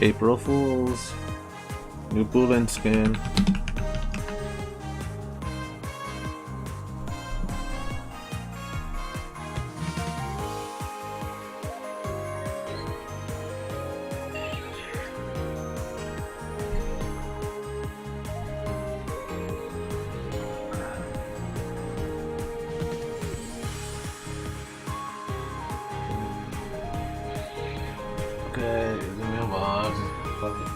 April Fools. New Bulin skin. Okay, the mailbox. Fuck it.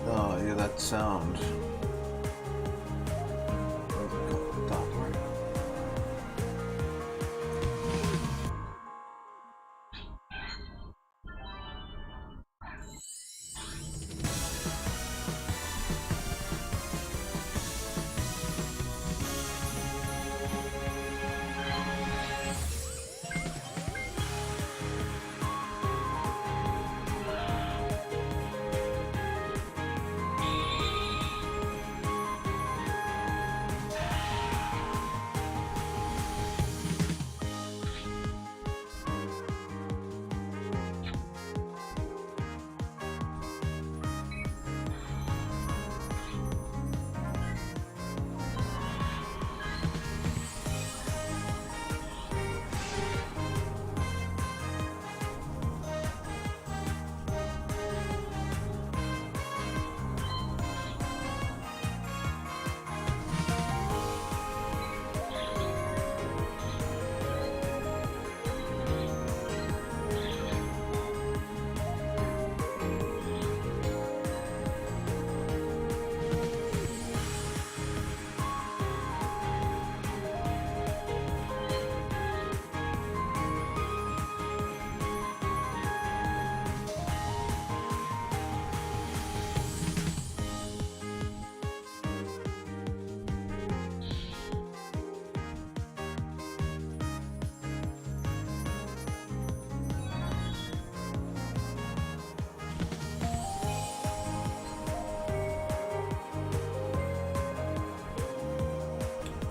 Oh, yeah, that sound.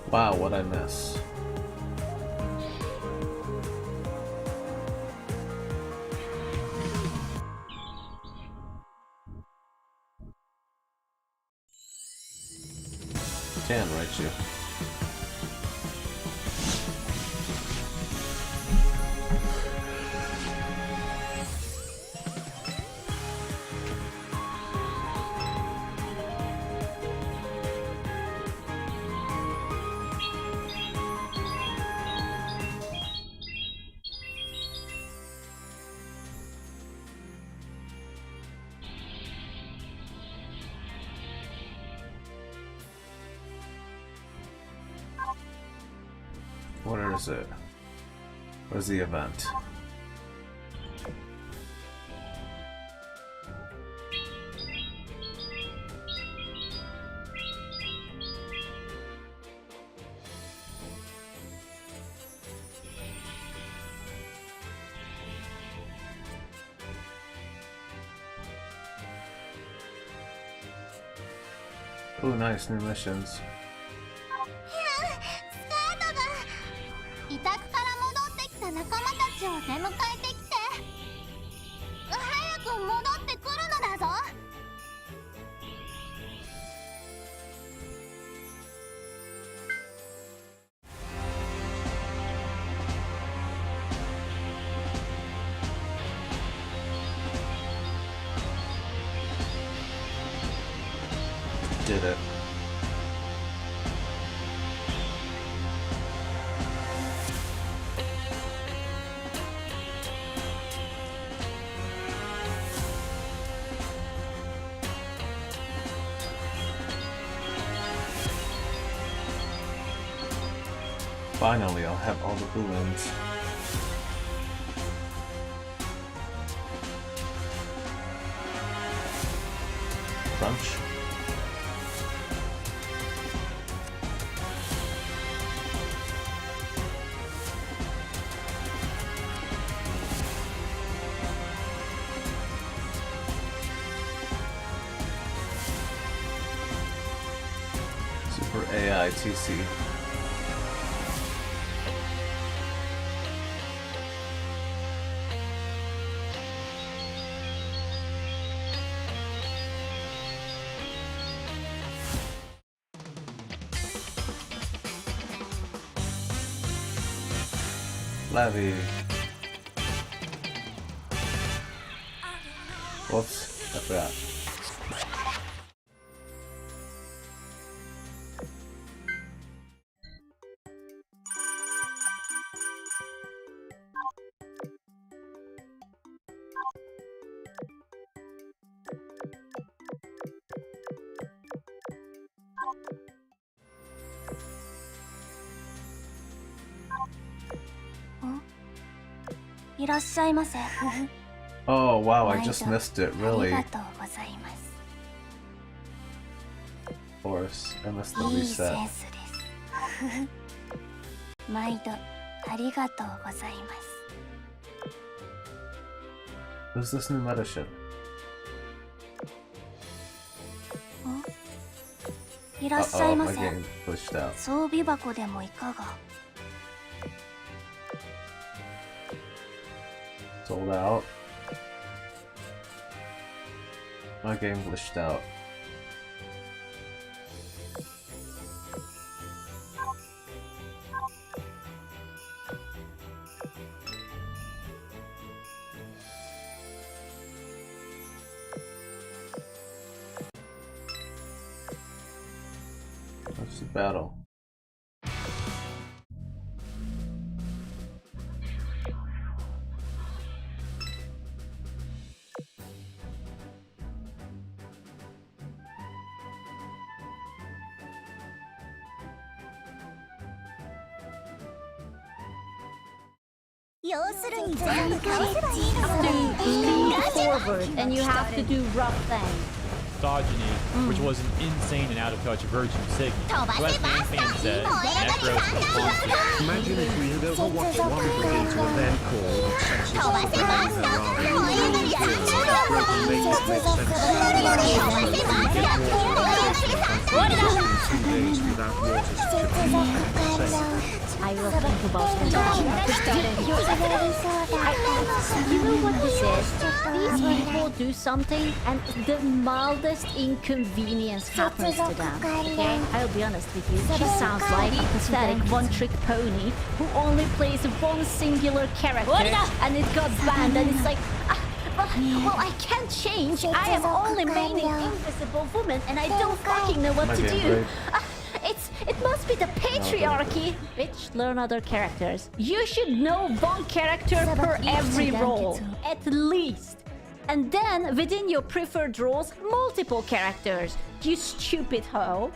Wow, what I miss. Tan, right, you. is it? Where's the event? Oh, nice, new missions. 委託から戻ってきた仲間たちを出迎えてきて。早く戻ってくるのだぞ。Did it. Finally, I'll have all the balloons. Crunch. Super AI TC. Levy. Whoops, I forgot. Oh wow, I just missed it, really. Of course, I missed the reset. Who's this new meta ship? Uh-oh, my game pushed out. Sold out. My game glitched out. What's the battle? Forward, and you have to do rough things. Misogyny, which was an insane and out-of-touch version of Sigma. So as fan fans said, Necros responds to... Imagine if we had ever watched one brigade to event called Sexist I will think about it. You know what this is? These people do something and the mildest inconvenience happens to them. Okay? I'll be honest with you. She sounds like a pathetic one-trick pony who only plays one singular character and it got banned and it's like... Well, I can't change. I am only mainly invisible woman and I don't fucking know what to do. It must be the patriarchy. Bitch, learn other characters. You should know one character per every role, at least. And then, within your preferred roles, multiple characters. You stupid hoe.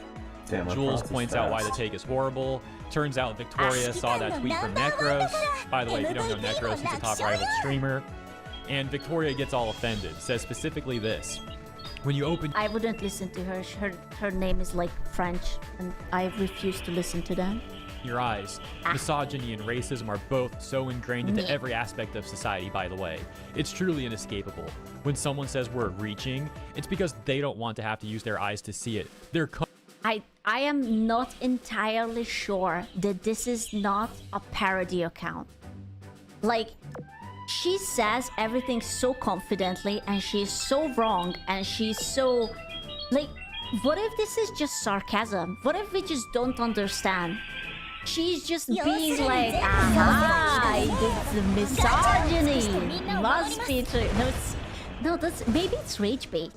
Damn, my Jules frost is points out why the fast. take is horrible. Turns out Victoria saw that tweet from Necros. By the way, if you don't know Necros, he's a top rival streamer. And Victoria gets all offended, says specifically this. When you open I wouldn't listen to her. Her name is like French, and I refuse to listen to them. your eyes, misogyny and racism are both so ingrained into every aspect of society, by the way. It's truly inescapable. When someone says we're reaching, it's because they don't want to have to use their eyes to see it. They're I am not entirely sure that this is not a parody account. Like, she says everything so confidently and she's so wrong and she's so... Like, what if this is just sarcasm? What if we just don't understand? She's just being like, aha, the misogyny must be true. No, that's maybe it's rage bait.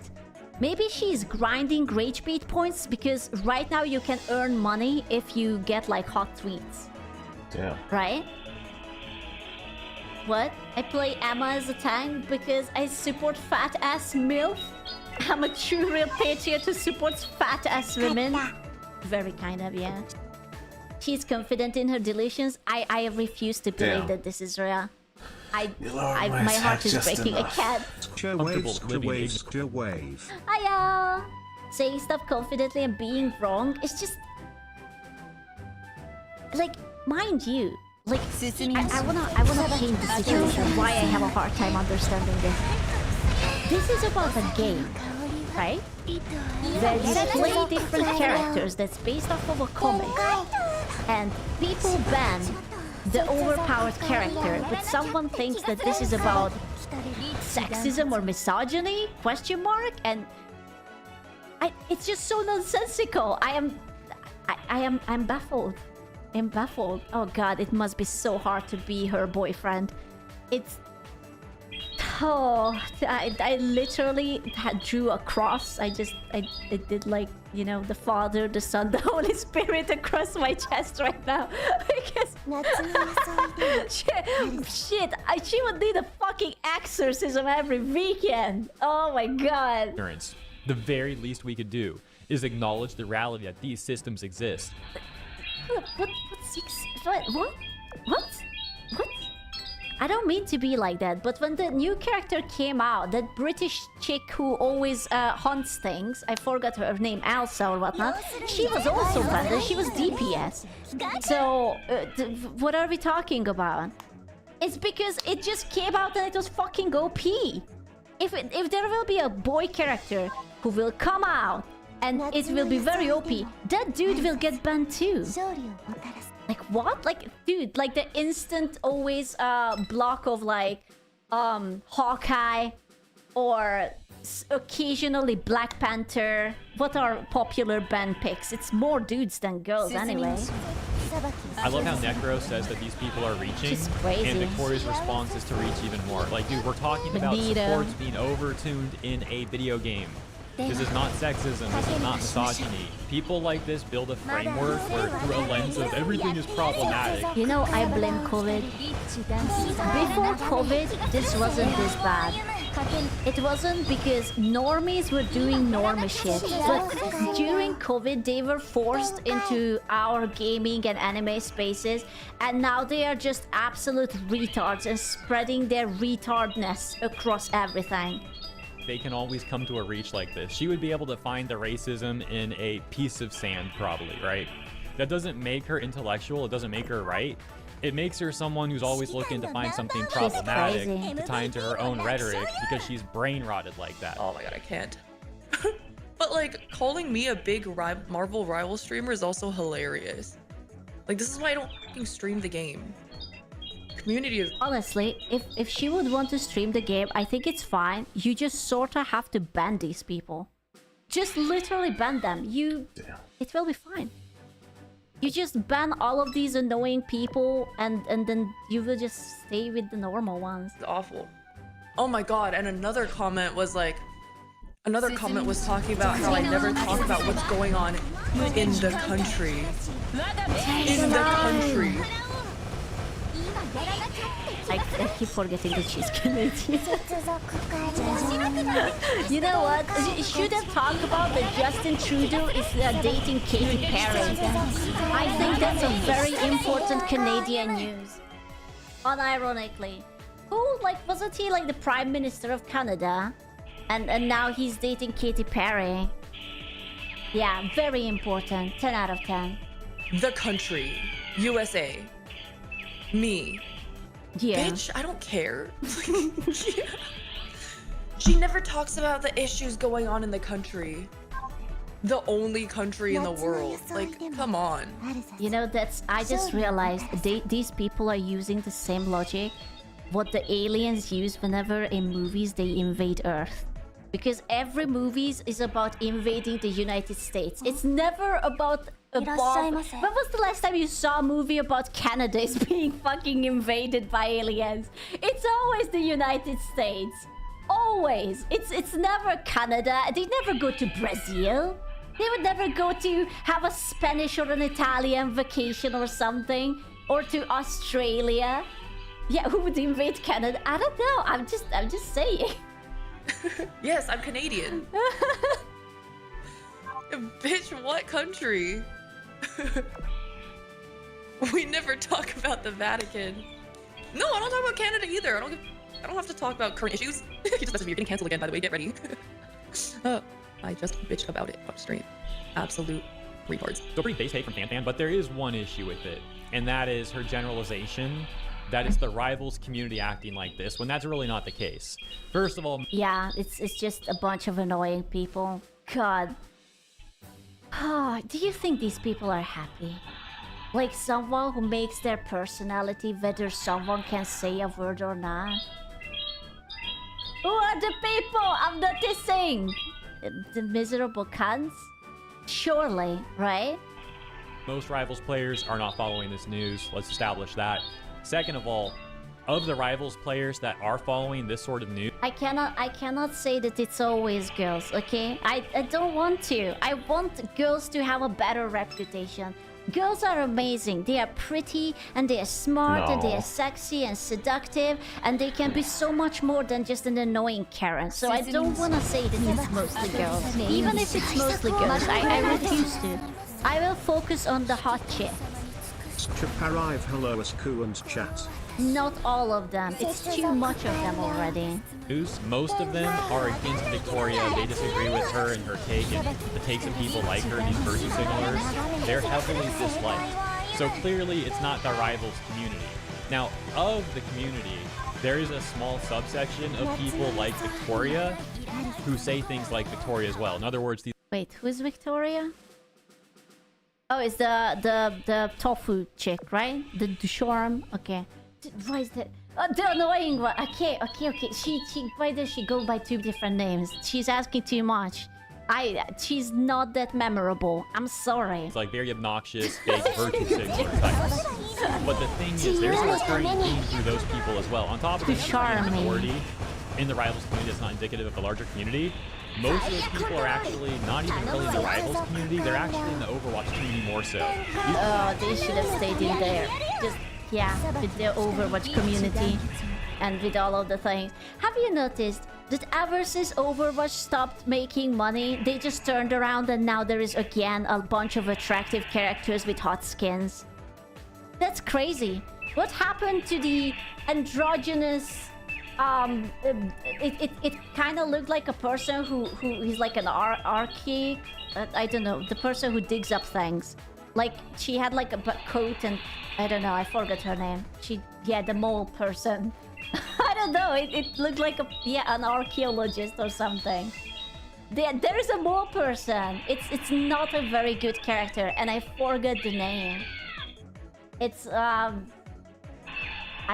Maybe she's grinding rage bait points because right now you can earn money if you get like hot tweets. Yeah. Right? What? I play Emma as a tank because I support fat ass MILF? I'm a true real patriot who supports fat ass women. Very kind of, yeah. She's confident in her delusions. I refuse to believe that this is real. My heart is breaking. I can't. Show waves to waves to wave. Hiya! Saying stuff confidently and being wrong is just... Like, mind you, like, I wanna paint the situation why I have a hard time understanding this. This is about a game, right? Where you play different characters that's based off of a comic. And people ban the overpowered character, but someone thinks that this is about sexism or misogyny? Question mark? And it's just so nonsensical. I'm baffled. I'm baffled. Oh god, it must be so hard to be her boyfriend. It's... Oh, I literally drew a cross. I did like, you know, the Father, the Son, the Holy Spirit across my chest right now. Because... shit, she would need a fucking exorcism every weekend. Oh my god. ignorance. The very least we could do is acknowledge the reality that these systems exist. What? I don't mean to be like that, but when the new character came out, that British chick who always hunts things, I forgot her name, Elsa or whatnot, she was also banned. She was DPS. So, what are we talking about? It's because it just came out and it was fucking OP. If there will be a boy character who will come out and it will be very OP, that dude will get banned too. Like what? Like, dude, like the instant always block of like Hawkeye or occasionally Black Panther. What are popular band picks? It's more dudes than girls anyway. I love how Necro says that these people are reaching, She's crazy. and Victoria's response is to reach even more. Like, dude, we're talking about supports being overtuned in a video game. This is not sexism, this is not misogyny. People like this build a framework where through a lens of everything is problematic. You know, I blame COVID. Before COVID, this wasn't this bad. It wasn't because normies were doing normie shit. But during COVID, they were forced into our gaming and anime spaces. And now they are just absolute retards and spreading their retardness across everything. They can always come to a reach like this. She would be able to find the racism in a piece of sand, probably, right? That doesn't make her intellectual, it doesn't make her right. It makes her someone who's always looking to find something problematic to tie into her own rhetoric because she's brain rotted like that. Oh my god, I can't. But like, calling me a big Marvel rival streamer is also hilarious. Like, this is why I don't fucking stream the game. Community is... Honestly, if she would want to stream the game, I think it's fine. You just sorta have to ban these people. Just literally ban them. It will be fine. You just ban all of these annoying people and then you will just stay with the normal ones. It's awful. Oh my god, and another comment was like... Another comment was talking about how I never talk about what's going on in the country. In the country. I keep forgetting that she's Canadian. You know what? Shouldn't talk about that Justin Trudeau is dating Katy Perry. I think that's a very important Canadian news. Unironically. Who, like, wasn't he like the Prime Minister of Canada? And now he's dating Katy Perry. Yeah, very important. 10 out of 10. The country. USA. Me. Yeah. Bitch, I don't care. Yeah. She never talks about the issues going on in the country. The only country in the world. Like, come on. You know, I just realized these people are using the same logic what the aliens use whenever in movies they invade Earth. Because every movies is about invading the United States. It's never about above. When was the last time you saw a movie about Canada is being fucking invaded by aliens? It's always the United States. Always. It's never Canada. They never go to Brazil. They would never go to have a Spanish or an Italian vacation or something. Or to Australia. Yeah, who would invade Canada? I don't know. I'm just saying. Yes, I'm Canadian. Bitch, what country? We never talk about the Vatican. No, I don't talk about Canada either. I don't have to talk about current issues. You just messaged me. You're getting canceled again, by the way. Get ready. I just bitched about it up stream. Absolute retards. So pretty base hate from Fan, but there is one issue with it, and that is her generalization that it's the rivals community acting like this, when that's really not the case. First of all, yeah, it's just a bunch of annoying people. God. Do you think these people are happy? Like someone who makes their personality whether someone can say a word or not? Who are the people I'm noticing? The miserable cunts? Surely, right? most rivals players are not following this news. Let's establish that. Second of all, of the rivals players that are following this sort of news, I cannot say that it's always girls, okay? I don't want to. I want girls to have a better reputation. Girls are amazing. They are pretty and they are smart and they are sexy and seductive and they can be so much more than just an annoying Karen. So I don't want to say that it's mostly girls. Even if it's mostly girls, I refuse to. I will focus on the hot chick. Chaparive hello Asku and chat. Not all of them. It's too much of them already. most of them are against Victoria. They disagree with her and her take and the takes of people like her, these virtue signalers. They're heavily disliked. So clearly it's not the rivals community. Now, of the community, there is a small subsection of people like Victoria who say things like Victoria as well. In other words, these— Wait, who is Victoria? Oh, it's the tofu chick, right? The Dushorm. Okay. Why is that? The annoying one. Okay. She. Why does she go by two different names? She's asking too much. She's not that memorable. I'm sorry. it's like very obnoxious, fake virtue signaler types. But the thing is, there's a recurring theme through those people as well. On top of the minority in the rivals community that's not indicative of the larger community, most of those people are actually not even really in the rivals community. They're actually in the Overwatch community more so. Oh, they should have stayed in there. Just, yeah, with the Overwatch community and with all of the things. Have you noticed that ever since Overwatch stopped making money, they just turned around and now there is again a bunch of attractive characters with hot skins? That's crazy. What happened to the androgynous... it kind of looked like a person who is like an archie. I don't know, the person who digs up things. Like she had like a coat and I don't know, I forgot her name. The mole person. I don't know. It looked like an archaeologist or something. There is a mole person. It's not a very good character, and I forgot the name. It's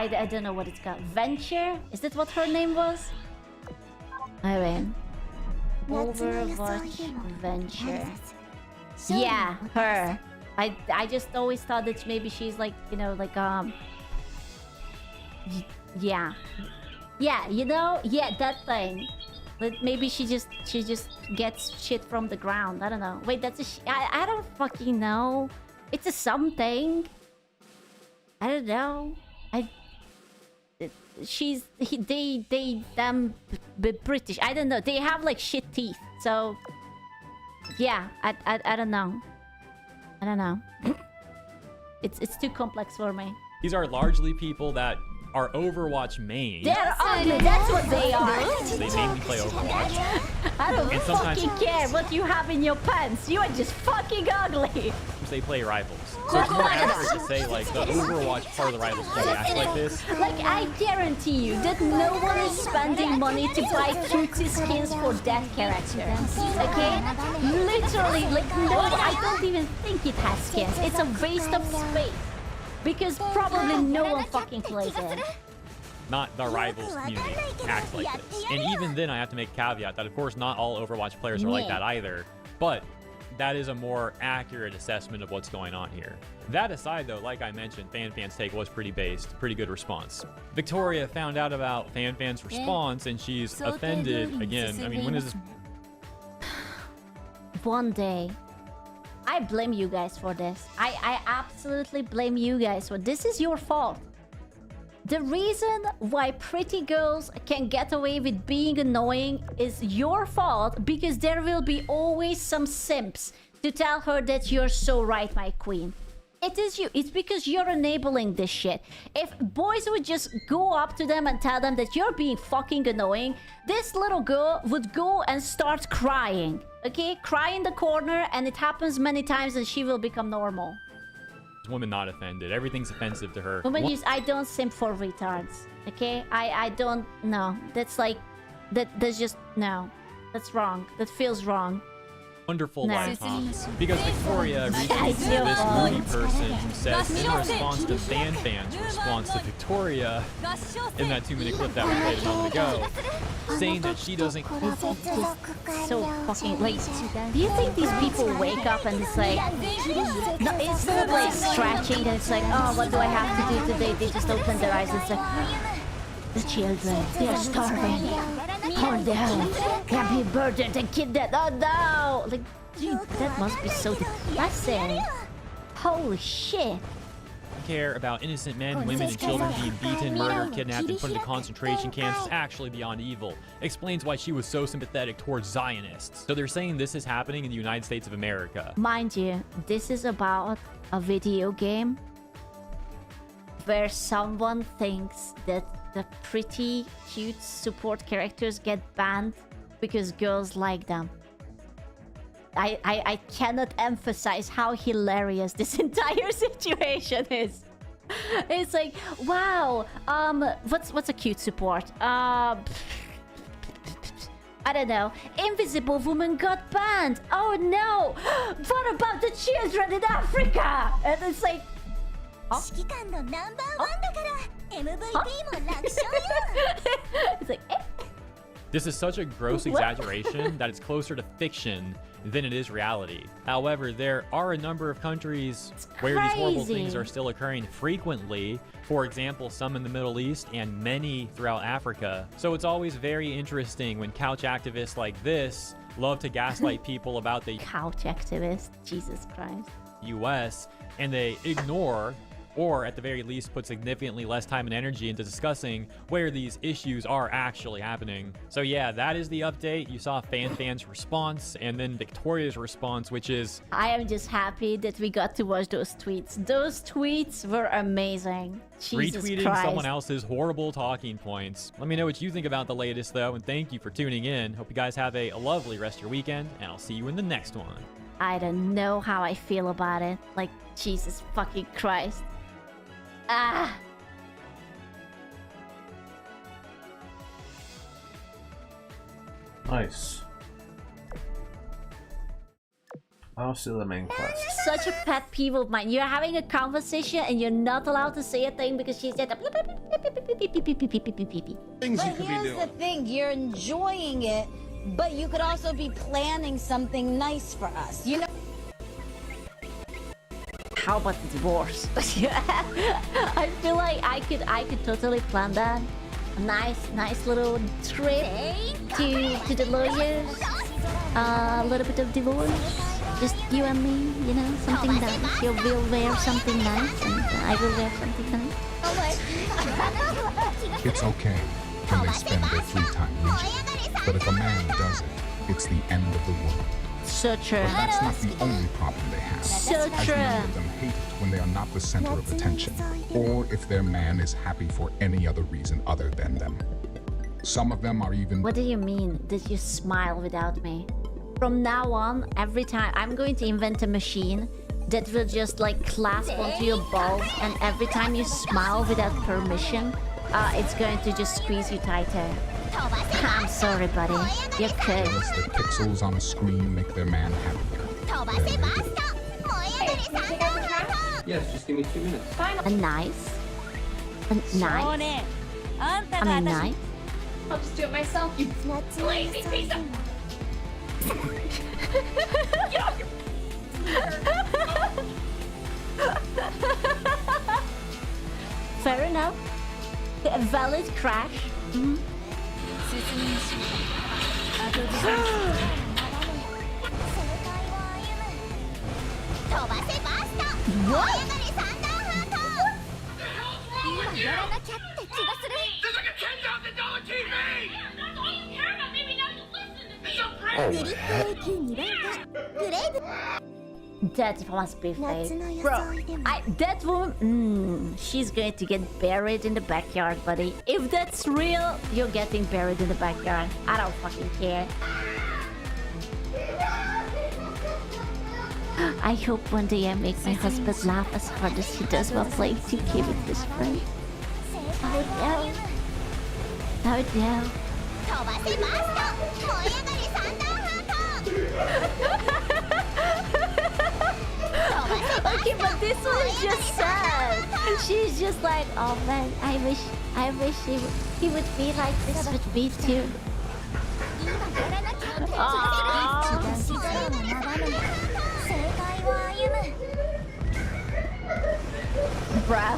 I don't know what it's called. Venture? Is that what her name was? I mean, Overwatch Venture. Yeah, her. I just always thought that maybe she's like, you know, like yeah, you know, that thing. But maybe she just gets shit from the ground. I don't know. Wait, that's I don't fucking know. It's a something. I don't know. them British. I don't know. They have like shit teeth. So yeah, I don't know. I don't know. It's too complex for me. These are largely people that are Overwatch main. They're ugly. That's what they are. They mainly play Overwatch. I don't And sometimes- fucking care what you have in your pants. You are just fucking ugly. They play rivals. So it's more accurate to say like the Overwatch part of the rivals play act like this. Like, I guarantee you that no one is spending money to buy cutesy skins for that character. Okay? Literally, like, no, I don't even think it has skins. It's a waste of space. Because probably no one fucking plays it. Not the rivals community acts like this. And even then I have to make a caveat that of course not all Overwatch players are like that either. But that is a more accurate assessment of what's going on here. That aside though, like I mentioned, FanFan's take was pretty based, pretty good response. Victoria found out about FanFan's response and she's offended again. I mean, when is this? One day. I blame you guys for this. I absolutely blame you guys for this. Is your fault. The reason why pretty girls can get away with being annoying is your fault, because there will be always some simps to tell her that you're so right, my queen. It is you. It's because you're enabling this shit. If boys would just go up to them and tell them that you're being fucking annoying, this little girl would go and start crying. Okay? Cry in the corner, and it happens many times and she will become normal. Woman not offended. Everything's offensive to her. Women use, I don't simp for retards. Okay? I don't, no. That's like, that's just, no. That's wrong. That feels wrong. Wonderful No. live hops. Because Victoria retweets this moody person who says in response to FanFan's response to Victoria in that 2-minute clip that we played a moment ago, saying that she doesn't. So fucking like, do you think these people wake up and it's like, no, it's not like stretching and it's like, oh, what do I have to do today? They just open their eyes and it's like, the children, they are starving. Oh no, can be murdered and kidnapped. Oh no, like, dude, that must be so depressing. Holy shit. Care about innocent men, women, and children being beaten, murdered, kidnapped, and put into concentration camps is actually beyond evil. Explains why she was so sympathetic towards Zionists. So they're saying this is happening in the United States of America. Mind you, this is about a video game where someone thinks that the pretty, cute support characters get banned because girls like them. I cannot emphasize how hilarious this entire situation is. It's like, wow, what's a cute support? I don't know. Invisible Woman got banned. Oh no! What about the children in Africa? And it's like, huh? It's like, eh? This is such a gross exaggeration that it's closer to fiction than it is reality. However, there are a number of countries where these horrible things are still occurring frequently. For example, some in the Middle East and many throughout Africa. So it's always very interesting when couch activists like this love to gaslight people about the Couch activist, Jesus Christ. US and they ignore, or at the very least put significantly less time and energy into discussing where these issues are actually happening. So yeah, that is the update. You saw FanFan's response and then Victoria's response, which is... I am just happy that we got to watch those tweets. Those tweets were amazing. Jesus retweeting Christ. someone else's horrible talking points. Let me know what you think about the latest though, and thank you for tuning in. Hope you guys have a lovely rest of your weekend, and I'll see you in the next one. I don't know how I feel about it. Like, Jesus fucking Christ. Ah! Nice. I'll see the main quest. Such a pet peeve of mine. You're having a conversation and you're not allowed to say a thing because she said Things you could be Here's the doing. thing, you're enjoying it, but you could also be planning something nice for us. You know? How about the divorce? I feel like I could totally plan that. A nice little trip to the lawyers. A little bit of divorce. Just you and me, you know, something nice. You will wear something nice and I will wear something nice. It's okay when they spend their free time reaching, but if a man does it, it's the end of the world. So true. But that's not the only problem they have. So As true. many of them hate it when they are not the center of attention, or if their man is happy for any other reason other than them. Some of them are even... What do you mean? Did you smile without me? From now on, every time I'm going to invent a machine that will just like clasp onto your balls, and every time you smile without permission, it's going to just squeeze you tighter. I'm sorry, buddy. You're cool. Unless the pixels on a screen make their man happier. Then they do. Yes, just give me 2 minutes. A nice. A nice. I mean, nice. I'll just do it myself, you lazy piece of... Fair enough. A valid crash. What? That must be fake. Bro, that woman, she's going to get buried in the backyard, buddy. If that's real, you're getting buried in the backyard. I don't fucking care. I hope one day I make my husband laugh as hard as he does while playing 2K with his friend. Oh no. Oh no. Okay, but this one is just sad. She's just like, oh man, I wish he would be like this with me too. Bruh.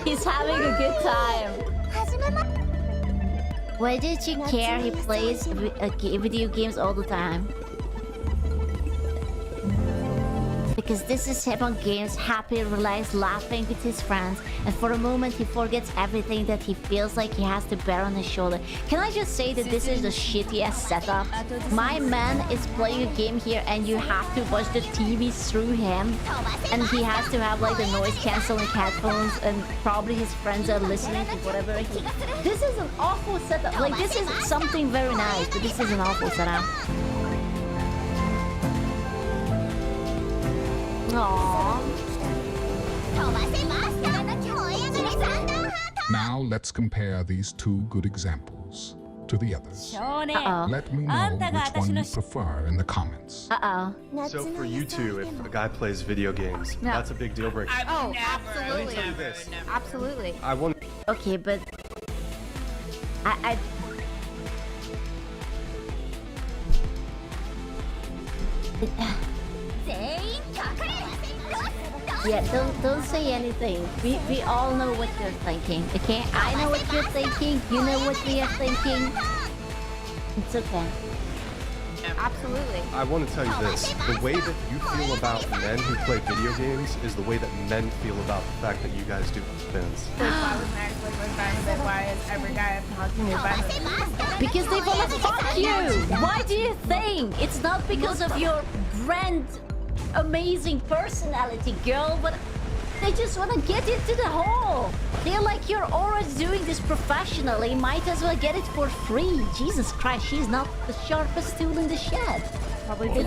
He's having a good time. Why did you care he plays video games all the time? Because this is him on games, happy, relaxed, laughing with his friends, and for a moment he forgets everything that he feels like he has to bear on his shoulder. Can I just say that this is the shittiest setup? My man is playing a game here and you have to watch the TV through him, and he has to have like the noise cancelling headphones, and probably his friends are listening to whatever he... This is an awful setup. Like, this is something very nice, but this is an awful setup. Now let's compare these two good examples to the others. Uh-oh. Let me know which one you prefer in the comments. Uh-oh. So for you two, if a guy plays video games, that's a big deal breaker. Oh, absolutely. Let me tell you this. Absolutely. I want... Okay, but... I... Yeah, don't say anything. We all know what you're thinking, okay? I know what you're thinking, you know what we are thinking. It's okay. Absolutely. I want to tell you this. The way that you feel about men who play video games is the way that men feel about the fact that you guys do spins. If I was married with my friends, then why is every guy I'm talking to by Because they wanna fuck you! Why do you think? It's not because of your brand amazing personality, girl, but they just want to get into the hole. They're like, you're already doing this professionally, might as well get it for free. Jesus Christ, she's not the sharpest tool in the shed. Probably the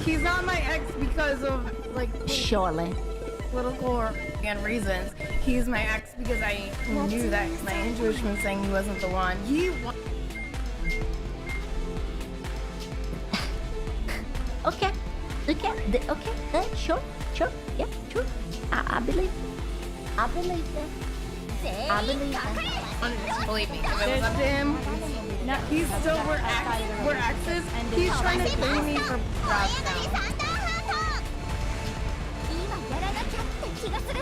He's not my ex because of, like, surely political and reasons. He's my ex because I knew that my intuition was saying he wasn't the one. Okay, sure, yeah, sure. I believe that. I believe that. Believe me, if it was up to him, he's still, we're exes, and he's trying to pay me for props now.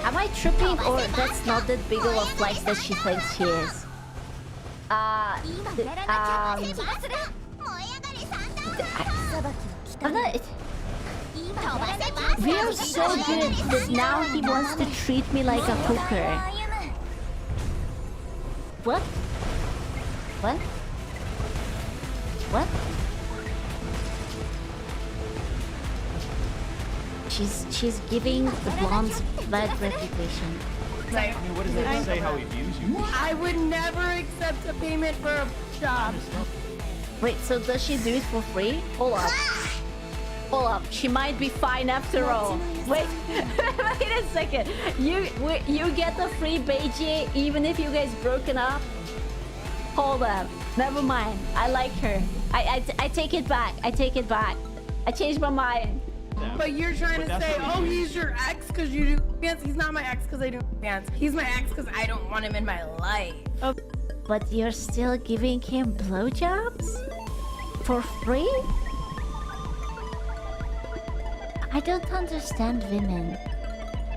Am I tripping, or that's not that big of a flex that she thinks she is? I'm not. We are so good that now he wants to treat me like a hooker. What? What? What? She's giving the blondes bad reputation. Like, what does that say how he views you? I would never accept a payment for a job. Wait, so does she do it for free? Hold up. Hold up. She might be fine after all. Wait, wait a second. You get the free Beijing even if you guys broken up? Hold up. Never mind. I like her. I take it back. I take it back. I changed my mind. But you're trying to say, oh, he's your ex because you do dance. He's not my ex because I do dance. He's my ex because I don't want him in my life. Oh. But you're still giving him blowjobs? For free? I don't understand women.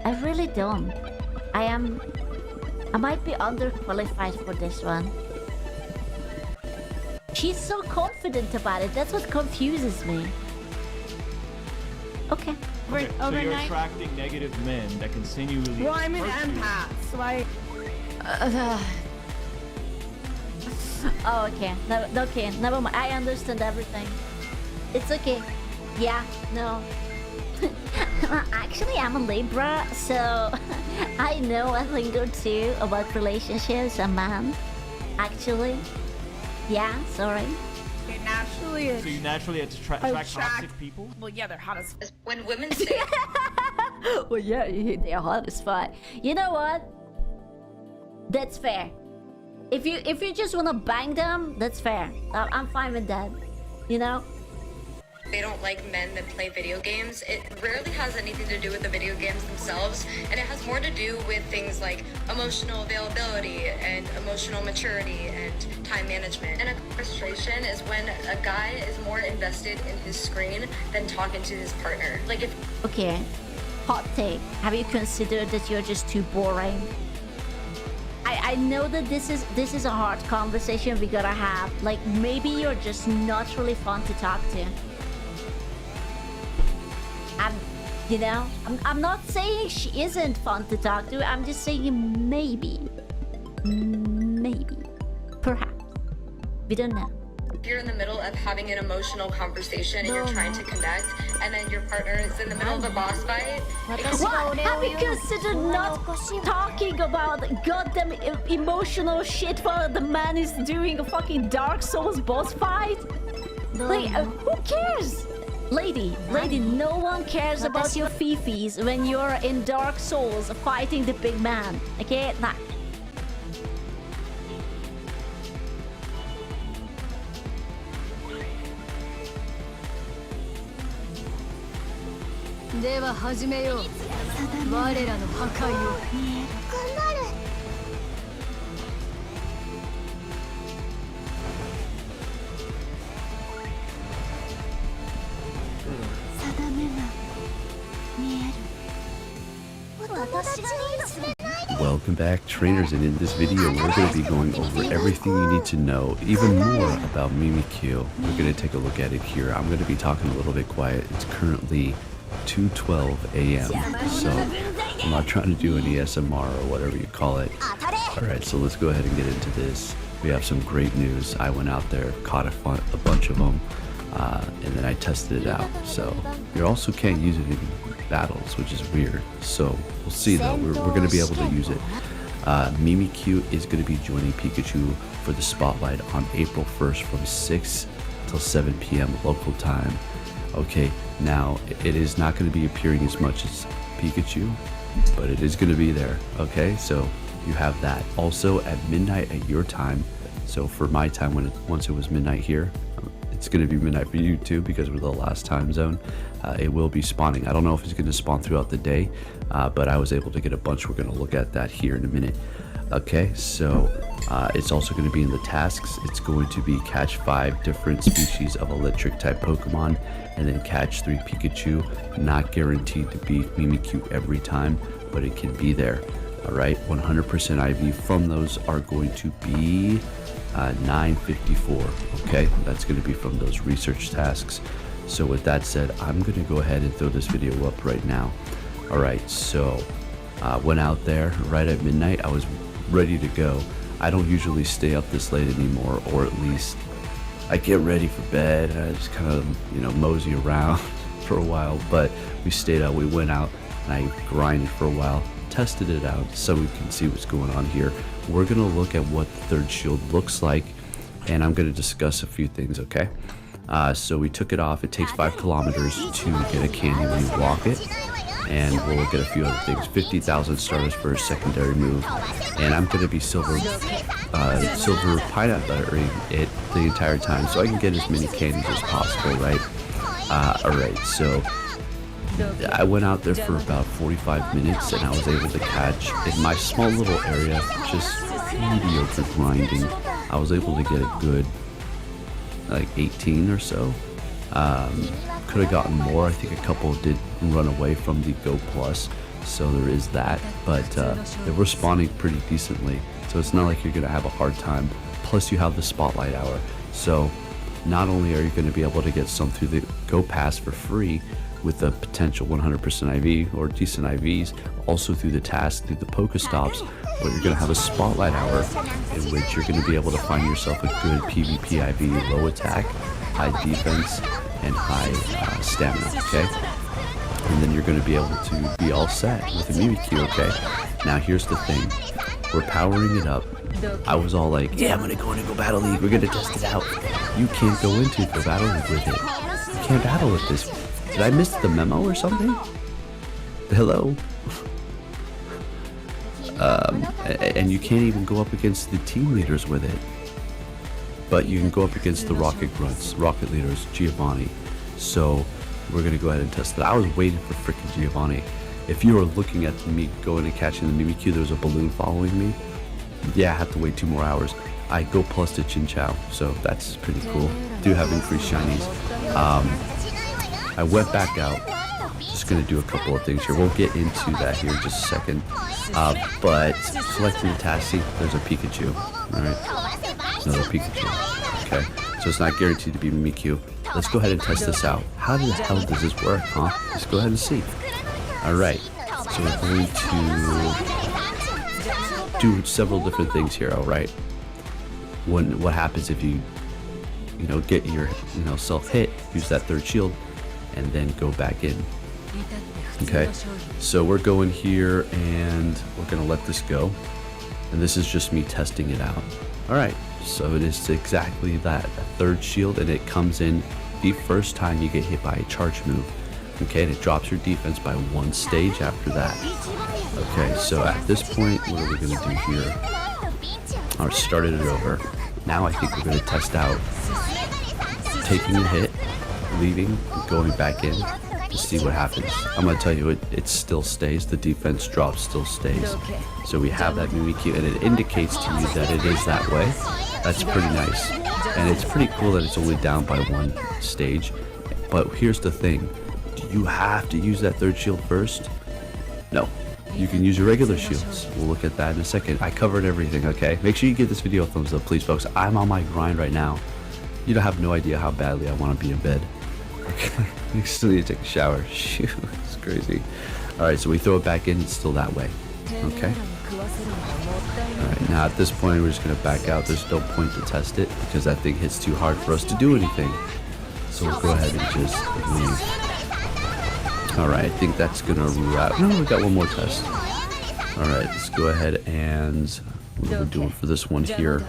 I really don't. I might be underqualified for this one. She's so confident about it. That's what confuses me. Okay. Okay, so you're attracting negative men that continually. Well, I'm an empath, so I. Oh, okay. No, okay. Never mind. I understand everything. It's okay. Yeah. No. Actually, I'm a Libra, so I know a thing or two about relationships and man. Actually. Yeah. Sorry. Naturally, so you naturally attract toxic people? Well, yeah, they're hot as. When women say, well, yeah, they're hot as fuck. You know what? That's fair. If you just wanna bang them, that's fair. I'm fine with that. You know. they don't like men that play video games, it rarely has anything to do with the video games themselves, and it has more to do with things like emotional availability and emotional maturity and time management. And a frustration is when a guy is more invested in his screen than talking to his partner. Like if... Okay, hot take. Have you considered that you're just too boring? I know that this is a hard conversation we gotta have. Like, maybe you're just not really fun to talk to. I'm not saying she isn't fun to talk to. I'm just saying maybe, perhaps. We don't know. You're in the middle of having an emotional conversation and you're trying to connect, and then your partner is in the middle of a boss fight. What? Have you considered not talking about goddamn emotional shit while the man is doing a fucking Dark Souls boss fight? Like, who cares? Lady, no one cares about your fifis when you're in Dark Souls fighting the big man. Okay? Nah. では始めよう。我らの破壊を。頑張る。定めが見える。私がリードする。 Welcome back, trainers, and in this video we're going to be going over everything you need to know, even more about Mimikyu. We're going to take a look at it here. I'm going to be talking a little bit quiet. It's currently 2:12 a.m. so I'm not trying to do any SMR or whatever you call it. Alright, so let's go ahead and get into this. We have some great news. I went out there, caught a bunch of them, and then I tested it out. So you also can't use it in battles, which is weird. So we'll see though, we're going to be able to use it. Mimikyu is going to be joining Pikachu for the spotlight on April 1st from 6 till 7 p.m. local time. Okay, now it is not going to be appearing as much as Pikachu, but it is going to be there. Okay, so you have that. Also at midnight at your time, so for my time once it was midnight here, it's going to be midnight for you too because we're the last time zone. It will be spawning. I don't know if it's going to spawn throughout the day, but I was able to get a bunch. We're going to look at that here in a minute. Okay, so it's also going to be in the tasks. It's going to be catch 5 different species of electric type Pokemon and then catch 3 Pikachu. Not guaranteed to beat Mimikyu every time, but it can be there. Alright, 100% IV from those are going to be 954. Okay, that's going to be from those research tasks. So with that said, I'm gonna go ahead and throw this video up right now. All right, so went out there right at midnight. I was ready to go. I don't usually stay up this late anymore, or at least I get ready for bed and I just kind of, you know, mosey around for a while. But we stayed out, we went out, and I grinded for a while, tested it out so we can see what's going on here. We're gonna look at what the third shield looks like, and I'm gonna discuss a few things, okay? So we took it off. It takes 5 kilometers to get a candy when you walk it, and we'll look at a few other things. 50,000 stars for a secondary move, and I'm gonna be silver pineapple it the entire time, so I can get as many candies as possible, right? Alright, so I went out there for about 45 minutes, and I was able to catch, in my small little area, just mediocre grinding, I was able to get a good like 18 or so. Could have gotten more. I think a couple did run away from the Go Plus, so there is that, but they were spawning pretty decently, so it's not like you're gonna have a hard time. Plus you have the spotlight hour, so not only are you going to be able to get some through the Go Pass for free with a potential 100% IV or decent IVs, also through the task, through the Pokestops, but you're going to have a spotlight hour in which you're going to be able to find yourself a good PvP IV, low attack, high defense, and high stamina, okay? And then you're going to be able to be all set with a Mimikyu, okay? Now here's the thing, we're powering it up. I was all like, yeah, I'm going to go into Go Battle League, we're going to test it out. You can't go into Go Battle League with it. You can't battle with this. Did I miss the memo or something? Hello? And you can't even go up against the team leaders with it. But you can go up against the rocket grunts, rocket leaders, Giovanni. So we're going to go ahead and test it. I was waiting for freaking Giovanni. If you were looking at me going and catching the Mimikyu, there was a balloon following me. Yeah, I have to wait 2 more hours. I go plus to Chin Chow, so that's pretty cool. Do have increased shinies. I went back out. Just gonna do a couple of things here. We'll get into that here in just a second. But selecting the task, see, there's a Pikachu. Alright. Another Pikachu. Okay. So it's not guaranteed to be Mimikyu. Let's go ahead and test this out. How the hell does this work, huh? Let's go ahead and see. Alright. So we're going to do several different things here, alright? What happens if you get your self hit, use that third shield, and then go back in. Okay, so we're going here and we're gonna let this go, and this is just me testing it out. All right, so it is exactly that, a third shield, and it comes in the first time you get hit by a charge move. Okay, and it drops your defense by 1 stage after that. Okay, so at this point, what are we gonna do here? I started it over. Now I think we're gonna test out taking a hit, leaving, going back in to see what happens. I'm gonna tell you, it still stays. The defense drop still stays. So we have that Mimikyu, and it indicates to you that it is that way. That's pretty nice, and it's pretty cool that it's only down by 1 stage. But here's the thing: do you have to use that third shield first? No. You can use your regular shields. We'll look at that in a second. I covered everything, okay? Make sure you give this video a thumbs up, please, folks. I'm on my grind right now. You don't have no idea how badly I want to be in bed. Okay, I still need to take a shower. Shoot, it's crazy. Alright, so we throw it back in, it's still that way. Okay? Alright, now at this point, we're just going to back out. There's no point to test it, because that thing hits too hard for us to do anything. So we'll go ahead and just leave. Alright, I think that's going to wrap. No, we got one more test. Alright, let's go ahead and what are we doing for this one here?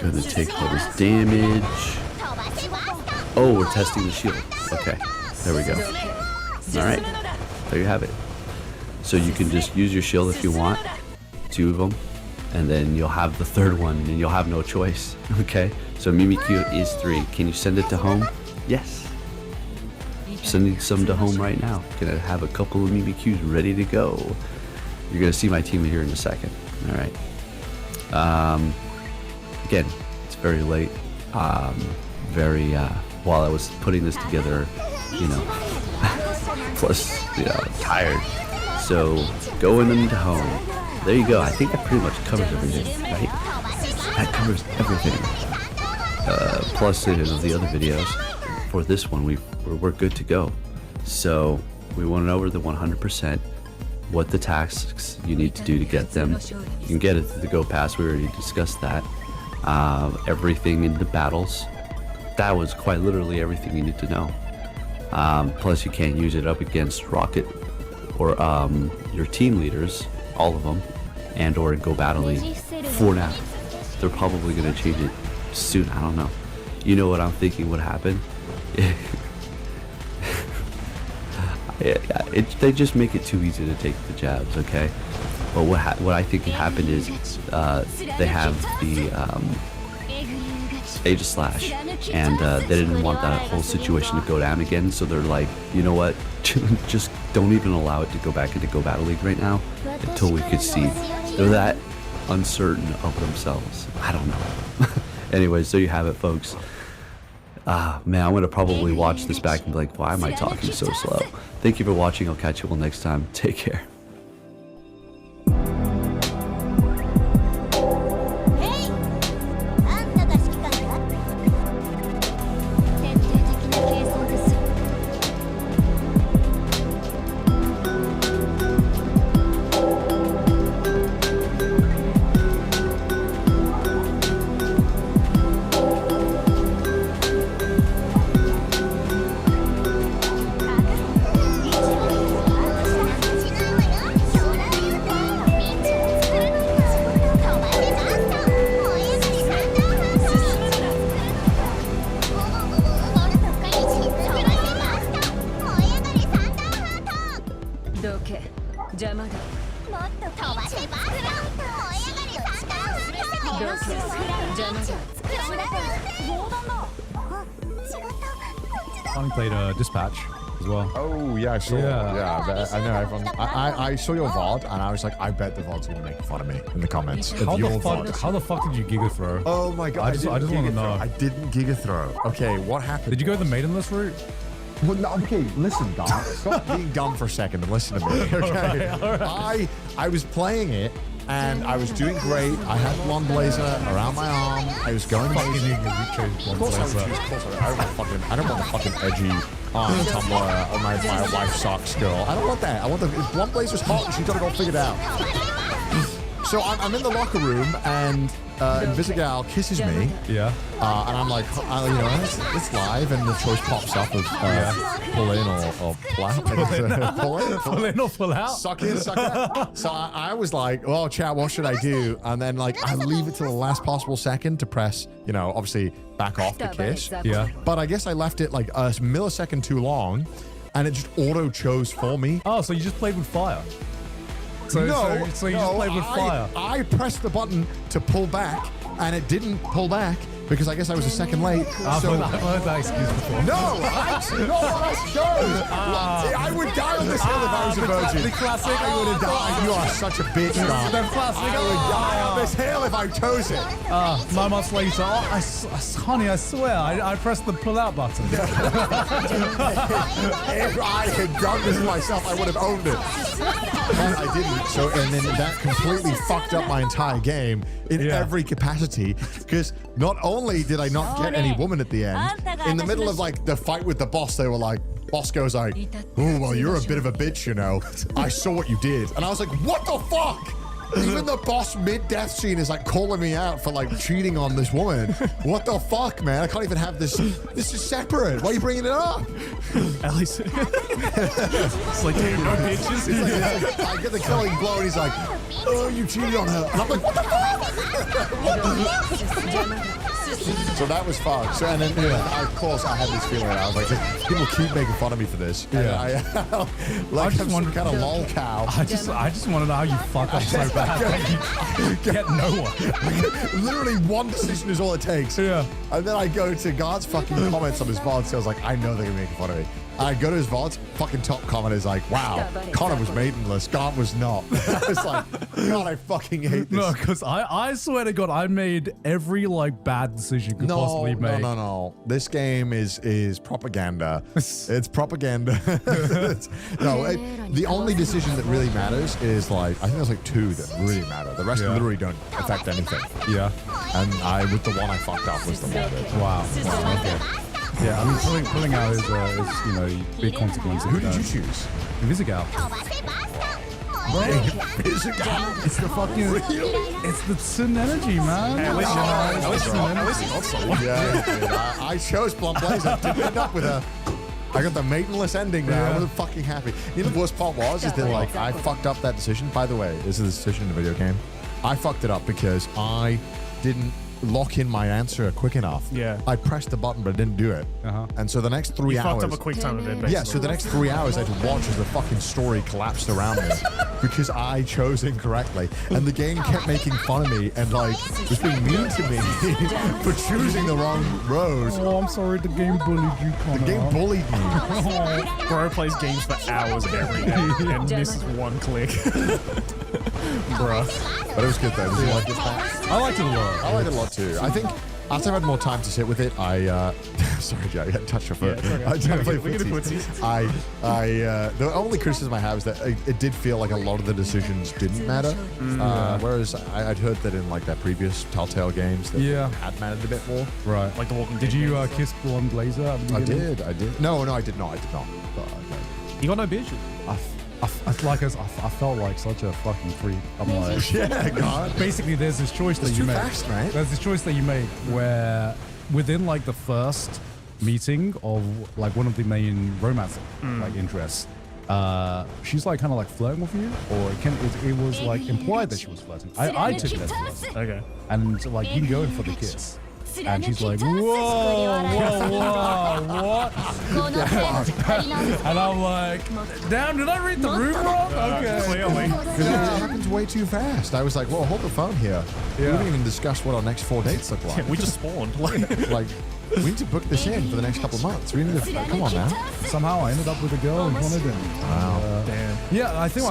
Gonna take all this damage. Oh, we're testing the shield. Okay, there we go. Alright, there you have it. So you can just use your shield if you want, 2 of them, and then you'll have the 3rd one, and you'll have no choice. Okay, so Mimikyu is 3. Can you send it to home? Yes. Sending some to home right now. Gonna have a couple of Mimikyus ready to go. You're gonna see my team here in a second. Alright. Again, it's very late. While I was putting this together, plus, tired. So, going into home. There you go. I think that pretty much covers everything, right? That covers everything. plus the other videos. For this one, we're good to go. So we went over the 100%, what the tasks you need to do to get them. You can get it through the Go Pass. We already discussed that. Everything in the battles. That was quite literally everything you need to know. Plus, you can't use it up against Rocket or your team leaders, all of them, and or Go Battling for now. They're probably going to change it soon. I don't know. You know what I'm thinking would happen? They just make it too easy to take the jabs, okay? But what I think happened is they have the Aegis Slash, and they didn't want that whole situation to go down again, so they're like, you know what, just don't even allow it to go back into Go Battle League right now until we could see. They're that uncertain of themselves. I don't know. Anyways, so you have it, folks. Man, I'm gonna probably watch this back and be like, why am I talking so slow? Thank you for watching. I'll catch you all next time. Take care. I played Dispatch as well. Oh yeah, I saw. Yeah, I know everyone. I saw your VOD and I was like, I bet the VOD's gonna make fun of me in the comments. How the fuck did you Giga Throw? Oh my god! I just want to know. I didn't Giga Throw. Okay, what happened? Did you go the maidenless route? Well, no, okay, listen, guys. Stop being dumb for a second and listen to me. Okay, all right. I was playing it. And I was doing great. I had blonde blazer around my arm. I was going amazing. Of course I would choose. I don't want the fucking edgy Tumblr or my wife socks girl. I don't want that. I want the blonde blazer's hot and she's got it all figured out. So I'm in the locker room and Invisigal kisses me. Yeah. And I'm like, you know, it's live, and the choice pops up of pull in or pull out. Pull in or pull out? Suck in, suck out. So I was like, oh, chat, what should I do? And then, like, I leave it to the last possible second to press, you know, obviously back off the kiss. Yeah. But I guess I left it like a millisecond too long, and it just auto chose for me. Oh, so you just played with fire? So you just played with fire. I pressed the button to pull back, and it didn't pull back because I guess I was a second late. I've heard that excuse before. No, that's not how it goes. I would die on this hill if I was a virgin. The classic. I would have died. You are such a bitch, Don. The classic. I would die on this hill if I chose it. 9 months later, honey, I swear, I pressed the pull out button. If I had done this myself, I would have owned it. But I didn't. So, and then that completely fucked up my entire game in every capacity, because not only did I not get any woman at the end, in the middle of like the fight with the boss, they were like, boss goes like, oh, well, you're a bit of a bitch, you know. I saw what you did. And I was like, what the fuck? Even the boss mid-death scene is like calling me out for like cheating on this woman. What the fuck, man? I can't even have this. This is separate. Why are you bringing it up? At least it's like, dude, no bitches. It's like, I get the killing blow and he's like, oh, you cheated on her. And I'm like, what the fuck? So that was fun. So, and then, of course, I had this feeling. I was like, people keep making fun of me for this. Yeah. I just some kind of lol cow. I just want to know how you fuck up so bad that you get no one. Literally one decision is all it takes. Yeah. And then I go to God's fucking comments on his VOD, so I was like, I know they're gonna make fun of me. I go to his VODs, fucking top comment is like, wow, Connor was maidenless, God was not. I was like, God, I fucking hate this. No, because I swear to God, I made every like bad decision you could possibly make. No. This game is propaganda. It's propaganda. The only decision that really matters is like, I think there's like 2 that really matter. The rest literally don't affect anything. Yeah. And the one I fucked up was the one. Wow. Okay. Yeah, I mean, pulling out is you know, big consequences. Who did you choose? Visigal. Visigal. It's the fucking it's the Sun energy, man. Yeah, I chose Plum Blazer. Didn't end up with her. I got the maidenless ending now. I was fucking happy. You know, the worst part is that like I fucked up that decision. By the way, this is a decision in a video game. I fucked it up because I didn't lock in my answer quick enough. Yeah. I pressed the button, but I didn't do it. And so the next 3 hours. You fucked up a quick time event, basically. Yeah, so the next 3 hours I had to watch as the fucking story collapsed around me because I chose incorrectly. And the game kept making fun of me and like was being mean to me for choosing the wrong road. Oh, I'm sorry, the game bullied you, Connor. The game bullied me. Bro plays games for hours every day and misses one click. Bro. But it was good though. Did you like this patch? I liked it a lot. I liked it a lot too. I think after I've had more time to sit with it, sorry, Joe, I touched your foot. Yeah, I didn't play footsies. The only criticism I have is that it did feel like a lot of the decisions didn't matter. Whereas I'd heard that in like their previous Telltale games that had mattered a bit more. Right. Like the Walking Dead. Did you kiss Blonde Blazer at the beginning? I did. No, I did not. But, you got no vision. I felt like such a fucking freak. I'm like, yeah, God. Basically, there's this choice that you make. Fast, right? There's this choice that you make where within like the first meeting of like one of the main romance like interests, she's like kind of like flirting with you, or it was like implied that she was flirting. I took it as flirting. Okay. And like you can go in for the kiss. And she's like, whoa, what? And I'm like, damn, did I read the room wrong? Okay. Clearly. Because it happens way too fast. I was like, well, hold the phone here. We didn't even discuss what our next 4 dates look like. Yeah, we just spawned. Like, we need to book this in for the next couple of months. We need to, come on now. Somehow I ended up with a girl in front of him. Wow. Damn. Yeah, I think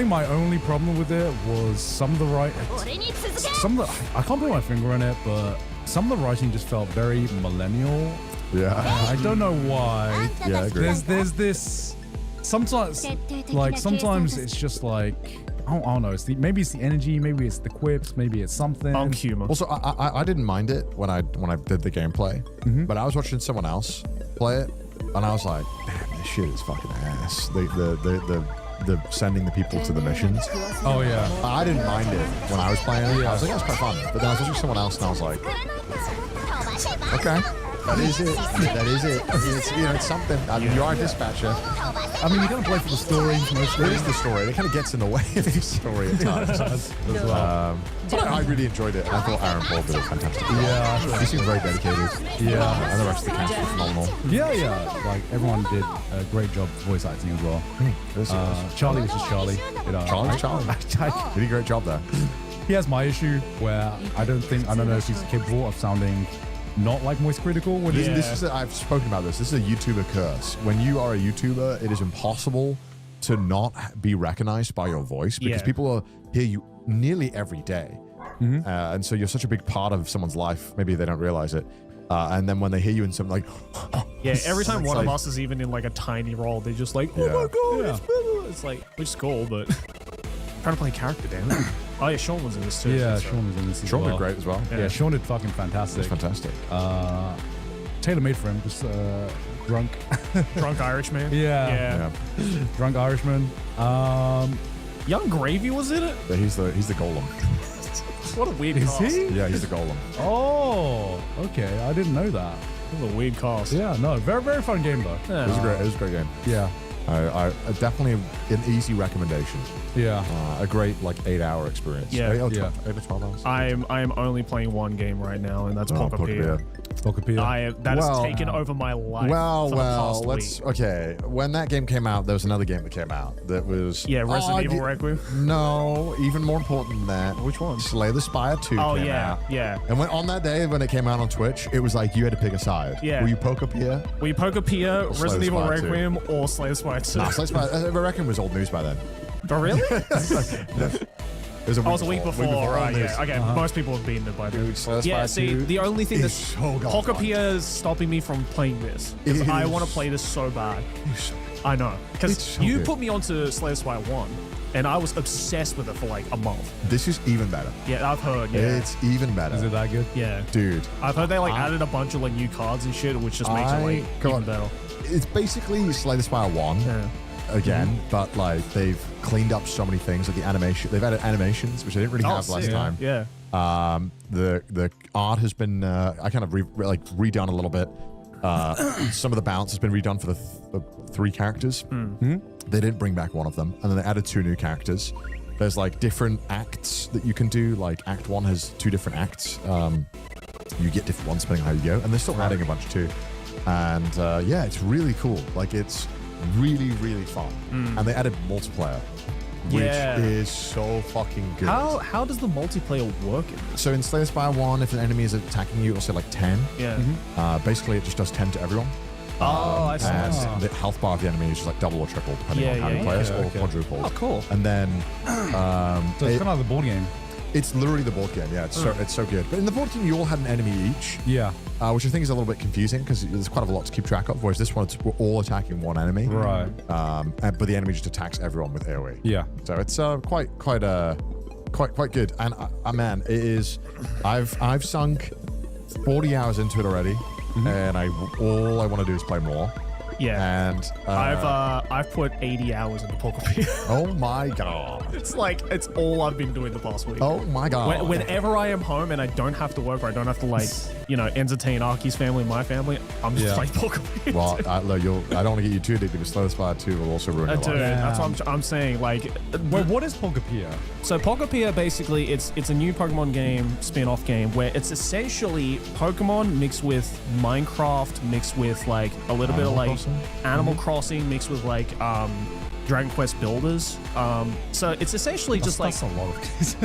my only problem with it was some of the I can't put my finger on it, but some of the writing just felt very millennial. Yeah. I don't know why. Yeah, I agree. There's this sometimes it's just like I don't know. Maybe it's the energy, maybe it's the quips, maybe it's something. Humor. Also, I didn't mind it when I did the gameplay, but I was watching someone else play it, and I was like, damn, this shit is fucking ass. The sending the people to the missions. Oh yeah. I didn't mind it when I was playing it. I was like, that's quite fun. But then I was watching someone else, and I was like, okay. That is it. That is it. It's, it's something. You are a dispatcher. I mean, you gotta play for the story. It is the story. It kind of gets in the way of the story at times. As well. But I really enjoyed it. I thought Aaron Paul did a fantastic job. Yeah. He seemed very dedicated. Yeah. And the rest of the cast was phenomenal. Yeah. Like, everyone did a great job voice acting as well. Charlie was just Charlie. Charlie. He did a great job there. He has my issue where I don't know if he's capable of sounding not like Moist Critical. I've spoken about this. This is a YouTuber curse. When you are a YouTuber, it is impossible to not be recognized by your voice because people hear you nearly every day. And so you're such a big part of someone's life. Maybe they don't realize it. And then when they hear you in something like, every time one of us is even in like a tiny role, they're just like, oh my god, it's like, which is cool, but I'm trying to play a character, damn it. Oh yeah, Sean was in this too. Yeah, Sean was in this as Sean well. did great as well. Yeah, Sean did fucking fantastic. It was fantastic. Tailor-made for him, just drunk. Drunk Irishman? Yeah. Drunk Irishman. Young Gravy was in it? Yeah, he's the golem. What a weird Is cast. he? Yeah, he's the golem. Oh, okay. I didn't know that. It was a weird cast. Yeah, no, very, very fun game though. Yeah. It was a great game. Yeah. I definitely an easy recommendation. Yeah. A great like 8-hour experience. Yeah. 8 or 12 hours. I am only playing one game right now, and that's Pocketpia. That has taken over my life. For the past week. Okay. When that game came out, there was another game that came out that was Resident Evil Requiem. No, even more important than that. Which one? Slay the Spire 2 came out. Yeah. And on that day when it came out on Twitch, it was like you had to pick a side. Yeah. Were you Pocketpia? Were you Pocketpia, Slay Resident the Evil Spire 2? Requiem, or Slay the Spire 2? Nah, Slay the Spire. Requiem was old news by then. Oh really? It was a week Oh, it was a week before. Right, this. yeah. Okay, most people have beaten it by then. Dude, Slay the Yeah, Spire see, 2 the only thing is that's so Pocketeer is stopping me from playing this. Because It I is- want to play this so bad. I know. It's Because so you good. put me onto Slay the Spire 1, and I was obsessed with it for like a month. This is even better. Yeah, I've heard. Yeah. It's even better. Is it that good? Yeah. Dude. I've heard they like added a bunch of like new cards and shit, which just makes it like even better. It's basically Slay the Spire 1 again, but like they've cleaned up so many things. Like the animation, they've added animations, which I didn't really have last sick. time. Yeah. The art has been I kind of redone a little bit. Some of the balance has been redone for the 3 characters. They didn't bring back one of them, and then they added 2 new characters. There's like different acts that you can do. Like Act 1 has 2 different acts. You get different ones depending on how you go, and they're still adding a bunch too. And yeah, it's really cool. Like it's really, really fun. And they added multiplayer, which is so fucking good. How does the multiplayer work in this? So in Slay the Spire 1, if an enemy is attacking you, it'll say like 10. Yeah. Basically, it just does 10 to everyone. I see. And the health bar of the enemy is just like double or triple, depending on how you play it, or quadruple. Oh, cool. And then... So it's kind of like the board game. It's literally the board game, yeah. It's so good. But in the board game, you all had an enemy each. Yeah. Which I think is a little bit confusing because there's quite a lot to keep track of. Whereas this one, we're all attacking one enemy. Right. But the enemy just attacks everyone with AoE. Yeah. So it's quite good. And man, it is. I've sunk 40 hours into it already, and all I want to do is play more. Yeah. And I've put 80 hours into Pocketeer. Oh my god. It's like it's all I've been doing the past week. Oh my god. Whenever I am home and I don't have to work or I don't have to like entertain Arky's family, my family, I'm just playing Pocketeer. Well, look, I don't want to get you too deep into Slay the Spire 2 will also ruin your Dude, life. that's what I'm saying. Like, Well, what is Pocketeer? so Pocketeer basically it's a new Pokemon game, spin-off game where it's essentially Pokemon mixed with Minecraft, mixed with like a little bit of like Animal Crossing mixed with like Dragon Quest Builders. So it's essentially just like that's a lot of games.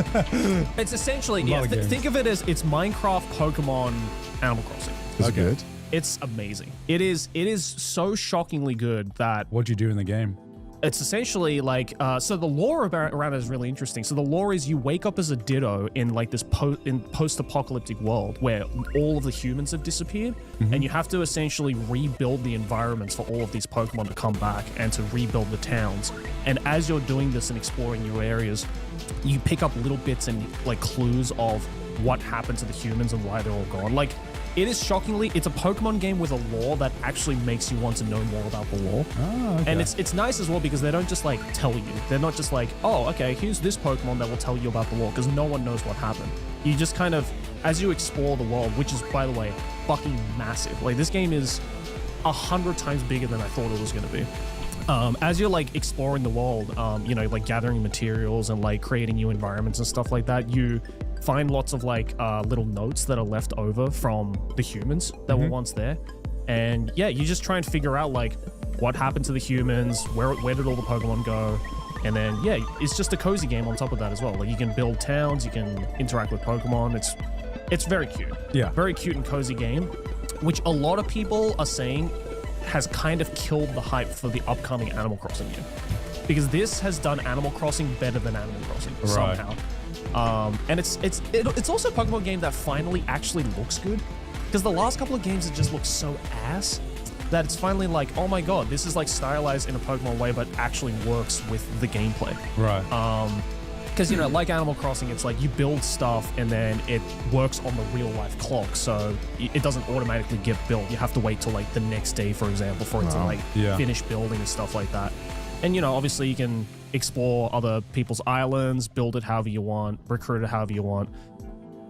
it's essentially lot of games. think of it as it's Minecraft, Pokemon, Animal Crossing. Is it good? It's amazing. It is so shockingly good that What'd you do in the game? it's essentially like so the lore around it is really interesting. So the lore is you wake up as a Ditto in like this post-apocalyptic world where all of the humans have disappeared, and you have to essentially rebuild the environments for all of these Pokemon to come back and to rebuild the towns. And as you're doing this and exploring new areas, you pick up little bits and like clues of what happened to the humans and why they're all gone. Like, it is shockingly, it's a Pokemon game with a lore that actually makes you want to know more about the lore. Oh, okay. And it's nice as well because they don't just like tell you. They're not just like, oh, okay, here's this Pokemon that will tell you about the lore, because no one knows what happened. You just kind of, as you explore the world, which is, by the way, fucking massive. Like, this game is 100 times bigger than I thought it was going to be. As you're like exploring the world, like gathering materials and like creating new environments and stuff like that, you find lots of like little notes that are left over from the humans that were once there. And yeah, you just try and figure out like what happened to the humans, where did all the Pokemon go? And then yeah, it's just a cozy game on top of that as well. Like, you can build towns, you can interact with Pokemon. It's very cute. Yeah. Very cute and cozy game, which a lot of people are saying has kind of killed the hype for the upcoming Animal Crossing game, because this has done Animal Crossing better than Animal Crossing somehow. And it's also a Pokemon game that finally actually looks good, because the last couple of games it just looks so ass that it's finally like, oh my god, this is like stylized in a Pokemon way but actually works with the gameplay. Right. Because, like Animal Crossing, it's like you build stuff and then it works on the real life clock. So it doesn't automatically get built. You have to wait till like the next day, for example, for it to like finish building and stuff like that. And, obviously you can explore other people's islands, build it however you want, recruit it however you want.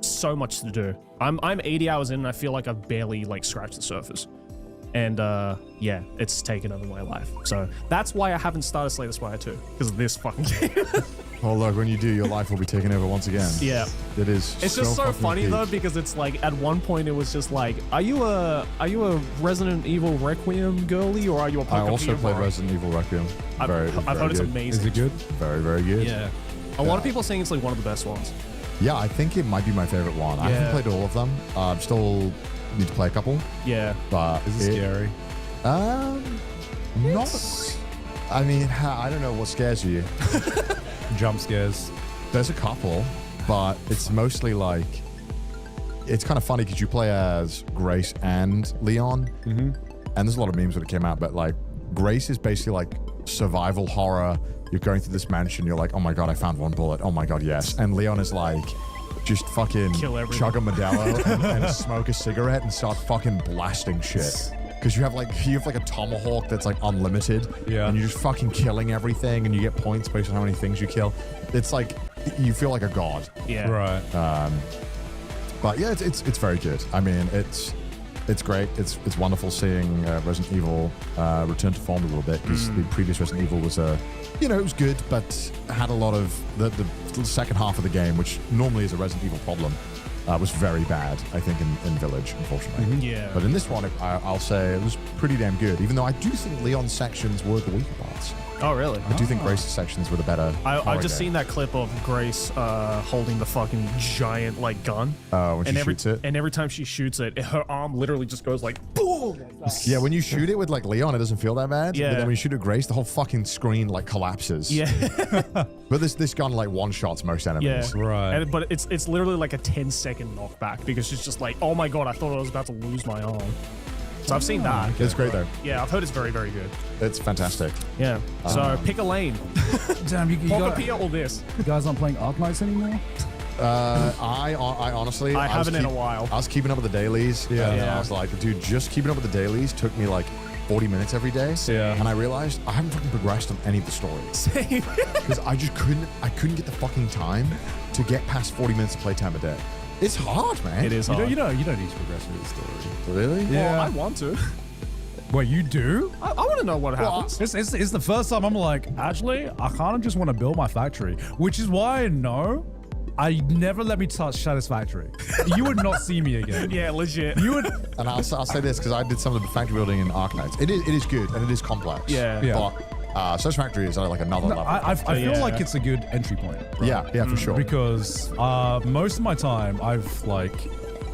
So much to do. I'm 80 hours in and I feel like I've barely like scratched the surface. And yeah, it's taken over my life. So that's why I haven't started Slay the Spire 2, because of this fucking game. Oh look, when you do, your life will be taken over once again. Yeah. It is. It's just so fucking funny peak. though, because it's like at one point it was just like, are you a Resident Evil Requiem girly, or are you a Pokemon? I also played Resident Evil Requiem. I've heard it's amazing. Is it good? Very, very good. Yeah. A lot of people are saying it's like one of the best ones. Yeah, I think it might be my favorite one. I haven't played all of them. Still need to play a couple. Yeah. But Is it scary? Not. I mean, I don't know what scares you. Jump scares. There's a couple, but it's mostly like, it's kind of funny because you play as Grace and Leon, and there's a lot of memes when it came out, but like Grace is basically like survival horror. You're going through this mansion, you're like, oh my god, I found one bullet. Oh my god, yes. And Leon is like, just fucking chug a Modelo and smoke a cigarette and start fucking blasting shit. Because you have like a tomahawk that's like unlimited, and you're just fucking killing everything, and you get points based on how many things you kill. It's like you feel like a god. Yeah. Right. But yeah, it's very good. I mean, it's great. It's wonderful seeing Resident Evil return to form a little bit, because the previous Resident Evil was it was good, but had a lot of the second half of the game, which normally is a Resident Evil problem. Was very bad, I think, in Village, unfortunately. Yeah. But in this one, I'll say it was pretty damn good, even though I do think Leon's sections were the weaker parts. Oh, really? I do think Grace's sections were the better. I've just seen that clip of Grace holding the fucking giant like gun. When she shoots it. And every time she shoots it, her arm literally just goes like boom. Yeah, when you shoot it with like Leon, it doesn't feel that bad. Yeah. But then when you shoot at Grace, the whole fucking screen like collapses. Yeah. But this gun like one-shots most enemies. Yeah. Right. But it's literally like a 10-second knockback, because she's just like, oh my god, I thought I was about to lose my arm. So I've seen that. It's great though. Yeah, I've heard it's very, very good. It's fantastic. Yeah. So pick a lane. Damn, you Pocketeer or this. You guys aren't playing Arknights anymore? I honestly, I haven't in a while. I was keeping up with the dailies. Yeah. And I was like, dude, just keeping up with the dailies took me like 40 minutes every day. Yeah. And I realized I haven't fucking progressed on any of the stories. Same. Because I couldn't get the fucking time to get past 40 minutes of playtime a day. It's hard, man. It is hard. You don't need to progress with the story. Really? Yeah. Well, I want to. Wait, you do? I want to know what happens. It's the first time I'm like, actually, I kind of just want to build my factory, which is why I know I never let me touch Satisfactory. You would not see me again. Yeah, legit. You would. And I'll say this because I did some of the factory building in Arknights. It is good and it is complex. Yeah. But Satisfactory is like another level. I feel like it's a good entry point. Right? Yeah, for sure. Because most of my time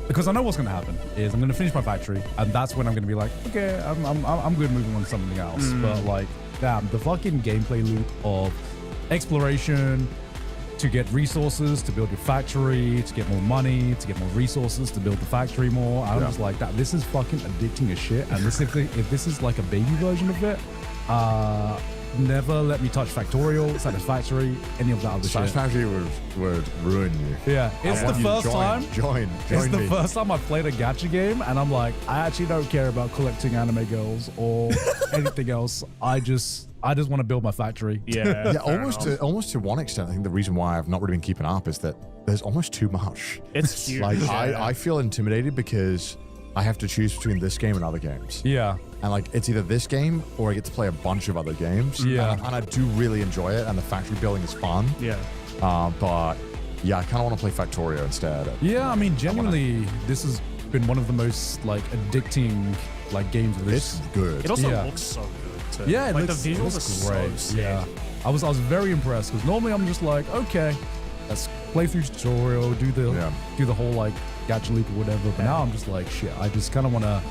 because I know what's going to happen is I'm going to finish my factory, and that's when I'm going to be like, okay, I'm good moving on to something else. But like, damn, the fucking gameplay loop of exploration, to get resources to build your factory, to get more money, to get more resources to build the factory more. I'm just like that. This is fucking addicting as shit. And if this is like a baby version of it, never let me touch Factorial, Satisfactory, any of that other shit. Satisfactory would ruin you. Yeah, it's the first time. Join It's the me. first time I've played a gacha game, and I'm like, I actually don't care about collecting anime girls or anything else. I just want to build my factory. Yeah. Yeah, almost to one extent. I think the reason why I've not really been keeping up is that there's almost too much. It's huge. Like I feel intimidated because I have to choose between this game and other games. Yeah. And like, it's either this game or I get to play a bunch of other games. Yeah. And I do really enjoy it, and the factory building is fun. Yeah. But yeah, I kind of want to play Factorio instead. Yeah, I mean, genuinely, this has been one of the most like addicting like games of this. It's good. It also looks so good too. Yeah, like the visuals are great. so sick. Yeah, I was very impressed because normally I'm just like, okay, let's play through tutorial, do the whole like gacha loop or whatever. But now I'm just like, shit, I just kind of want to.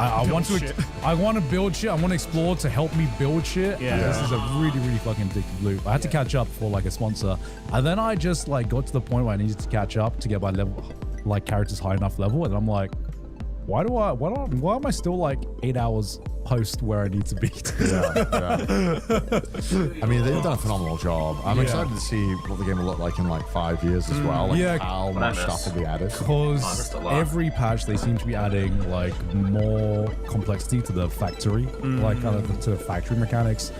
I want to build shit. I want to explore to help me build shit. Yeah. This is a really, really fucking addictive loop. I had to catch up for like a sponsor, and then I just like got to the point where I needed to catch up to get my level, like characters high enough level, and I'm like, why am I still like 8 hours post where I need to be? I mean, they've done a phenomenal job. I'm excited to see what the game will look like in like 5 years as well. Like how much stuff will be added. Because every patch they seem to be adding like more complexity to the factory, like kind of to the factory mechanics.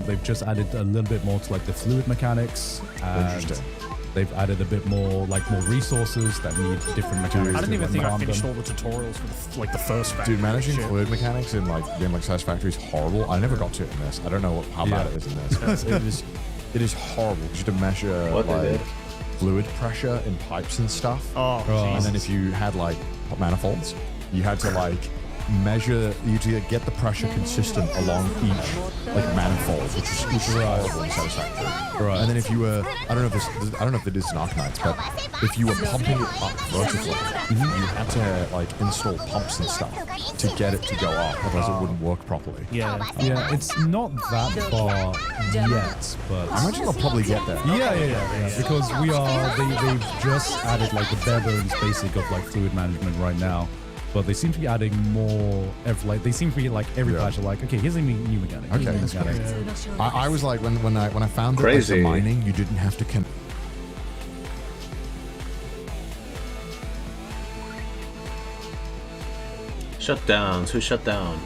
They've just added a little bit more to like the fluid mechanics. Interesting. They've added a bit more resources that need different mechanics. I didn't even think I finished them. all the tutorials for the first factory. Dude, managing fluid mechanics in like a game like Satisfactory is horrible. I never got to it in this. I don't know how bad it is in this. It is horrible because you have to measure like fluid pressure in pipes and stuff. Oh, and then if you had like manifolds, you had to like measure, you to get the pressure consistent along each like manifold, which is horrible and satisfactory. Right. And then if you were, I don't know if it is in Arknights, but if you were pumping it up vertically, you had to like install pumps and stuff to get it to go up, otherwise it wouldn't work properly. Yeah, it's not that far yet, but I imagine they'll probably get there. Yeah. Because they've just added like the bare bones basic of like fluid management right now, but they seem to be adding more. They seem to be like every patch are like, okay, here's a new mechanic. Okay, that's great. I was like, when I found that like, the mining, you didn't have to connect. Shutdowns. Who shut down?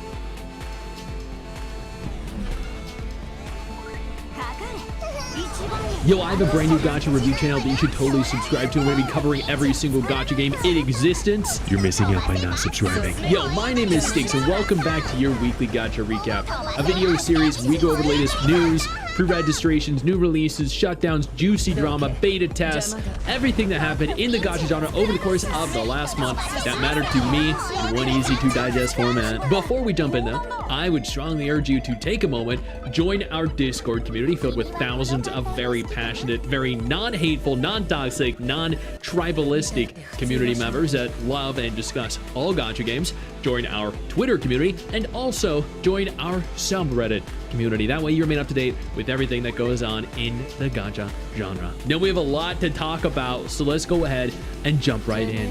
Yo, I have a brand new gacha review channel that you should totally subscribe to. I'm going to be covering every single gacha game in existence. You're missing out by not subscribing. Yo, my name is Sticks, and welcome back to your weekly gacha recap. A video series where we go over the latest news, pre-registrations, new releases, shutdowns, juicy drama, beta tests, everything that happened in the gacha genre over the course of the last month that mattered to me in one easy-to-digest format. Before we jump in, though, I would strongly urge you to take a moment, join our Discord community filled with thousands of very passionate, very non-hateful, non-toxic, non-tribalistic community members that love and discuss all gacha games. Join our Twitter community and also join our subreddit community. That way you remain up to date with everything that goes on in the gacha genre. Now we have a lot to talk about, so let's go ahead and jump right in.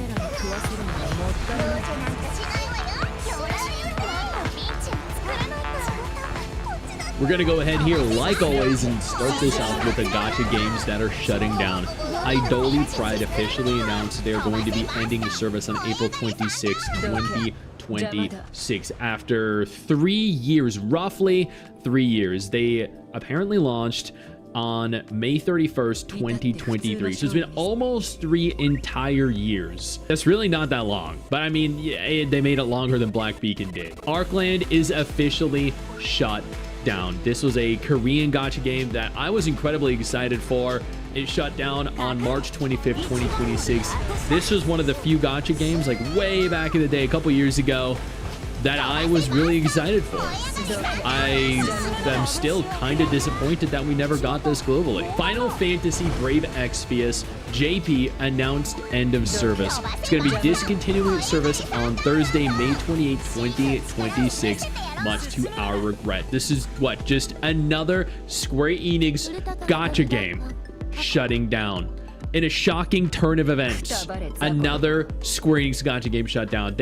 We're going to go ahead here, like always, and start this off with the gacha games that are shutting down. Idoli Pride officially announced they're going to be ending service on April 26, 2026. After 3 years, roughly 3 years, they apparently launched on May 31st, 2023. So it's been almost 3 entire years. That's really not that long, but I mean, yeah, they made it longer than Black Beacon did. Arkland is officially shut down. This was a Korean gacha game that I was incredibly excited for. It shut down on March 25th, 2026. This was one of the few gacha games, like way back in the day, a couple years ago, that I was really excited for. I am still kind of disappointed that we never got this globally. Final Fantasy Brave Exvius JP announced end of service. It's going to be discontinuing service on Thursday, May 28, 2026, much to our regret. This is what, just another Square Enix gacha game shutting down. In a shocking turn of events, another Square Enix gacha game shut down.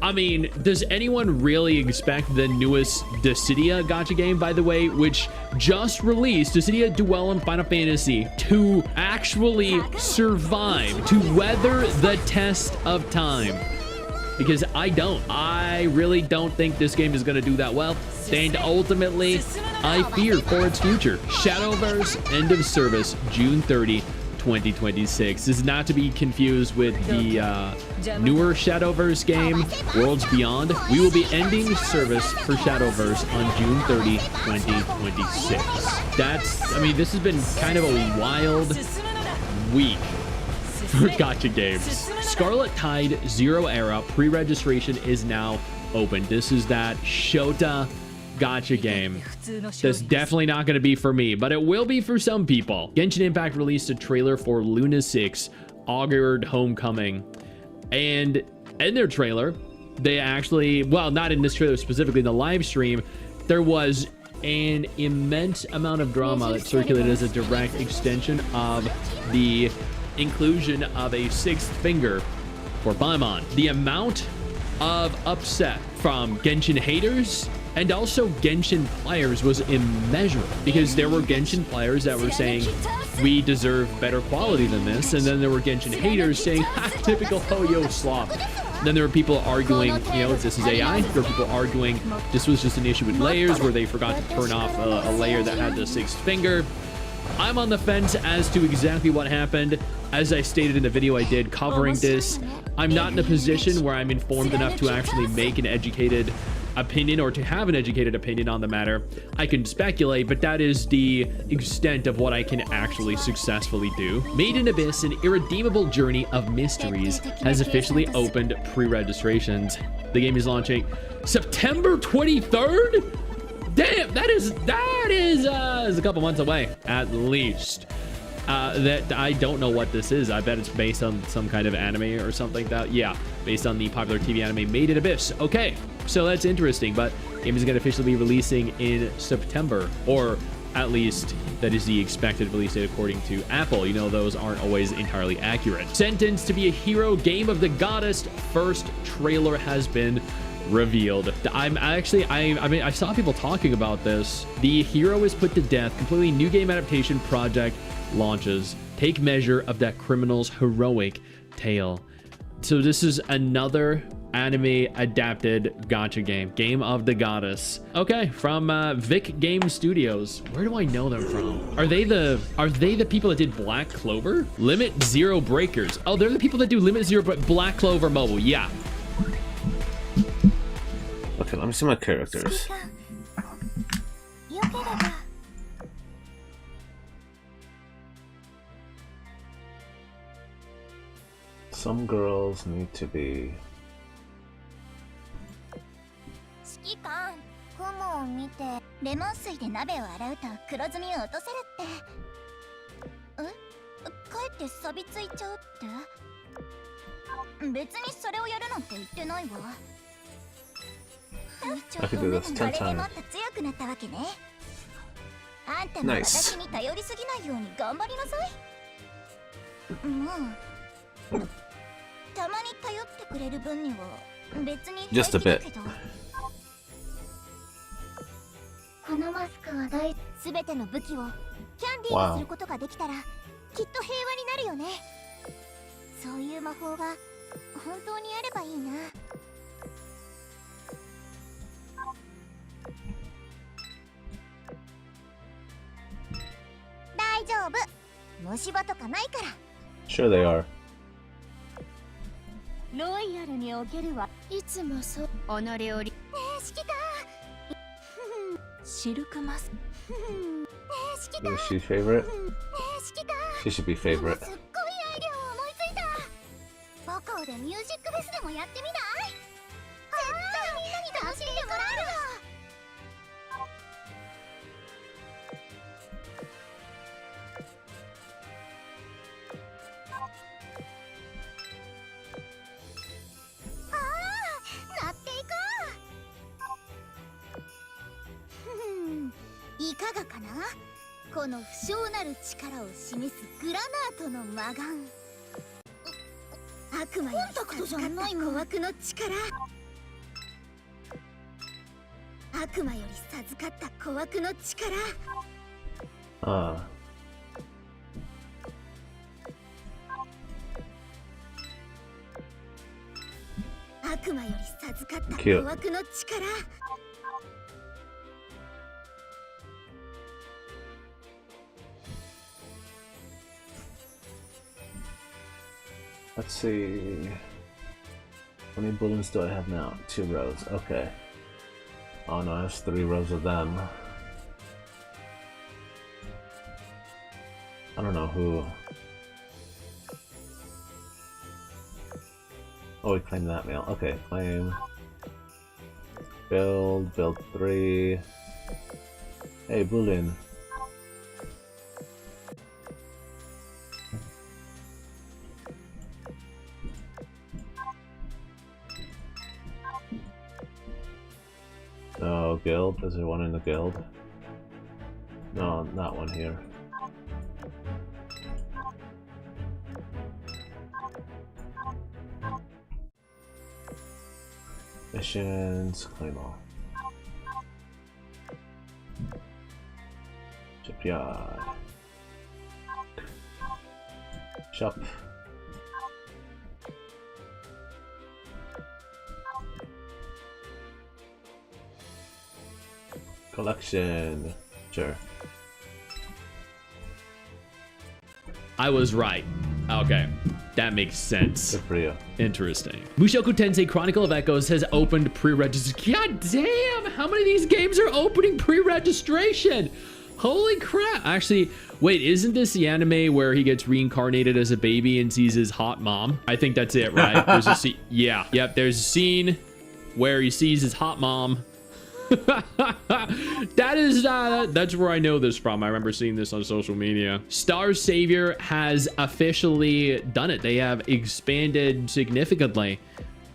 I mean, does anyone really expect the newest Dissidia gacha game, by the way, which just released, Dissidia Duellum Final Fantasy, to actually survive, to weather the test of time? Because I really don't think this game is going to do that well. And ultimately, I fear for its future. Shadowverse, end of service, June 30, 2026. This is not to be confused with the newer Shadowverse game, Worlds Beyond. We will be ending service for Shadowverse on June 30, 2026. I mean, this has been kind of a wild week for gacha games. Scarlet Tide Zero Era pre-registration is now open. This is that Shota gacha game. That's definitely not going to be for me, but it will be for some people. Genshin Impact released a trailer for Luna 6 Augured Homecoming, and in their trailer they actually, well, not in this trailer specifically, in the live stream there was an immense amount of drama that circulated as a direct extension of the inclusion of a 6th finger for Paimon. The amount of upset from Genshin haters and also Genshin players was immeasurable, because there were Genshin players that were saying we deserve better quality than this, and then there were Genshin haters saying typical Hoyo slop. Then there were people arguing, you know, this is AI. There were people arguing this was just an issue with layers where they forgot to turn off a layer that had the 6th finger. I'm on the fence as to exactly what happened. As I stated in the video I did covering this, I'm not in a position where I'm informed enough to actually make an educated opinion or to have an educated opinion on the matter. I can speculate, but that is the extent of what I can actually successfully do. Made in Abyss, an irredeemable journey of mysteries, has officially opened pre-registrations. The game is launching September 23rd? Damn, that is a couple months away, at least. That I don't know what this is. I bet it's based on some kind of anime or something like that. Yeah, based on the popular TV anime Made in Abyss. Okay, so that's interesting, but the game is going to officially be releasing in September, or at least that is the expected release date according to Apple. You know, those aren't always entirely accurate. Sentenced to be a hero, Game of the Goddess first trailer has been revealed. I mean, I saw people talking about this. The hero is put to death. Completely new game adaptation project launches. Take measure of that criminal's heroic tale. So this is another anime adapted gacha game, Game of the Goddess. Okay, from Vic Game Studios. Where do I know them from? Are they the people that did Black Clover? Limit Zero Breakers. Oh, they're the people that do Limit Zero Black Clover Mobile. Yeah. Okay, let me see my characters. Some girls need to be... 指揮官、雲を見てレモン水で鍋を洗うと黒ずみを落とせるって。かえって錆びついちゃうって。別にそれをやるなんて言ってないわ。ちょっと目のこれでもっと強くなったわけね。あんたも私に頼りすぎないように頑張りなさい。もうたまに頼ってくれる分には別に平気だけど。このマスクはすべての武器をキャンディーにすることができたらきっと平和になるよね。そういう魔法が本当にあればいいな。大丈夫。虫歯とかないから。Sure they are. ロイヤルにおけるはいつもそう。己をねえ、指揮官。シルクマス。ねえ、指揮官。Is she favorite? ねえ、指揮官。She should be favorite. すっごいアイデアを思いついた。母校でミュージックフェスでもやってみない？絶対みんなに楽しんでもらえるわ。いかがかな？この不詳なる力を示すグラナートの魔眼。悪魔より授かった小悪の力。悪魔より授かった小悪の力。悪魔より授かった小悪の力。Let's see. How many balloons do I have now? 2 rows. Okay. Oh no, I have 3 rows of them. I don't know who. Oh, we claimed that mail. Okay, claim. Build 3. Hey, balloon. No, guild? Is there one in the guild? No, not one here. Missions, claim all. Shipyard. Shop. Collection. Sure. I was right. Okay. That makes sense. Good for you. Interesting. Mushoku Tensei Chronicle of Echoes has opened pre-registration. God damn! How many of these games are opening pre-registration? Holy crap. Actually, wait, isn't this the anime where he gets reincarnated as a baby and sees his hot mom? I think that's it, right? There's a scene. Yeah. Yep. There's a scene where he sees his hot mom. That's where I know this from. I remember seeing this on social media. Star Savior has officially done it. They have expanded significantly.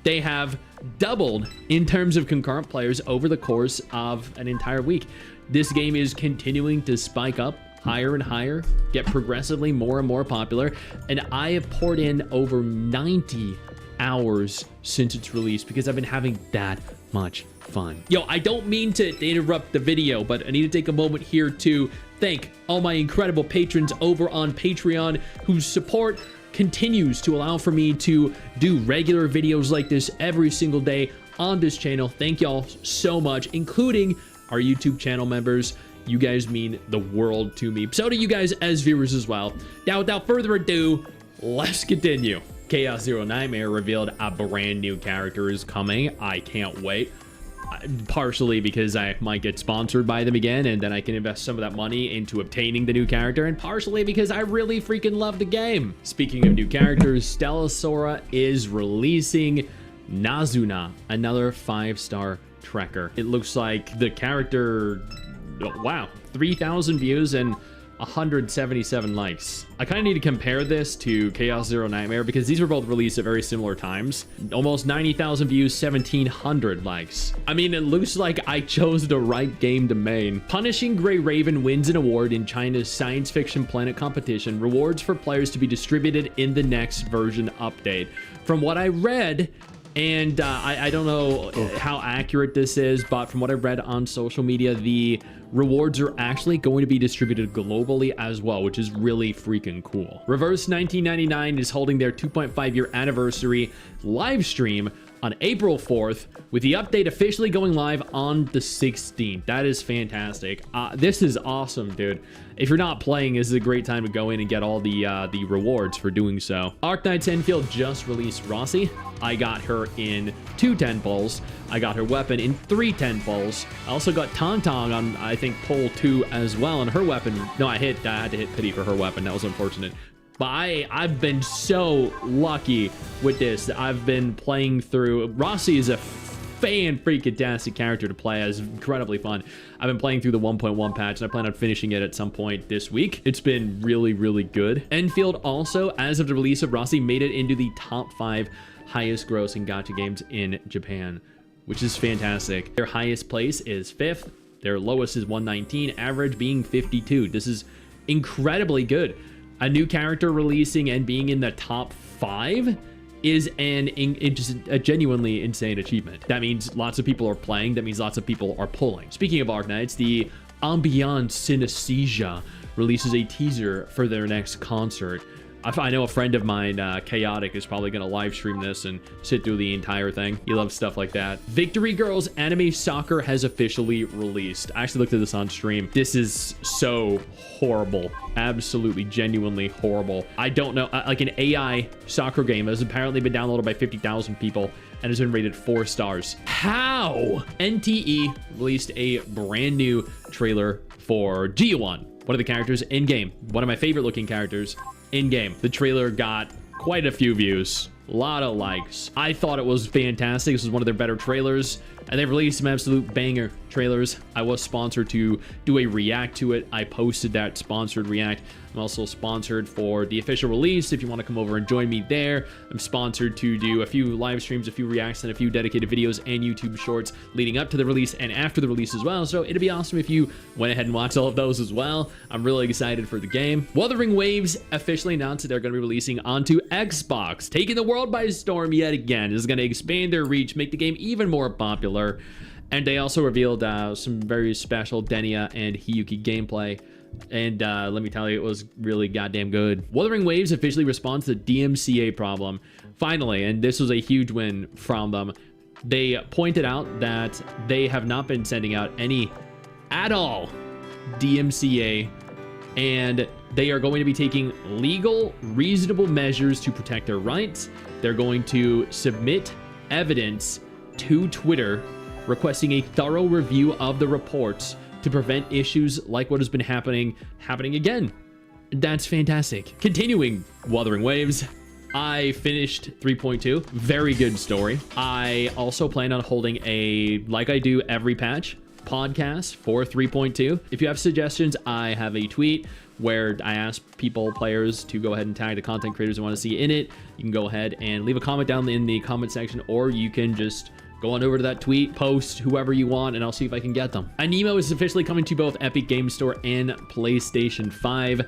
They have doubled in terms of concurrent players over the course of an entire week. This game is continuing to spike up higher and higher, get progressively more and more popular, and I have poured in over 90 hours since its release because I've been having that much fun. Yo, I don't mean to interrupt the video, but I need to take a moment here to thank all my incredible patrons over on Patreon whose support continues to allow for me to do regular videos like this every single day on this channel. Thank y'all so much, including our YouTube channel members. You guys mean the world to me. So do you guys as viewers as well. Now, without further ado, let's continue. Chaos Zero Nightmare revealed a brand new character is coming. I can't wait. Partially because I might get sponsored by them again, and then I can invest some of that money into obtaining the new character, and partially because I really freaking love the game. Speaking of new characters, Stella Sora is releasing Nazuna, another 5-star trekker. It looks like the character, wow, 3,000 views and 177 likes. I kind of need to compare this to Chaos Zero Nightmare because these were both released at very similar times. Almost 90,000 views, 1,700 likes. I mean, it looks like I chose the right game to main. Punishing Grey Raven wins an award in China's Science Fiction Planet competition. Rewards for players to be distributed in the next version update. From what I read, and I don't know how accurate this is, but from what I read on social media, the rewards are actually going to be distributed globally as well, which is really freaking cool. Reverse 1999 is holding their 2.5-year anniversary live stream on April 4th, with the update officially going live on the 16th. That is fantastic. This is awesome, dude. If you're not playing, this is a great time to go in and get all the rewards for doing so. Arknights Enfield just released Rossi. I got her in 2 10-pulls. I got her weapon in 3 10-pulls. I also got Tong on, I think, pull 2 as well, and her weapon. No, I had to hit pity for her weapon. That was unfortunate. But I've been so lucky with this. I've been playing through. Rossi is a fan-freaking-tastic character to play as, incredibly fun. I've been playing through the 1.1 patch, and I plan on finishing it at some point this week. It's been really, really good. Enfield also, as of the release of Rossi, made it into the top 5 highest grossing gacha games in Japan, which is fantastic. Their highest place is 5th. Their lowest is 119, average being 52. This is incredibly good. A new character releasing and being in the top 5 is a genuinely insane achievement. That means lots of people are playing. That means lots of people are pulling. Speaking of Arknights, the Ambiance Synesthesia releases a teaser for their next concert. I know a friend of mine, Chaotic, is probably going to live stream this and sit through the entire thing. He loves stuff like that. Victory Girls Anime Soccer has officially released. I actually looked at this on stream. This is so horrible. Absolutely, genuinely horrible. I don't know, like an AI soccer game has apparently been downloaded by 50,000 people and has been rated 4 stars. How? NTE released a brand new trailer for Giwan, one of the characters in-game. One of my favorite looking characters in-game. The trailer got quite a few views, a lot of likes. I thought it was fantastic. This was one of their better trailers, and they've released some absolute banger trailers. I was sponsored to do a react to it. I posted that sponsored react. I'm also sponsored for the official release. If you want to come over and join me there, I'm sponsored to do a few live streams, a few reacts, and a few dedicated videos and YouTube shorts leading up to the release and after the release as well. So it'd be awesome if you went ahead and watched all of those as well. I'm really excited for the game. Wuthering Waves officially announced that they're going to be releasing onto Xbox, taking the world by storm yet again. This is going to expand their reach, make the game even more popular. And they also revealed some very special Denia and Hiyuki gameplay. And let me tell you, it was really goddamn good. Wuthering Waves officially responds to the DMCA problem. Finally, and this was a huge win from them. They pointed out that they have not been sending out any at all DMCA and They are going to be taking legal, reasonable measures to protect their rights. They're going to submit evidence to Twitter, requesting a thorough review of the reports to prevent issues like what has been happening again. That's fantastic. Continuing Wuthering Waves, I finished 3.2. Very good story. I also plan on holding a, like I do every patch, podcast for 3.2. If you have suggestions, I have a tweet where I ask players to go ahead and tag the content creators I want to see in it. You can go ahead and leave a comment down in the comment section, or you can just go on over to that tweet, post whoever you want, and I'll see if I can get them. Anemo is officially coming to both Epic Games Store and PlayStation 5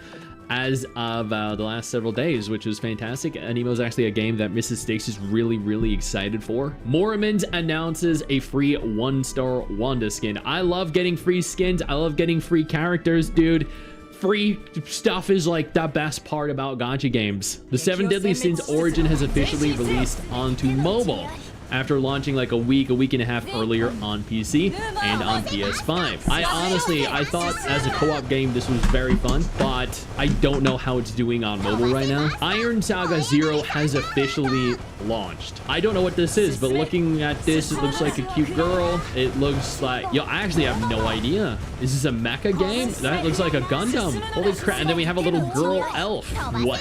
as of the last several days, which is fantastic. Anemo is actually a game that Mrs. Stakes is really excited for. Mormons announces a free 1-star Wanda skin. I love getting free skins. I love getting free characters, dude. Free stuff is like the best part about gacha games. The 7 Deadly Sins Origin has officially released onto mobile after launching like a week and a half earlier on PC and on PS5. I thought as a co-op game this was very fun, but I don't know how it's doing on mobile right now. Iron Saga 0 has officially launched. I don't know what this is, but looking at this, it looks like a cute girl. It looks like, yo, I actually have no idea. Is this a mecha game? That looks like a Gundam. Holy crap. And then we have a little girl elf. What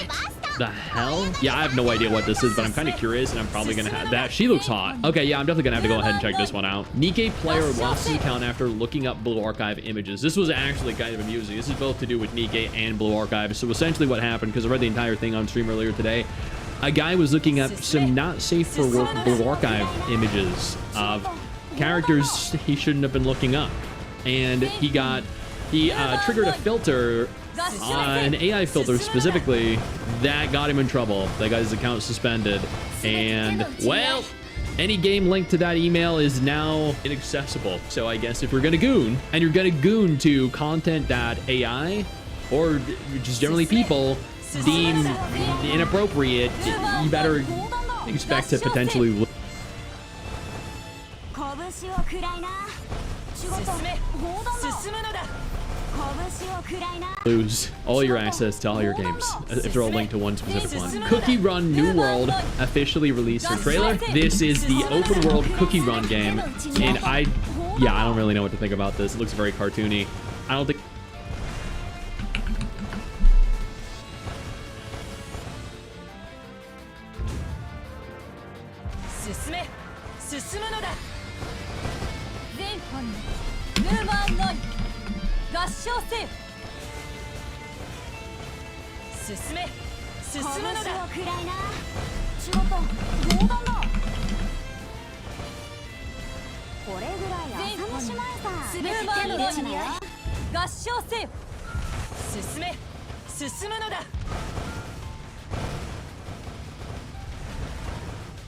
the hell? Yeah, I have no idea what this is, but I'm kind of curious, and I'm probably gonna have that. She looks hot. Okay, yeah, I'm definitely gonna have to go ahead and check this one out. Nikke player lost his account after looking up Blue Archive images. This was actually kind of amusing. This is both to do with Nikke and Blue Archive. So essentially what happened, because I read the entire thing on stream earlier today, a guy was looking up some not safe for work Blue Archive images of characters he shouldn't have been looking up, and he triggered a filter, an AI filter specifically, that got him in trouble. That got his account suspended, and well, any game linked to that email is now inaccessible. So I guess if you're gonna goon, and you're gonna goon to content that AI or just generally people deem inappropriate, you better expect to potentially lose all your access to all your games if they're all linked to one specific one. Cookie Run New World officially released her trailer. This is the open world Cookie Run game, and I don't really know what to think about this. It looks very cartoony. I don't think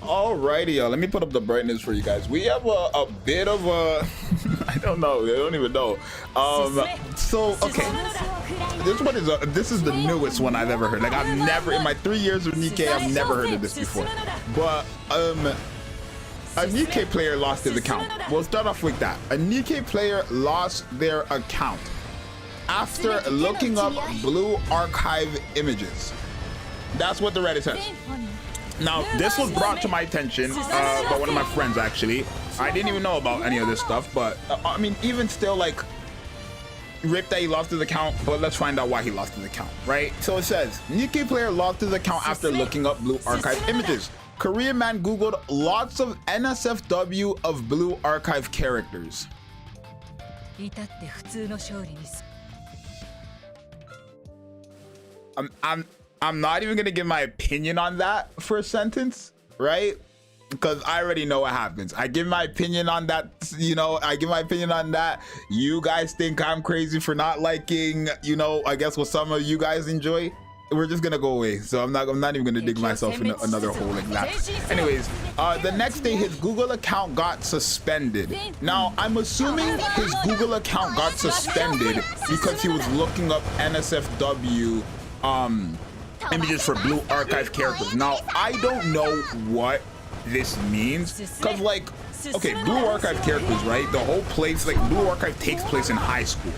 Alrighty, y'all. Let me put up the brightness for you guys. We have a bit of a I don't know. I don't even know. So okay, this is the newest one I've ever heard. Like I've never in my 3 years of Nikke, I've never heard of this before. But a Nikke player lost his account. We'll start off with that. A Nikke player lost their account after looking up Blue Archive images. That's what the Reddit says. Now, this was brought to my attention by one of my friends, actually. I didn't even know about any of this stuff, but I mean, even still, like, rip that he lost his account, but let's find out why he lost his account, right? So it says, Nikke player lost his account after looking up Blue Archive images. Korean man Googled lots of NSFW of Blue Archive characters. I'm not even gonna give my opinion on that first sentence, right? Because I already know what happens. I give my opinion on that, you know, I give my opinion on that. You guys think I'm crazy for not liking, you know, I guess what some of you guys enjoy. We're just gonna go away. So I'm not even gonna dig myself in another hole like that. Anyways, the next day his Google account got suspended. Now I'm assuming his Google account got suspended because he was looking up NSFW images for Blue Archive characters. Now I don't know what this means, because like, okay, Blue Archive characters, right? The whole place, like Blue Archive takes place in high school,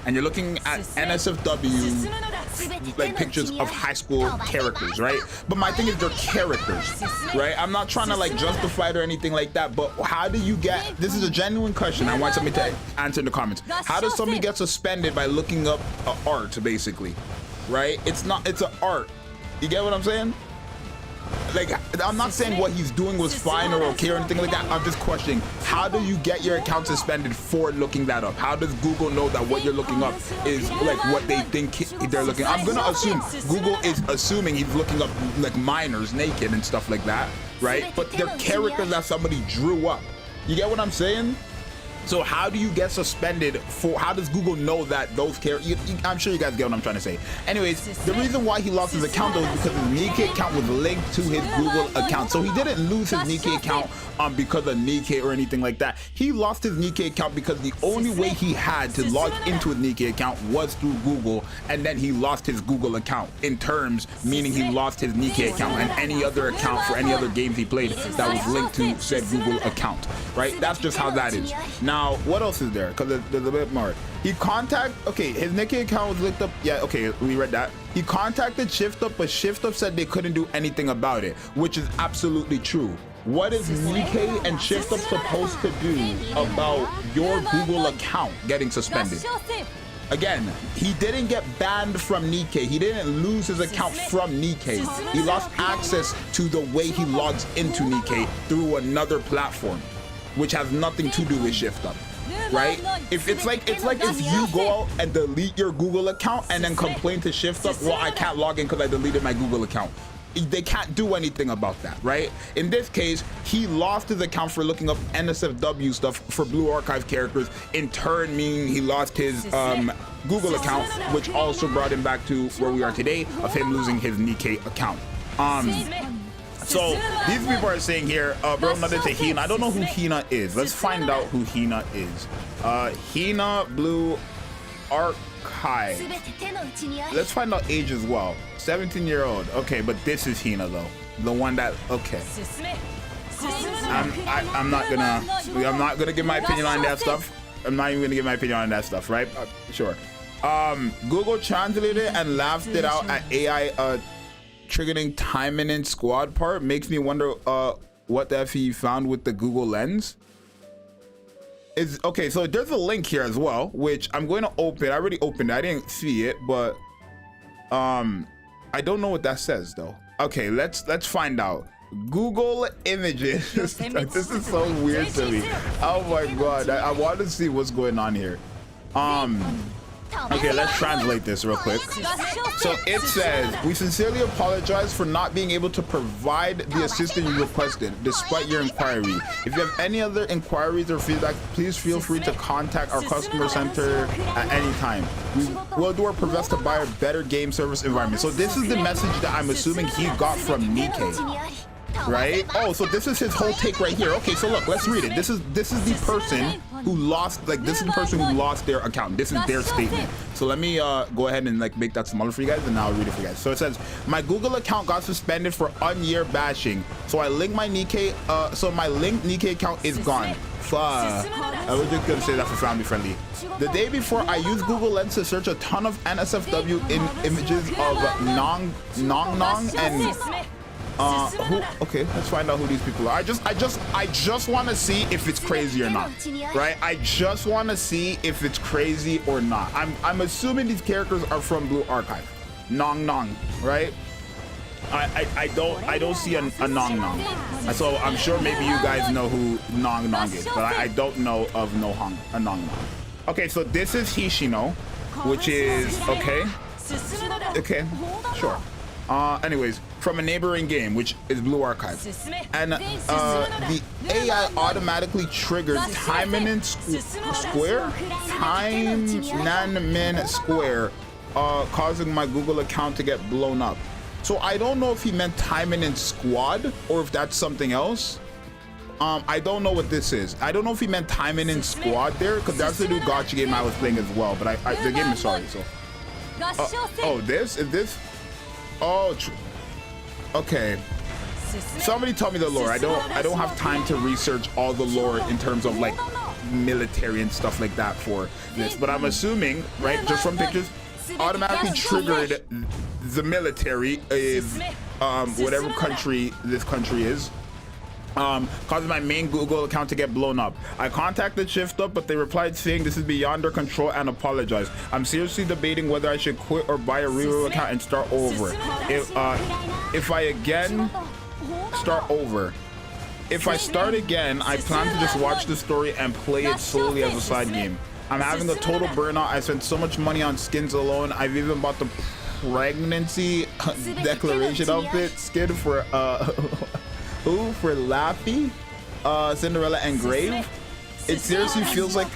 and you're looking at NSFW like pictures of high school characters, right? But my thing is they're characters, right? I'm not trying to like justify it or anything like that, but how do you get, this is a genuine question, I want somebody to answer in the comments. How does somebody get suspended by looking up art, basically, right? It's an art. You get what I'm saying? Like, I'm not saying what he's doing was fine or okay or anything like that. I'm just questioning, how do you get your account suspended for looking that up? How does Google know that what you're looking up is like what they think they're looking? I'm gonna assume Google is assuming he's looking up like minors naked and stuff like that, right? But they're characters that somebody drew up. You get what I'm saying? So how do you get suspended for, how does Google know that those characters, I'm sure you guys get what I'm trying to say. Anyways, the reason why he lost his account though is because his Nikke account was linked to his Google account. So he didn't lose his Nikke account because of Nikke or anything like that. He lost his Nikke account because the only way he had to log into his Nikke account was through Google, and then he lost his Google account in terms, meaning he lost his Nikke account and any other account for any other games he played that was linked to said Google account, right? That's just how that is. Now, what else is there? Because there's a bit more. He okay, his Nikke account was linked up. Yeah, okay, we read that. He contacted ShiftUp, but ShiftUp said they couldn't do anything about it, which is absolutely true. What is Nikke and ShiftUp supposed to do about your Google account getting suspended? Again, he didn't get banned from Nikke. He didn't lose his account from Nikke. He lost access to the way he logs into Nikke through another platform, which has nothing to do with ShiftUp, right? If it's like if you go out and delete your Google account and then complain to ShiftUp, well, I can't log in because I deleted my Google account. They can't do anything about that, right? In this case, he lost his account for looking up NSFW stuff for Blue Archive characters, in turn meaning he lost his Google account, which also brought him back to where we are today of him losing his Nikke account. So these people are saying here, bro, nothing to Hina. I don't know who Hina is. Let's find out who Hina is. Hina Blue Archive. Let's find out age as well. 17-year-old. Okay, but this is Hina though. The one that, okay. I'm not gonna give my opinion on that stuff. I'm not even gonna give my opinion on that stuff, right? Sure. Google translated it and laughed it out at AI triggering timing in squad part. Makes me wonder what the F he found with the Google lens. Is okay, so there's a link here as well, which I'm going to open. I already opened it. I didn't see it, but I don't know what that says though. Okay, let's find out. Google Images. This is so weird to me. Oh my god, I want to see what's going on here. Okay, let's translate this real quick. So it says, we sincerely apologize for not being able to provide the assistance you requested despite your inquiry. If you have any other inquiries or feedback, please feel free to contact our customer center at any time. We will do our best to buy a better game service environment. So this is the message that I'm assuming he got from Nikke, right? Oh, so this is his whole take right here. Okay, so look, let's read it. This is the person who lost, like, this is the person who lost their account. This is their statement. So let me go ahead and like make that smaller for you guys, and now I'll read it for you guys. So it says, my Google account got suspended for un-year bashing, so I linked my Nikke, so my linked Nikke account is gone. I was just gonna say that for family friendly. The day before, I used Google Lens to search a ton of NSFW images of Nong and okay, let's find out who these people are. I just want to see if it's crazy or not, right? I just want to see if it's crazy or not. I'm assuming these characters are from Blue Archive. Nong, right? I don't see a Nong. So I'm sure maybe you guys know who Nong is, but I don't know of a Nong. Okay, so this is Hishino, which is okay, sure. Anyways, from a neighboring game, which is Blue Archive, and the AI automatically triggered Timemin Square, causing my Google account to get blown up. So I don't know if he meant Timemin Squad or if that's something else. I don't know what this is. I don't know if he meant Timemin Squad there, because that's the new gacha game I was playing as well. But the game is sorry. So, oh, this is this. Oh, okay. Somebody tell me the lore. I don't have time to research all the lore in terms of like military and stuff like that for this, but I'm assuming, right, just from pictures, automatically triggered the military is whatever country this country is. Causing my main Google account to get blown up. I contacted Shift Up, but they replied saying this is beyond their control and apologized. I'm seriously debating whether I should quit or buy a reroll account and start over. If I again start over. If I start again, I plan to just watch the story and play it solely as a side game. I'm having a total burnout. I spent so much money on skins alone. I've even bought the pregnancy declaration outfit skin for for Laffy, Cinderella, and Grave. It seriously feels like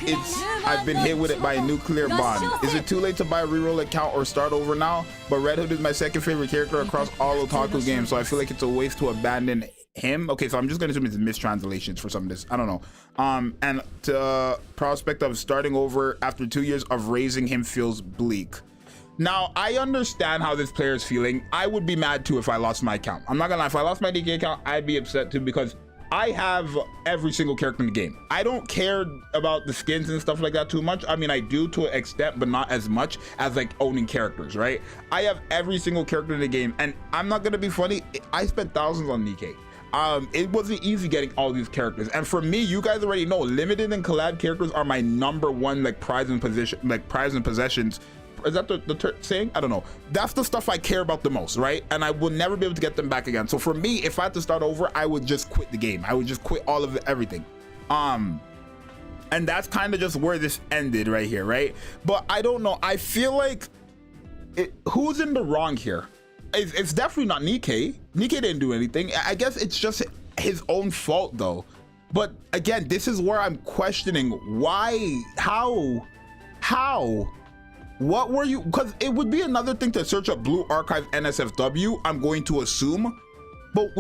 I've been hit with it by a nuclear bomb. Is it too late to buy a reroll account or start over now? But Red Hood is my second favorite character across all otaku games, so I feel like it's a waste to abandon him. Okay, so I'm just gonna assume it's mistranslations for some of this. I don't know. And the prospect of starting over after 2 years of raising him feels bleak. Now, I understand how this player is feeling. I would be mad too if I lost my account. I'm not gonna lie, if I lost my nikke account, I'd be upset too, because I have every single character in the game. I don't care about the skins and stuff like that too much. I mean, I do to an extent, but not as much as like owning characters, right? I have every single character in the game, and I'm not gonna be funny, I spent thousands on nikke. It wasn't easy getting all these characters, and for me, you guys already know, limited and collab characters are my #1 like prize and possessions. Is that the saying? I don't know. That's the stuff I care about the most, right? And I will never be able to get them back again. So for me, if I had to start over, I would just quit the game. I would just quit all of everything. And that's kind of just where this ended right here, right? But I don't know. I feel like who's in the wrong here? It's definitely not Nikke. Nikke didn't do anything. I guess it's just his own fault though. But again, this is where I'm questioning why, how? What were you? Because it would be another thing to search up Blue Archive NSFW, I'm going to assume. But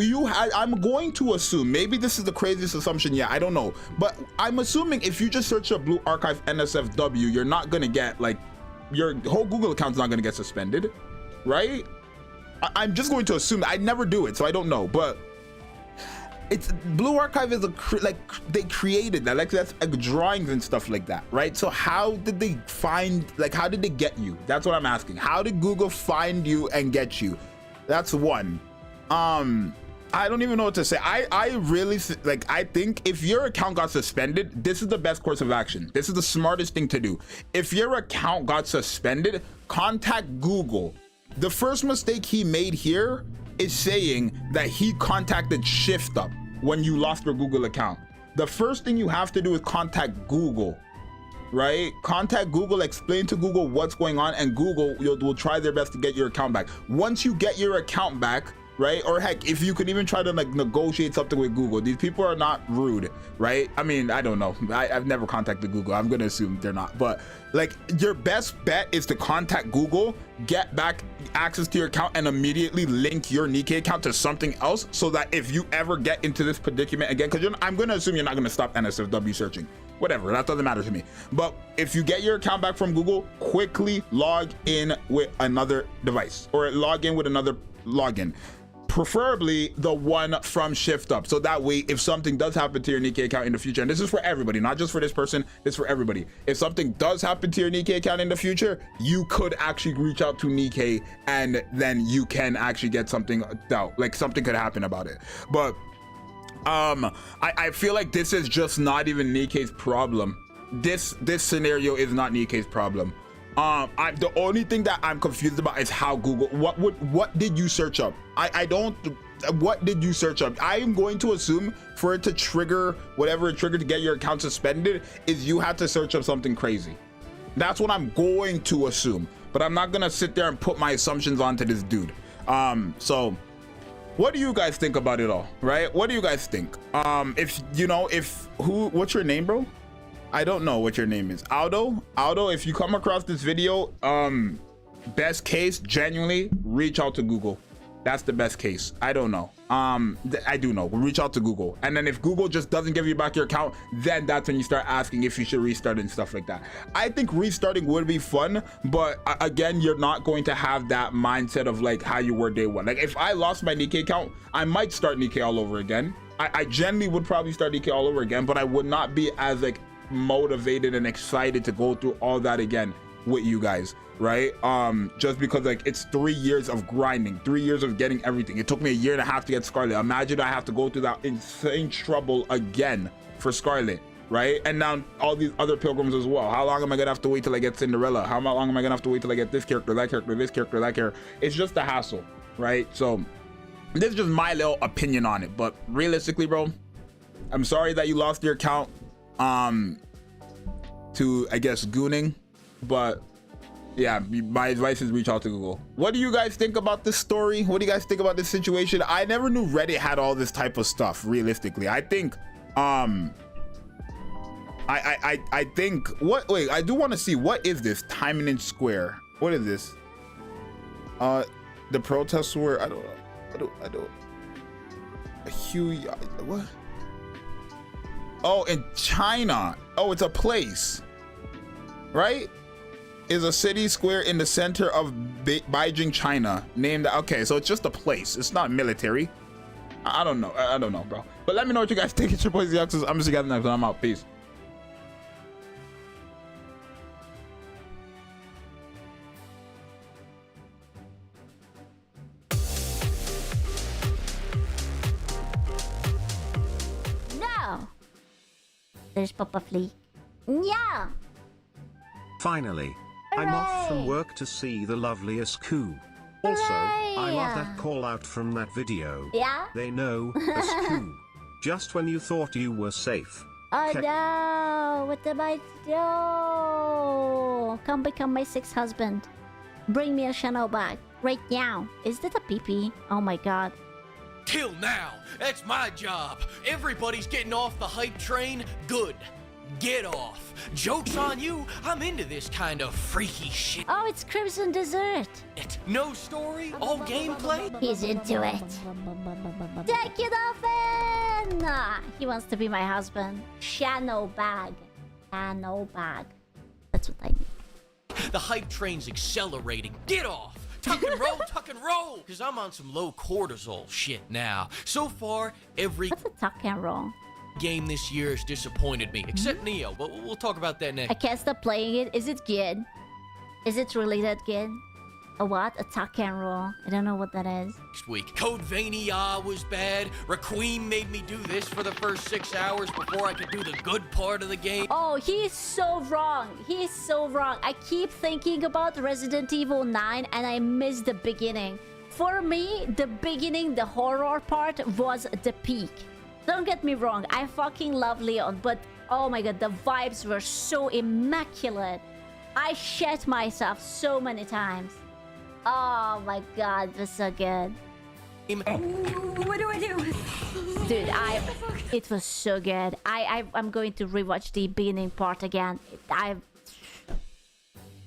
I'm going to assume, maybe this is the craziest assumption, yeah, I don't know. But I'm assuming if you just search up Blue Archive NSFW, you're not gonna get, like, your whole Google account's not gonna get suspended, right? I'm just going to assume. I never do it, so I don't know. But it's Blue Archive is they created that, like that's drawings and stuff like that, right? So how did they find, like, how did they get you? That's what I'm asking. How did Google find you and get you? That's one. I don't even know what to say. I really like, I think if your account got suspended, this is the best course of action. This is the smartest thing to do. If your account got suspended, contact Google. The first mistake he made here is saying that he contacted Shift Up when you lost your Google account. The first thing you have to do is contact Google, right? Contact Google, explain to Google what's going on, and Google will try their best to get your account back. Once you get your account back, right? Or heck, if you could even try to like negotiate something with Google. These people are not rude, right? I mean, I don't know. I've never contacted Google. I'm gonna assume they're not. But like, your best bet is to contact Google, get back access to your account, and immediately link your Nikke account to something else, so that if you ever get into this predicament again, because I'm gonna assume you're not gonna stop NSFW searching. Whatever, that doesn't matter to me. But if you get your account back from Google, quickly log in with another device, or log in with another login. Preferably the one from Shift Up, so that way if something does happen to your Nikke account in the future, and this is for everybody, not just for this person, this is for everybody, if something does happen to your Nikke account in the future, you could actually reach out to Nikke, and then you can actually get something out, like something could happen about it. But I feel like this is just not even Nikke's problem. This scenario is not Nikke's problem. The only thing that I'm confused about is how Google, what did you search up? What did you search up? I am going to assume for it to trigger whatever it triggered to get your account suspended is you had to search up something crazy. That's what I'm going to assume, but I'm not gonna sit there and put my assumptions onto this dude. So what do you guys think about it all, right? What do you guys think? What's your name, bro? I don't know what your name is. Aldo, if you come across this video, best case, genuinely reach out to Google. That's the best case. I don't know. I do know. Reach out to Google. And then if Google just doesn't give you back your account, then that's when you start asking if you should restart and stuff like that. I think restarting would be fun, but again, you're not going to have that mindset of like how you were day one. Like if I lost my Nikke account, I might start Nikke all over again. I genuinely would probably start Nikke all over again, but I would not be as like motivated and excited to go through all that again. with you guys, right? Just because like it's 3 years of grinding, 3 years of getting everything. It took me a year and a half to get Scarlet. Imagine I have to go through that insane trouble again for Scarlet, right? And now all these other pilgrims as well. How long am I gonna have to wait till I get Cinderella? How long am I gonna have to wait till I get this character, that character, this character, that character? It's just a hassle, right? So this is just my little opinion on it. But realistically, bro, I'm sorry that you lost your account to, I guess, gooning. But yeah, my advice is reach out to Google. What do you guys think about this story? What do you guys think about this situation? I never knew Reddit had all this type of stuff, realistically. I think I think wait, I do want to see, what is this Tiananmen Square? What is this? The protests were, I don't a huge, what? Oh, in China. Oh, it's a place, right? Is a city square in the center of Beijing, China, named, okay, so it's just a place. It's not military. I don't know, bro. But let me know what you guys think. It's your boy Zeoxys. I'm gonna see you guys next one. I'm out. Peace. No. There's Papa Flea. Yeah. Finally, I'm off from work to see the loveliest coup. Also, I love that call out from that video. Yeah? They know as coup. Just when you thought you were safe. Oh no! What am I do? Come become my sixth husband. Bring me a channel back right now. Is that a pee-pee? Oh my god. Till now, that's my job. Everybody's getting off the hype train. Good. Get off. Joke's on you. I'm into this kind of freaky shit. Oh, it's Crimson Dessert. No story, all gameplay. He's into it. Take it off in. He wants to be my husband. Channel bag. Channel bag. That's what I need. The hype train's accelerating. Get off. Tuck and roll, tuck and roll. Because I'm on some low cortisol shit now. So far, every... What's a tuck and roll? Game this year has disappointed me, except Neo, but we'll talk about that next. I can't stop playing it. Is it good? Is it really that good? A what? A tuck and roll? I don't know what that is. Next week. Code Vania was bad. Requiem made me do this for the first 6 hours before I could do the good part of the game. Oh, he is so wrong. He is so wrong. I keep thinking about Resident Evil 9 and I miss the beginning. For me, the beginning, the horror part was the peak. Don't get me wrong, I fucking love Leon, but oh my god, the vibes were so immaculate. I shat myself so many times. Oh my god, it was so good. What do I do? Dude, it was so good. I'm going to rewatch the beginning part again.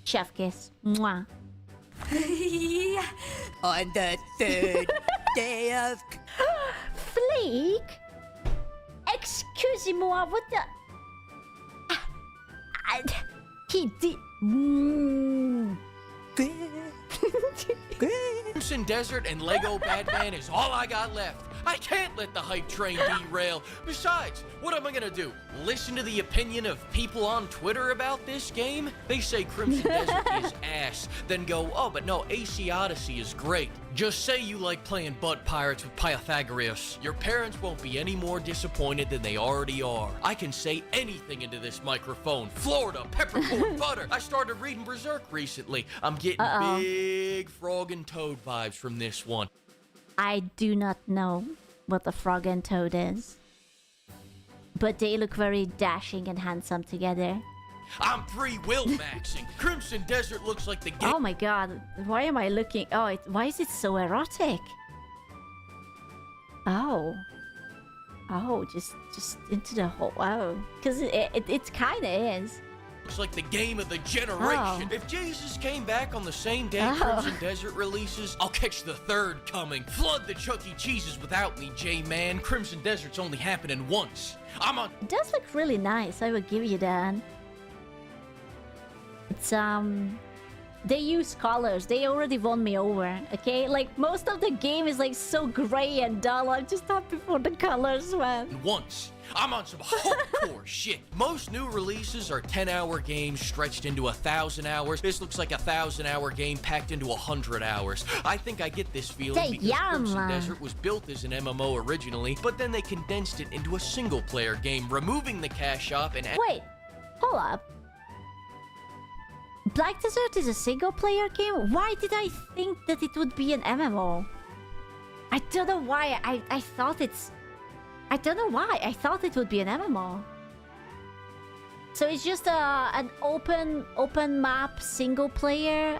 Chef kiss. Mwah. On the third day of... Fleek? Excusez-moi, what the... He did... Crimson Desert and Lego Batman is all I got left. I can't let the hype train derail. Besides, what am I gonna do? Listen to the opinion of people on Twitter about this game? They say Crimson Desert is ass, then go, oh, but no, AC Odyssey is great. Just say you like playing Butt Pirates with Pythagoras. Your parents won't be any more disappointed than they already are. I can say anything into this microphone. Florida, peppercorn, butter. I started reading Berserk recently. I'm getting big Frog and Toad vibes from this one. I do not know what the Frog and Toad is. But they look very dashing and handsome together. I'm free will maxing. Crimson Desert looks like the game. Oh my god, why am I looking? Oh, why is it so erotic? Oh, just into the whole. Oh, because it kind of is. Looks like the game of the generation. Oh. If Jesus came back on the same day Crimson Desert releases, I'll catch the third coming. Flood the Chuck E. Cheeses without me, J-Man. Crimson Desert's only happening once. I'm on. It does look really nice. I will give you that. It's They use colors. They already won me over, okay? Like, most of the game is like so gray and dull. I'm just happy for the colors, man. Once. I'm on some hardcore shit. Most new releases are 10-hour games stretched into 1,000 hours. This looks like a 1,000-hour game packed into 100 hours. I think I get this feeling because Crimson Desert was built as an MMO originally, but then they condensed it into a single-player game, removing the cash shop and... Wait, hold up. Black Desert is a single-player game? Why did I think that it would be an MMO? I don't know why. I thought it's... I don't know why. I thought it would be an MMO. So it's just an open map single player.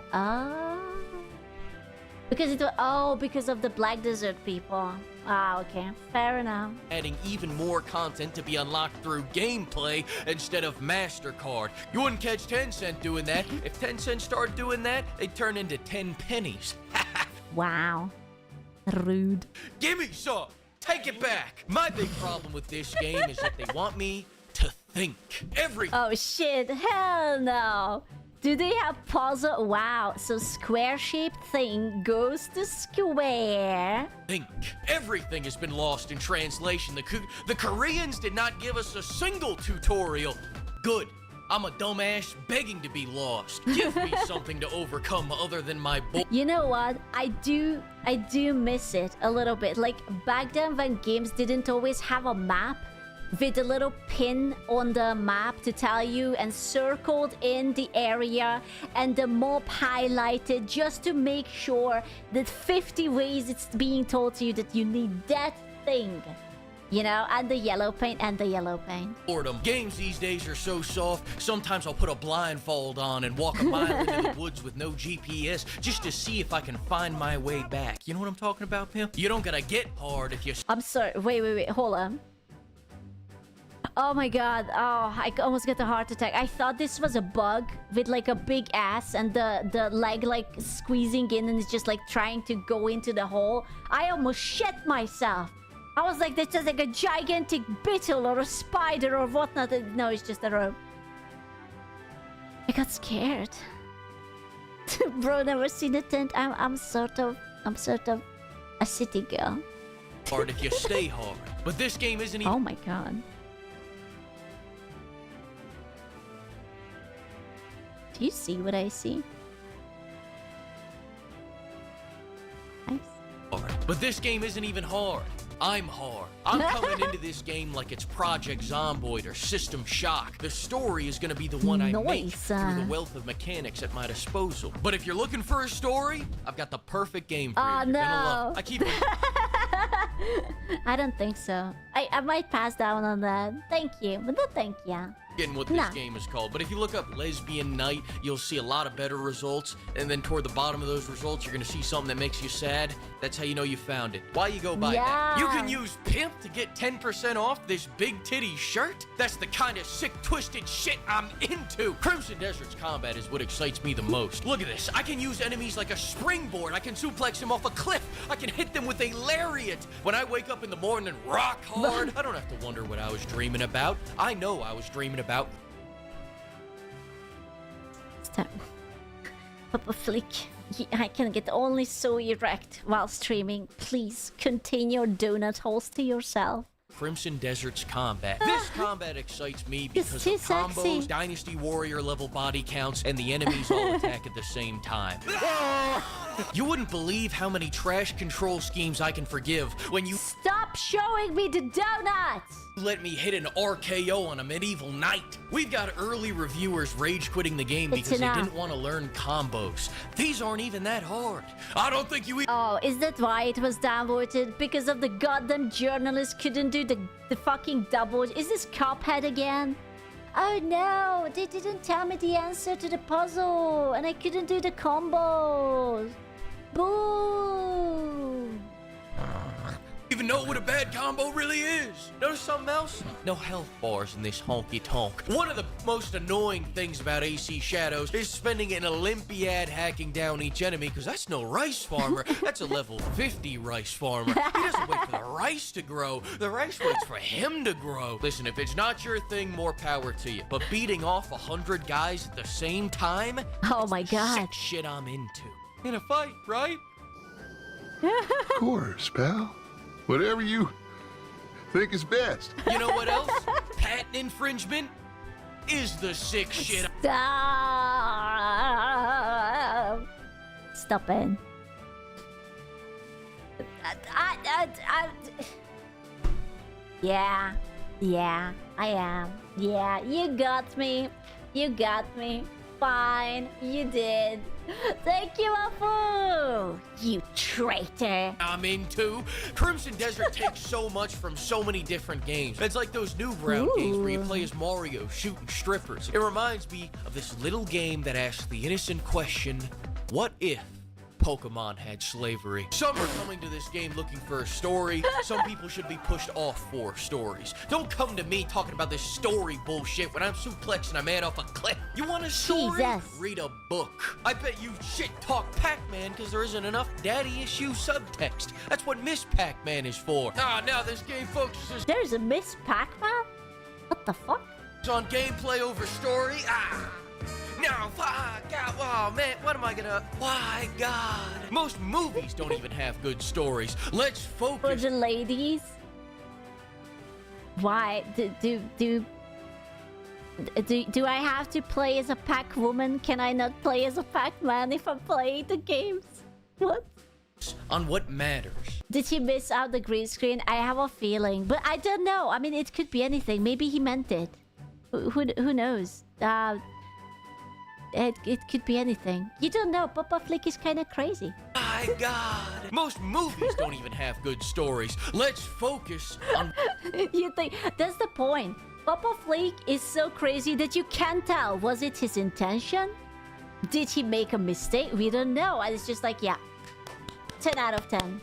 Because it was, because of the Black Desert people. Ah, okay, fair enough. Adding even more content to be unlocked through gameplay instead of MasterCard. You wouldn't catch Tencent doing that. If Tencent started doing that, they'd turn into 10 pennies. Wow, rude. Gimme some. Take it back. My big problem with this game is that they want me to think. Oh shit, hell no. Do they have puzzle? Wow, so square-shaped thing goes to square. Think. Everything has been lost in translation. The Koreans did not give us a single tutorial. Good. I'm a dumbass begging to be lost. Give me something to overcome other than my You know what? I do miss it a little bit. Like back then when games didn't always have a map with a little pin on the map to tell you and circled in the area and the mob highlighted just to make sure that 50 ways it's being told to you that you need that thing. You know, and the yellow paint and the yellow paint. Boredom. Games these days are so soft, sometimes I'll put a blindfold on and walk a mile into the woods with no GPS just to see if I can find my way back. You know what I'm talking about, Pimp? You don't gotta get hard if you... I'm sorry, wait, hold on. Oh my god, I almost got a heart attack. I thought this was a bug with like a big ass and the leg like squeezing in and it's just like trying to go into the hole. I almost shit myself. I was like, this is like a gigantic beetle or a spider or whatnot. No, it's just a rope. I got scared. Bro, never seen a tent. I'm sort of a city girl. Hard if you stay hard. But this game isn't even... Oh my god. Do you see what I see? Nice. But this game isn't even hard. I'm hard. I'm coming into this game like it's Project Zomboid or System Shock. The story is going to be the one I make through the wealth of mechanics at my disposal. But if you're looking for a story, I've got the perfect game for you. You're gonna love it. I keep I don't think so. I might pass down on that. Thank you, but no thank you. Getting what this game is called, but if you look up Lesbian Night, you'll see a lot of better results, and then toward the bottom of those results, you're gonna see something that makes you sad. That's how you know you found it. Why you go buy that? You can use Pimp to get 10% off this big titty shirt? That's the kind of sick, twisted shit I'm into. Crimson Desert's combat is what excites me the most. Look at this. I can use enemies like a springboard. I can suplex them off a cliff. I can hit them with a lariat. When I wake up in the morning rock hard, I don't have to wonder what I was dreaming about. I know I was dreaming about. Stop. Papa Flick, I can get only so erect while streaming. Please continue your donut holes to yourself. Crimson Desert's combat. This combat excites me because of combos, sexy. Dynasty Warrior level body counts, and the enemies all attack at the same time. You wouldn't believe how many trash control schemes I can forgive when you stop showing me the donuts! Let me hit an RKO on a medieval knight. We've got early reviewers rage quitting the game because they didn't want to learn combos. These aren't even that hard. I don't think you... Oh, is that why it was downvoted? Because of the goddamn journalists couldn't do the fucking double... Is this Cuphead again? Oh no, they didn't tell me the answer to the puzzle and I couldn't do the combos. Boo! even know what a bad combo really is. Notice something else? No health bars in this honky tonk. One of the most annoying things about AC Shadows is spending an Olympiad hacking down each enemy, because that's no rice farmer. That's a level 50 rice farmer. He doesn't wait for the rice to grow. The rice waits for him to grow. Listen, if it's not your thing, more power to you. But beating off 100 guys at the same time? Oh my god. Sick shit I'm into. In a fight, right? Of course, pal. Whatever you think is best. You know what else? Patent infringement is the sick shit. Stop. Stop it. Yeah, I am. Yeah, you got me. You got me. Fine, you did. Thank you, Afu. You traitor. I'm into. Crimson Desert takes so much from so many different games. It's like those new Brown games where you play as Mario shooting strippers. It reminds me of this little game that asks the innocent question, what if Pokemon had slavery? Some are coming to this game looking for a story. Some people should be pushed off for stories. Don't come to me talking about this story bullshit when I'm suplexing a man off a cliff. You want a story? Jesus. Read a book. I bet you shit talk Pac-Man because there isn't enough daddy issue subtext. That's what Miss Pac-Man is for. Now this game focuses. There's a Miss Pac-Man? What the fuck? On gameplay over story. No, fuck, oh man, what am I gonna, why God? Most movies don't even have good stories. Let's focus. For the ladies? Why? Do I have to play as a Pac-Woman? Can I not play as a Pac-Man if I play the games? What? On what matters. Did he miss out the green screen? I have a feeling, but I don't know. I mean, it could be anything. Maybe he meant it. Who knows? It could be anything. You don't know. Papa Flick is kind of crazy. My God. Most movies don't even have good stories. Let's focus on... You think... That's the point. Papa Flick is so crazy that you can't tell. Was it his intention? Did he make a mistake? We don't know. And it's just like, yeah. 10 out of 10.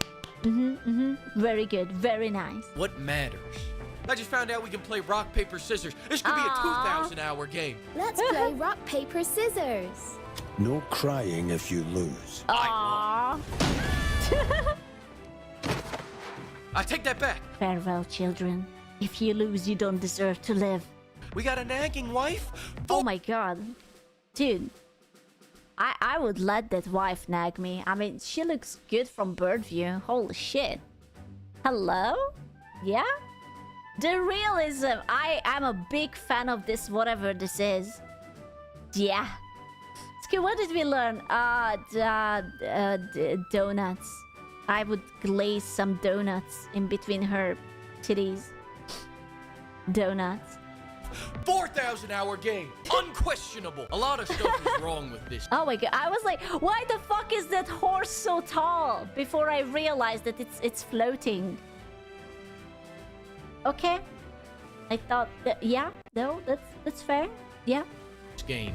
Very good. Very nice. What matters? I just found out we can play rock, paper, scissors. This could be a 2,000-hour game. Let's play rock, paper, scissors. No crying if you lose. I take that back. Farewell, children. If you lose, you don't deserve to live. We got a nagging wife? Oh my god. Dude. I would let that wife nag me. I mean, she looks good from bird view. Holy shit. Hello? Yeah? The realism. I am a big fan of this, whatever this is. Yeah. Okay, what did we learn? Donuts. I would glaze some donuts in between her titties. Donuts. 4,000-hour game. Unquestionable. A lot of stuff is wrong with this. Oh my god. I was like, why the fuck is that horse so tall? Before I realized that it's floating. Okay. I thought that, yeah, no, that's fair. Yeah. Game.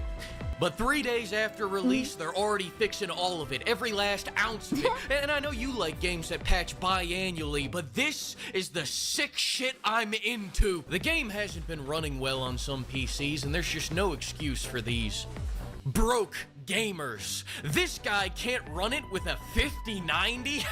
But 3 days after release, they're already fixing all of it, every last ounce of it. And I know you like games that patch biannually, but this is the sick shit I'm into. The game hasn't been running well on some PCs, and there's just no excuse for these broke gamers. This guy can't run it with a 5090?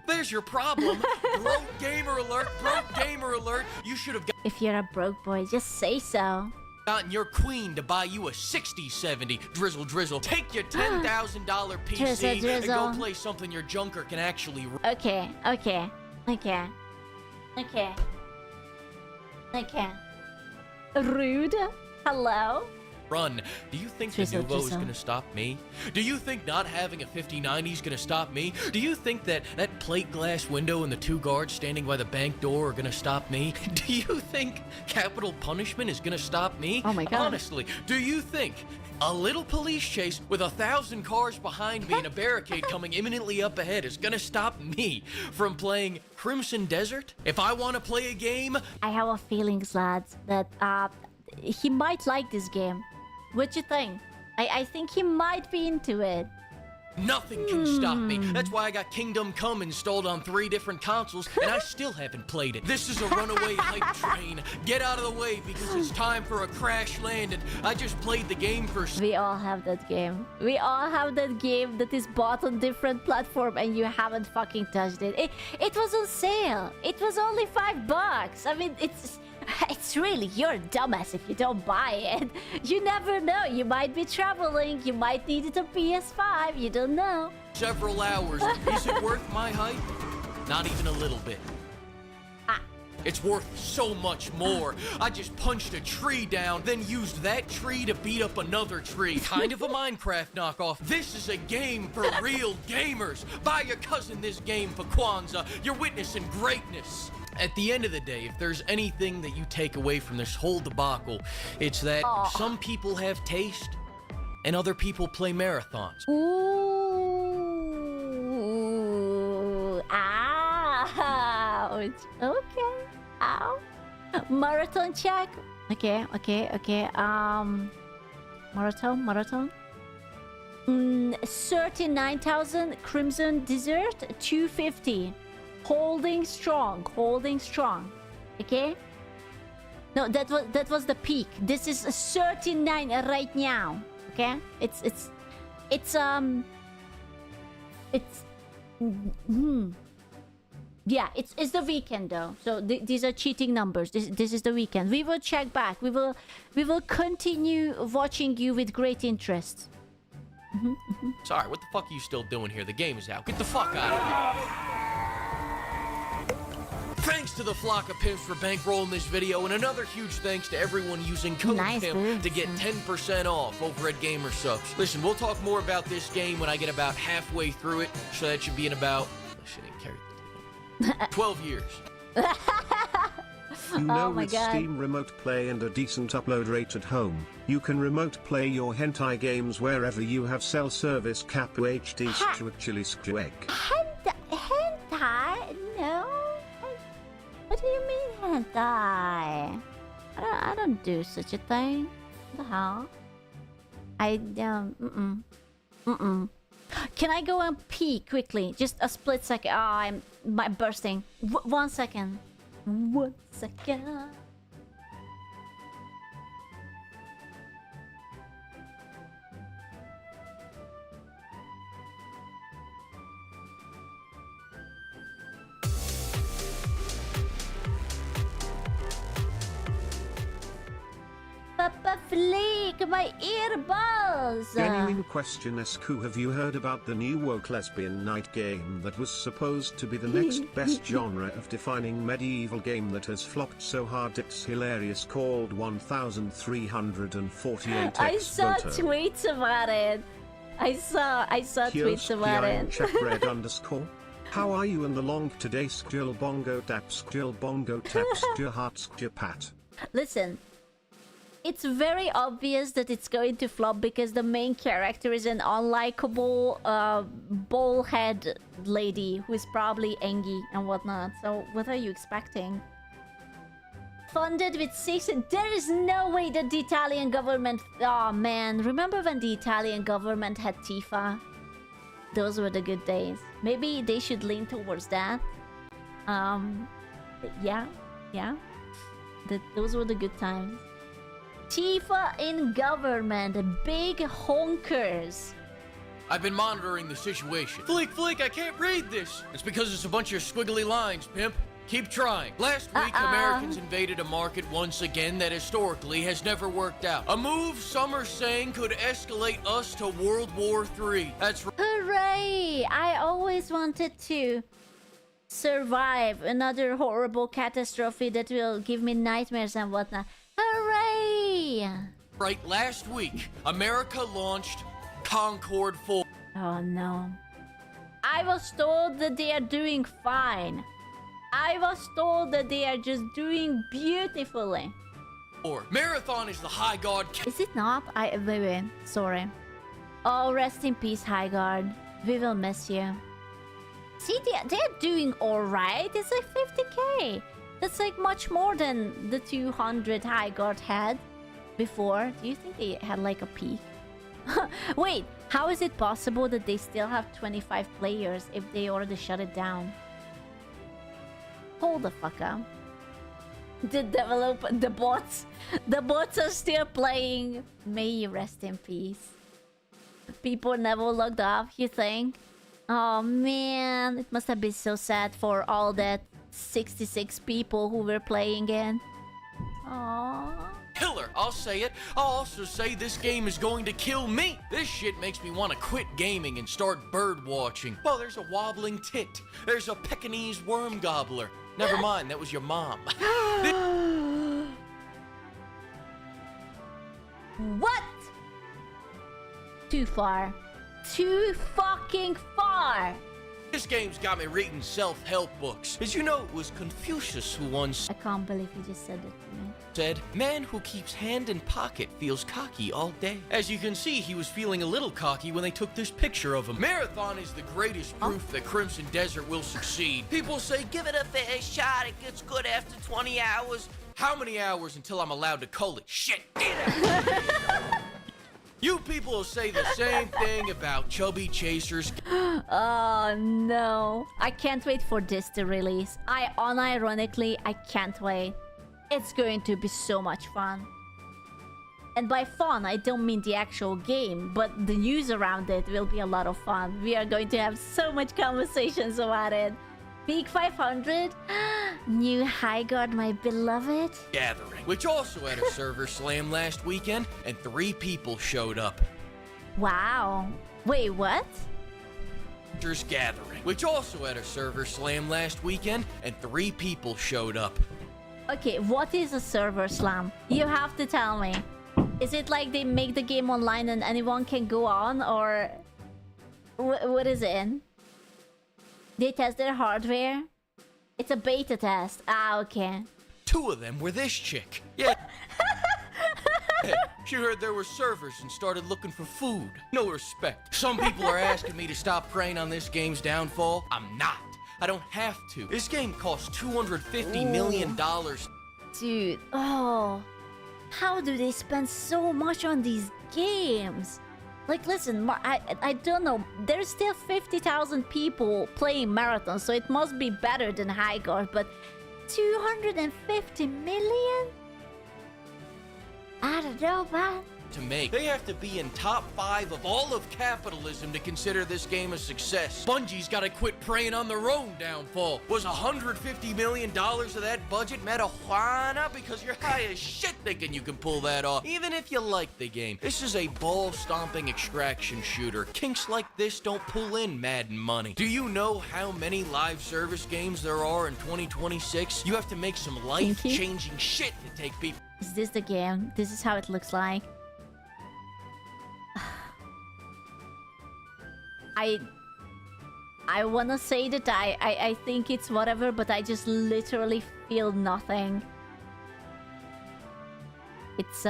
There's your problem. Broke gamer alert, broke gamer alert. You should have If you're a broke boy, just say so. gotten your queen to buy you a 6070. Drizzle. Take your $10,000 PC and go play something your junker can actually run. Okay. Rude. Hello? Run. Do you think the Nuvo is going to stop me? Do you think not having a 5090 is going to stop me? Do you think that plate glass window and the 2 guards standing by the bank door are going to stop me? Do you think capital punishment is going to stop me? Oh my god. Honestly, do you think a little police chase with 1,000 cars behind me and a barricade coming imminently up ahead is going to stop me from playing Crimson Desert? If I want to play a game... I have a feeling, lads, that he might like this game. What you think? I think he might be into it. Nothing can stop me. That's why I got Kingdom Come installed on 3 different consoles, and I still haven't played it. This is a runaway hype train. Get out of the way because it's time for a crash landing. I just played the game for... We all have that game. We all have that game that is bought on different platform and you haven't fucking touched it. It was on sale. It was only $5. I mean, it's really, you're a dumbass if you don't buy it. You never know. You might be traveling. You might need it on PS5. You don't know. Several hours. Is it worth my hype? Not even a little bit. It's worth so much more. I just punched a tree down, then used that tree to beat up another tree. Kind of a Minecraft knockoff. This is a game for real gamers. Buy your cousin this game for Kwanzaa. You're witnessing greatness. At the end of the day, if there's anything that you take away from this whole debacle, it's that some people have taste and other people play marathons. Ooh. Ouch. Okay. Ow. Marathon check. Okay. Marathon. 39,000 Crimson Desert, 250. Holding strong. Okay? No, that was the peak. This is 39 right now. Okay? It's yeah, it's the weekend though. So these are cheating numbers. This is the weekend. We will check back. We will continue watching you with great interest. Sorry, what the fuck are you still doing here? The game is out. Get the fuck out of here. Thanks to the flock of pimps for bankrolling this video, and another huge thanks to everyone using code PIMP to get 10% off over at GamerSubs. Listen, we'll talk more about this game when I get about halfway through it, so that should be in about 12 years. You know, with Steam Remote Play and a decent upload rate at home, you can remote play your hentai games wherever you have cell service capu HD chili squeg. Hentai? No. What do you mean hentai? I don't do such a thing. What the hell? Can I go and pee quickly? Just a split second. Oh, I'm bursting. 1 second. 1 second. Papa Fleek, my earballs! Genuine question, SQ, have you heard about the new woke lesbian night game that was supposed to be the next best genre of defining medieval game that has flopped so hard it's hilarious, called 1348 I saw tweets about it. I saw tweets about it. Checkred _ How are you in the long today? Skjil bongo tap, skjil bongo tap, skjil heart, skjil pat. Listen. It's very obvious that it's going to flop because the main character is an unlikable bald-head lady who is probably Engie and whatnot. So what are you expecting? Funded with 6... There is no way that the Italian government... Oh man, remember when the Italian government had Tifa? Those were the good days. Maybe they should lean towards that. Yeah. Those were the good times. Tifa in government, big honkers. I've been monitoring the situation. Fleek, I can't read this. It's because it's a bunch of squiggly lines, pimp. Keep trying. Last week, Americans invaded a market once again that historically has never worked out. A move some are saying could escalate us to World War III. That's right. Hooray! I always wanted to survive another horrible catastrophe that will give me nightmares and whatnot. Hooray! Right, last week, America launched Concord 4. Oh no. I was told that they are doing fine. I was told that they are just doing beautifully. Marathon is the High Guard. Is it not? Wait. Sorry. Oh, rest in peace, High Guard. We will miss you. See, they're doing alright. It's like 50k. That's like much more than the 200 High Guard had before. Do you think they had like a peak? Wait, how is it possible that they still have 25 players if they already shut it down? Hold the fuck up. The bots are still playing. May you rest in peace. People never logged off, you think? Oh man, it must have been so sad for all that 66 people who were playing it. Aww. Killer, I'll say it. I'll also say this game is going to kill me. This shit makes me want to quit gaming and start bird watching. Well, there's a wobbling tit. There's a Pekingese worm gobbler. Never mind, that was your mom. What? Too far. Too fucking far. This game's got me reading self-help books. As you know, it was Confucius who once I can't believe you just said it to me. said, "Man who keeps hand in pocket feels cocky all day." As you can see, he was feeling a little cocky when they took this picture of him. Marathon is the greatest proof that Crimson Desert will succeed. People say, give it a fair shot, it gets good after 20 hours. How many hours until I'm allowed to call it shit? You people will say the same thing about Chubby Chasers. Oh no. I can't wait for this to release. Unironically, I can't wait. It's going to be so much fun. And by fun, I don't mean the actual game, but the news around it will be a lot of fun. We are going to have so much conversations about it. Peak 500? New High Guard, my beloved? Gathering, which also had a server slam last weekend, and 3 people showed up. Wow. Wait, what? Gathering, which also had a server slam last weekend, and 3 people showed up. Okay, what is a server slam? You have to tell me. Is it like they make the game online and anyone can go on, or what is it in? They test their hardware? It's a beta test. Ah, okay. 2 of them were this chick. Yeah. She heard there were servers and started looking for food. No respect. Some people are asking me to stop preying on this game's downfall. I'm not. I don't have to. This game costs $250 million. Dude, oh. How do they spend so much on these games? Like, listen, I don't know. There's still 50,000 people playing Marathon, so it must be better than High Guard, but 250 million? I don't know, man. To make. They have to be in top 5 of all of capitalism to consider this game a success. Bungie's gotta quit preying on their own downfall. Was $150 million of that budget marijuana? Because you're high as shit thinking you can pull that off, even if you like the game. This is a ball-stomping extraction shooter. Kinks like this don't pull in Madden money. Do you know how many live service games there are in 2026? You have to make some life-changing shit to take people. Is this the game? This is how it looks like. I wanna say that I think it's whatever, but I just literally feel nothing. It's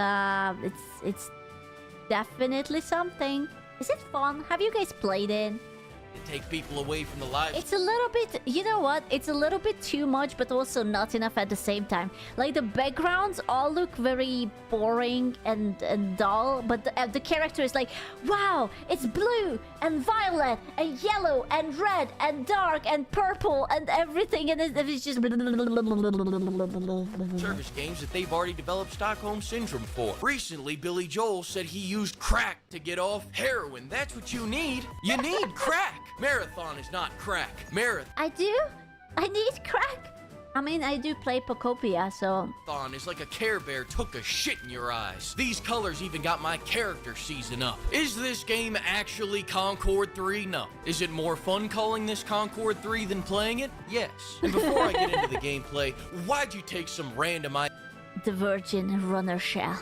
definitely something. Is it fun? Have you guys played it? To take people away from the live. It's a little bit, you know what? It's a little bit too much, but also not enough at the same time. Like, the backgrounds all look very boring and dull, but the character is like, wow, it's blue and violet and yellow and red and dark and purple and everything, and it's just service games that they've already developed Stockholm Syndrome for. Recently, Billy Joel said he used crack to get off heroin. That's what you need. You need crack. Marathon is not crack. Marathon. I do? I need crack? I mean, I do play Pocopia, so... Marathon is like a Care Bear took a shit in your eyes. These colors even got my character season up. Is this game actually Concord 3? No. Is it more fun calling this Concord 3 than playing it? Yes. And before I get into the gameplay, why'd you take some random... The Virgin Runner Shell.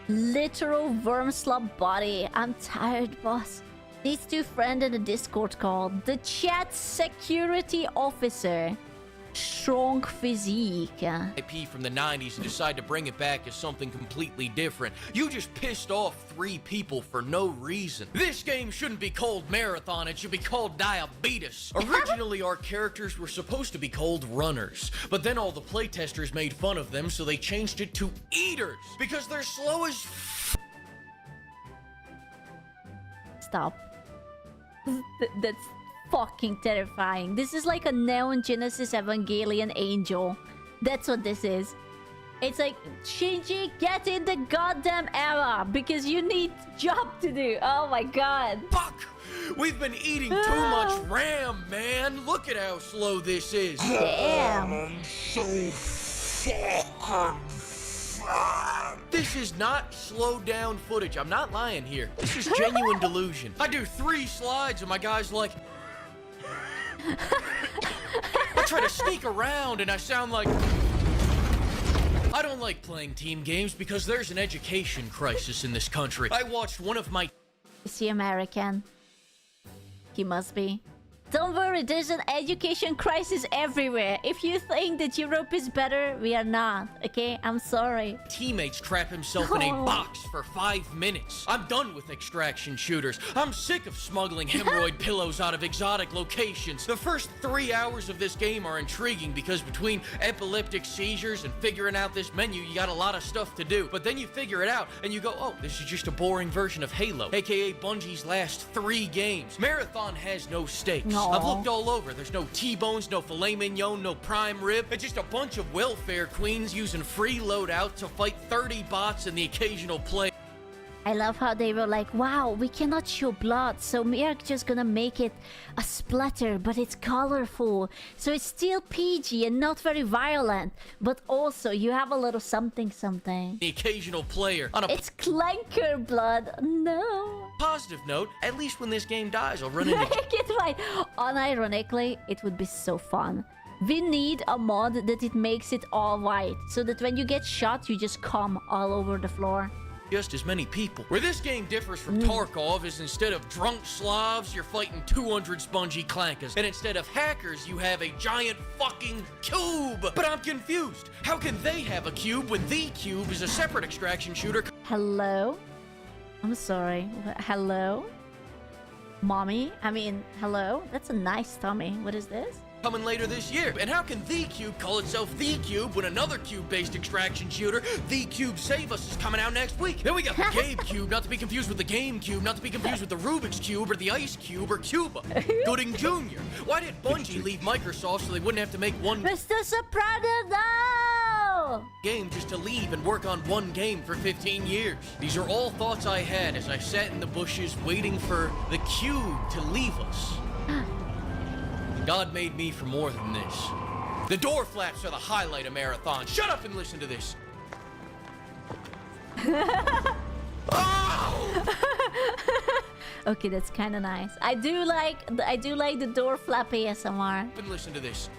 Literal worm slub body. I'm tired, boss. These 2 friends in the Discord call the chat security officer. Strong physique. IP from the 90s and decide to bring it back as something completely different. You just pissed off 3 people for no reason. This game shouldn't be called Marathon, it should be called Diabetes. Originally, our characters were supposed to be called Runners, but then all the playtesters made fun of them, so they changed it to Eaters, because they're slow as Stop. That's fucking terrifying. This is like a Neon Genesis Evangelion angel. That's what this is. It's like, Shinji, get in the goddamn era because you need job to do. Oh my god. Fuck! We've been eating too much RAM, man. Look at how slow this is. Damn. I'm so fucking fat. This is not slowed down footage. I'm not lying here. This is genuine delusion. I do 3 slides and my guy's like... I try to sneak around and I sound like... I don't like playing team games because there's an education crisis in this country. I watched one of my... Is he American? He must be. Don't worry, there's an education crisis everywhere. If you think that Europe is better, we are not, okay? I'm sorry. Teammates trap himself in a box for 5 minutes. I'm done with extraction shooters. I'm sick of smuggling hemorrhoid pillows out of exotic locations. The first 3 hours of this game are intriguing because between epileptic seizures and figuring out this menu, you got a lot of stuff to do. But then you figure it out and you go, oh, this is just a boring version of Halo, aka Bungie's last 3 games. Marathon has no stakes. I've looked all over. There's no T-bones, no filet mignon, no prime rib. It's just a bunch of welfare queens using free loadout to fight 30 bots and the occasional play. I love how they were like, wow, we cannot show blood, so we're just gonna make it a splatter, but it's colorful. So it's still PG and not very violent, but also you have a little something something. The occasional player on a... It's clanker blood. No. Positive note, at least when this game dies, I'll run into... Get right. Unironically, it would be so fun. We need a mod that it makes it all white, so that when you get shot, you just come all over the floor. Just as many people. Where this game differs from Tarkov is instead of drunk Slavs, you're fighting 200 spongy clankers. And instead of hackers, you have a giant fucking cube. But I'm confused. How can they have a cube when the cube is a separate extraction shooter? Hello? I'm sorry. Hello? Mommy? I mean, hello? That's a nice tummy. What is this? Coming later this year. And how can The Cube call itself The Cube when another cube-based extraction shooter, The Cube Save Us, is coming out next week? Then we got the Gabe Cube, not to be confused with the Game Cube, not to be confused with the Rubik's Cube or the Ice Cube or Cuba. Gooding Jr. Why did Bungie leave Microsoft so they wouldn't have to make one Mr. Soprano, no! game just to leave and work on one game for 15 years? These are all thoughts I had as I sat in the bushes waiting for the Cube to leave us. God made me for more than this. The door flaps are the highlight of Marathon. Shut up and listen to this. Okay, that's kind of nice. I do like the door flap ASMR. And listen to this.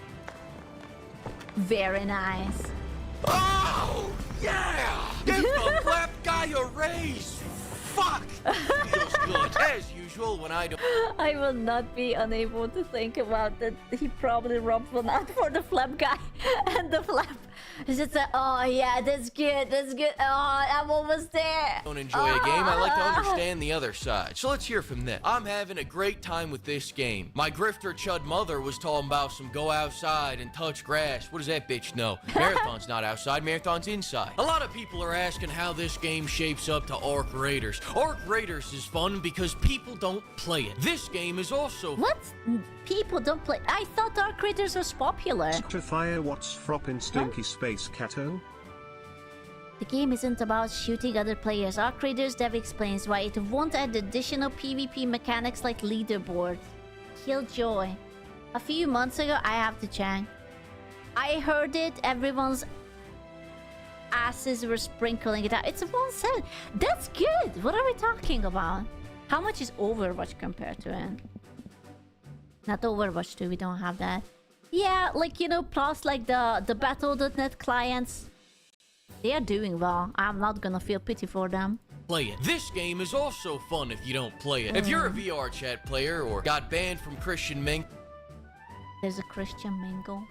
Very nice. Oh yeah! Give the flap guy a raise. Fuck! Feels good as usual when I don't. I will not be unable to think about that. He probably rubbed one out for the flap guy and the flap. Is it a, oh yeah, that's good, that's good. Oh, I'm almost there. Don't enjoy a game, I like to understand the other side. So let's hear from them. I'm having a great time with this game. My grifter chud mother was talking about some go outside and touch grass. What does that bitch know? Marathon's not outside, Marathon's inside. A lot of people are asking how this game shapes up to Arc Raiders. Arc Raiders is fun because people don't play it. This game is also... What? People don't play... I thought Arc Raiders was popular. To fire what's froppin' stinky space cato? The game isn't about shooting other players. Arc Raiders dev explains why it won't add additional PvP mechanics like leaderboards. Killjoy. A few months ago, I have to check. I heard it, everyone's asses were sprinkling it out. It's a 1/7. That's good. What are we talking about? How much is Overwatch compared to it? Not Overwatch 2, we don't have that. Yeah, like, you know, plus like the Battle.net clients. They are doing well. I'm not gonna feel pity for them. Play it. This game is also fun if you don't play it. If you're a VR chat player or got banned from Christian Ming... There's a Christian mingle.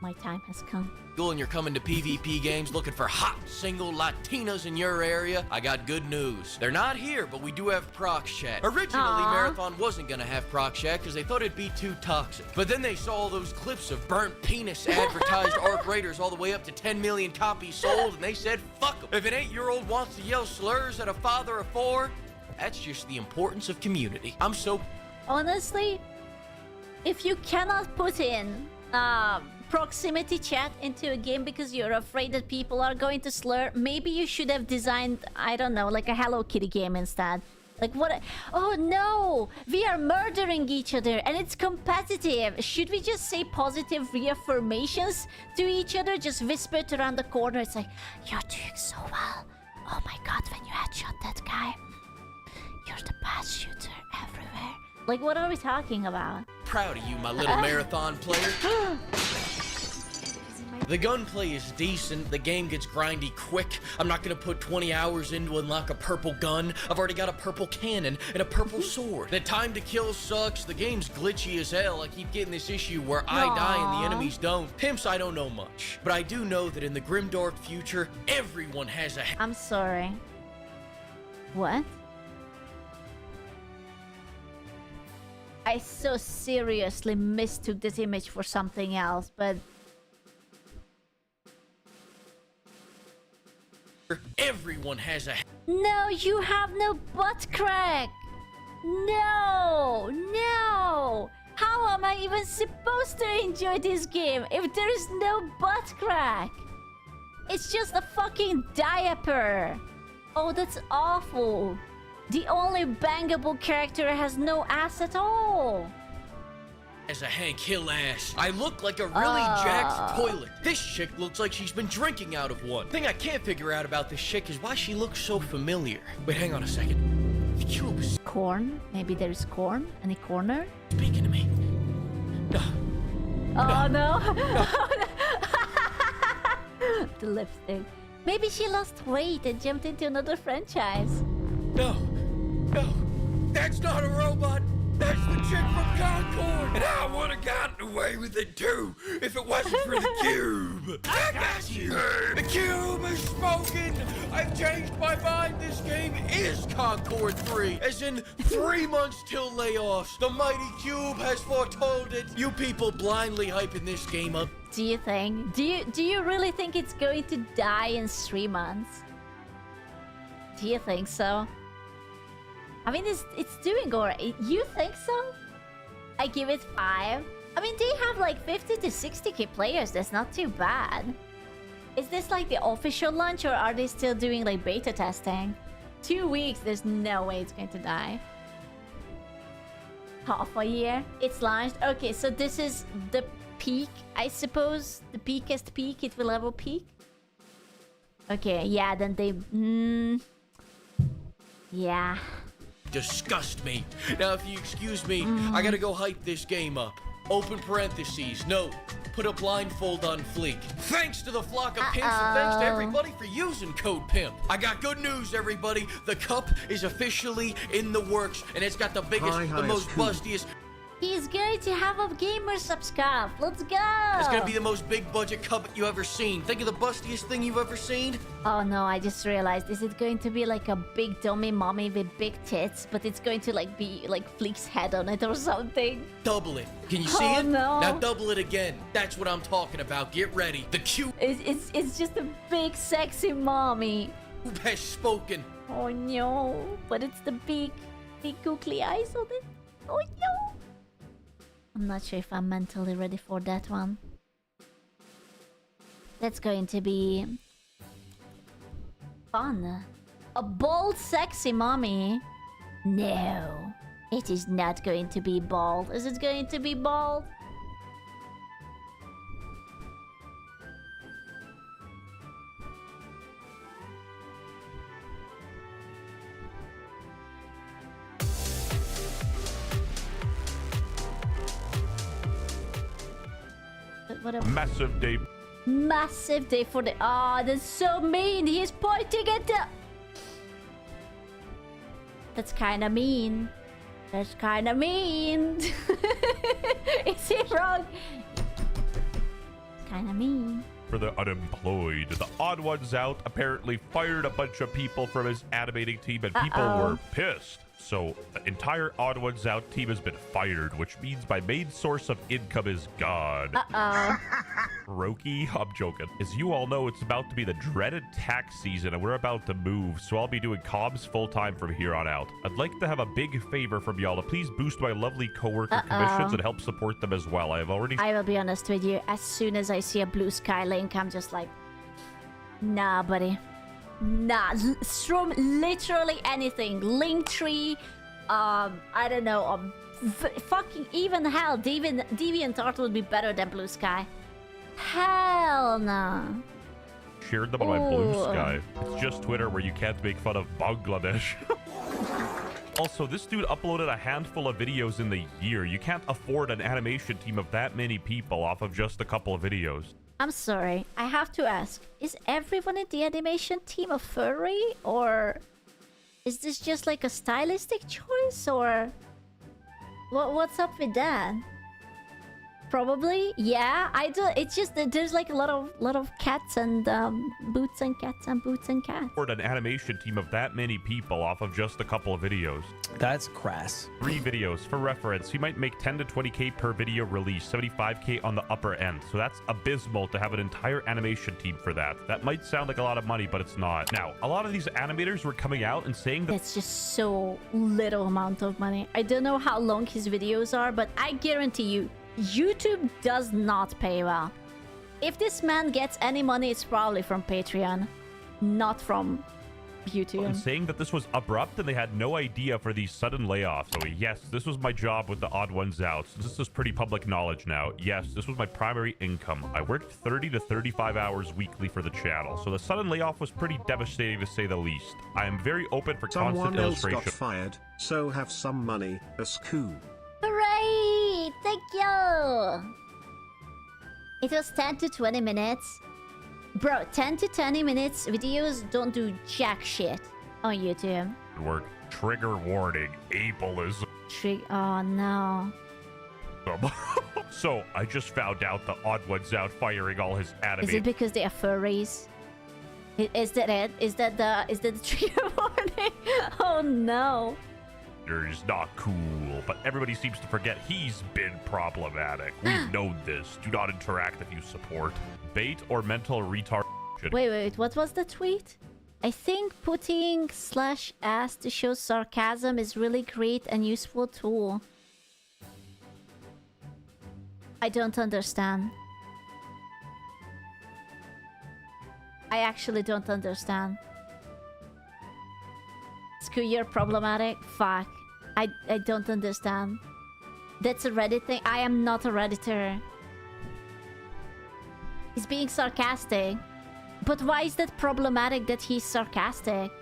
My time has come. And you're coming to PvP games looking for hot single Latinas in your area, I got good news. They're not here, but we do have Prox Chat. Originally, Marathon wasn't gonna have Prox Chat because they thought it'd be too toxic. But then they saw all those clips of burnt penis advertised Arc Raiders all the way up to 10 million copies sold, and they said, fuck 'em. If an 8-year-old wants to yell slurs at a father of 4, that's just the importance of community. I'm so... Honestly, if you cannot put in proximity chat into a game because you're afraid that people are going to slur, maybe you should have designed, I don't know, like a Hello Kitty game instead. Like what? Oh no! We are murdering each other and it's competitive. Should we just say positive reaffirmations to each other? Just whisper it around the corner. It's like, you're doing so well. Oh my god, when you headshot that guy, you're the best shooter everywhere. Like, what are we talking about? Proud of you, my little marathon player. The gunplay is decent, the game gets grindy quick. I'm not gonna put 20 hours in to unlock a purple gun. I've already got a purple cannon and a purple sword. The time to kill sucks, the game's glitchy as hell. I keep getting this issue where I die and the enemies don't. Pimps, I don't know much. But I do know that in the grimdark future, everyone has a... I'm sorry. What? I so seriously mistook this image for something else, but... Everyone has a... No, you have no butt crack! No! No! How am I even supposed to enjoy this game if there is no butt crack? It's just a fucking diaper! Oh, that's awful! The only bangable character has no ass at all! As a Hank Hill ass. I look like a really jacked toilet. This chick looks like she's been drinking out of one. Thing I can't figure out about this chick is why she looks so familiar. Wait, hang on a second. The cube is... Corn? Maybe there's corn? Any corner? Speaking to me. No. Oh no! The lipstick. Maybe she lost weight and jumped into another franchise. No. No. That's not a robot. That's the chick from Concord! And I would have gotten away with it too, if it wasn't for the cube! I got you! The cube is spoken! I've changed my mind, this game is Concord 3! As in, 3 months till layoffs! The mighty cube has foretold it! You people blindly hyping this game up. Do you think? Do you really think it's going to die in 3 months? Do you think so? I mean, it's doing alright. You think so? I give it 5. I mean, they have like 50 to 60k players. That's not too bad. Is this like the official launch or are they still doing like beta testing? 2 weeks, there's no way it's going to die. Half a year. It's launched. Okay, so this is the peak, I suppose. The peakest peak. It will ever peak. Okay, yeah, then they... yeah. Disgust me. Now, if you excuse me, I gotta go hype this game up. Open parentheses, note, put a blindfold on fleek. Thanks to the flock of pimps and thanks to everybody for using code PIMP. I got good news, everybody. The cup is officially in the works and it's got the biggest, the most bustiest... He's going to have a gamer subscribe. Let's go! It's gonna be the most big budget cup you ever seen. Think of the bustiest thing you've ever seen? Oh no, I just realized. Is it going to be like a big dummy mommy with big tits, but it's going to like be like Fleek's head on it or something? Double it. Can you see it? No. Now double it again. That's what I'm talking about. Get ready. The cube it's just a big sexy mommy. Has spoken. Oh no, but it's the big googly eyes on it. Oh no. I'm not sure if I'm mentally ready for that one. That's going to be fun. A bold, sexy mommy? No, it is not going to be bald. Is it going to be bald? What a massive day. Massive day for the... Ah, that's so mean. He's pointing at the... That's kind of mean. That's kind of mean. Is he wrong? kind of mean. For the unemployed, the Odd Ones Out apparently fired a bunch of people from his animating team, and people were pissed. So the entire Odd Ones Out team has been fired, which means my main source of income is gone. Roki, I'm joking. As you all know, it's about to be the dreaded tax season, and we're about to move, so I'll be doing comms full-time from here on out. I'd like to have a big favor from y'all to please boost my lovely coworker commissions and help support them as well. I will be honest with you. As soon as I see a blue sky link, I'm just like, nah, buddy. Nah, from literally anything. Linktree, I don't know, fucking even hell, DeviantArt would be better than Blue Sky. Hell no. Shared them on my Blue Sky. It's just Twitter where you can't make fun of Bangladesh. Also, this dude uploaded a handful of videos in the year. You can't afford an animation team of that many people off of just a couple of videos. I'm sorry, I have to ask, is everyone in the animation team a furry? Or is this just like a stylistic choice? Or what's up with that? Probably, yeah. I do. It's just that there's like a lot of cats and boots and cats and boots and cats. Afford an animation team of that many people off of just a couple of videos. That's crass. 3 videos. For reference, you might make 10 to 20k per video release, 75k on the upper end. So that's abysmal to have an entire animation team for that. That might sound like a lot of money, but it's not. Now, a lot of these animators were coming out and saying that that's just so little amount of money. I don't know how long his videos are, but I guarantee you, YouTube does not pay well. If this man gets any money, it's probably from Patreon, not from YouTube. And saying that this was abrupt and they had no idea for these sudden layoffs. So yes, this was my job with the Odd Ones Out. This is pretty public knowledge now. Yes, this was my primary income. I worked 30 to 35 hours weekly for the channel. So the sudden layoff was pretty devastating to say the least. I am very open for constant illustration. Someone else got fired, so have some money. That's cool. Hooray! Thank you! It was 10 to 20 minutes. Bro, 10 to 20 minutes videos don't do jack shit on YouTube. Work. Trigger warning. Ableism. Oh no. So, I just found out the Odd Ones Out firing all his animators. Is it because they are furries? Is that it? Is that the trigger warning? Oh no. Is not cool, but everybody seems to forget he's been problematic. We've known this. Do not interact if you support. Bait or mental retard. Wait, what was the tweet? I think putting /s to show sarcasm is really great and useful tool. I don't understand. I actually don't understand. Screw, you're problematic? Fuck. I don't understand. That's a Reddit thing? I am not a Redditor. He's being sarcastic. But why is that problematic that he's sarcastic?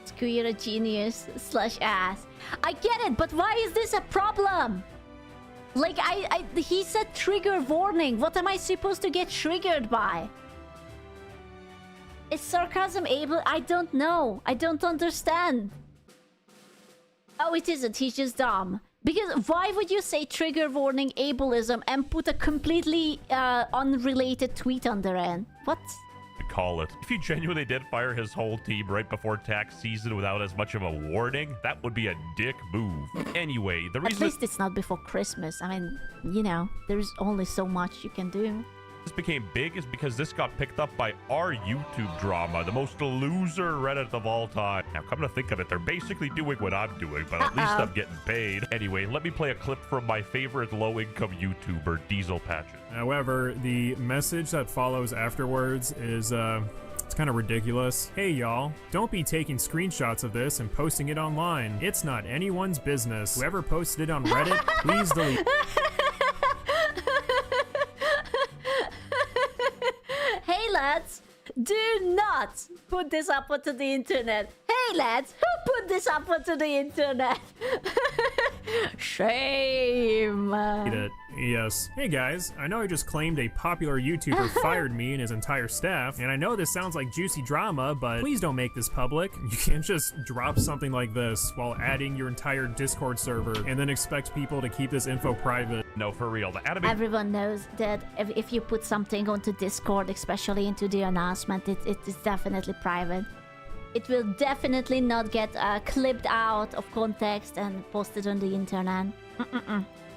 Screw, you're a genius /ass. I get it, but why is this a problem? Like, he said trigger warning. What am I supposed to get triggered by? Is sarcasm able? I don't know. I don't understand. Oh, it isn't. He's just dumb. Because why would you say trigger warning ableism and put a completely unrelated tweet under it? What? Call it. If he genuinely did fire his whole team right before tax season without as much of a warning, that would be a dick move. Anyway, the reason... At least it's not before Christmas. I mean, you know, there's only so much you can do. This became big is because this got picked up by our YouTube drama, the most loser Reddit of all time. Now, come to think of it, they're basically doing what I'm doing, but at least I'm getting paid. Anyway, let me play a clip from my favorite low-income YouTuber, Diesel Patches. However, the message that follows afterwards is, it's kind of ridiculous. Hey y'all, don't be taking screenshots of this and posting it online. It's not anyone's business. Whoever posted it on Reddit, please delete. Hey lads, do not put this up onto the internet. Hey lads, who put this up onto the internet? Shame. Yes. Hey guys, I know I just claimed a popular YouTuber fired me and his entire staff, and I know this sounds like juicy drama, but please don't make this public. You can't just drop something like this while adding your entire Discord server and then expect people to keep this info private. No, for real. The anime... Everyone knows that if you put something onto Discord, especially into the announcement, it is definitely private. It will definitely not get clipped out of context and posted on the internet.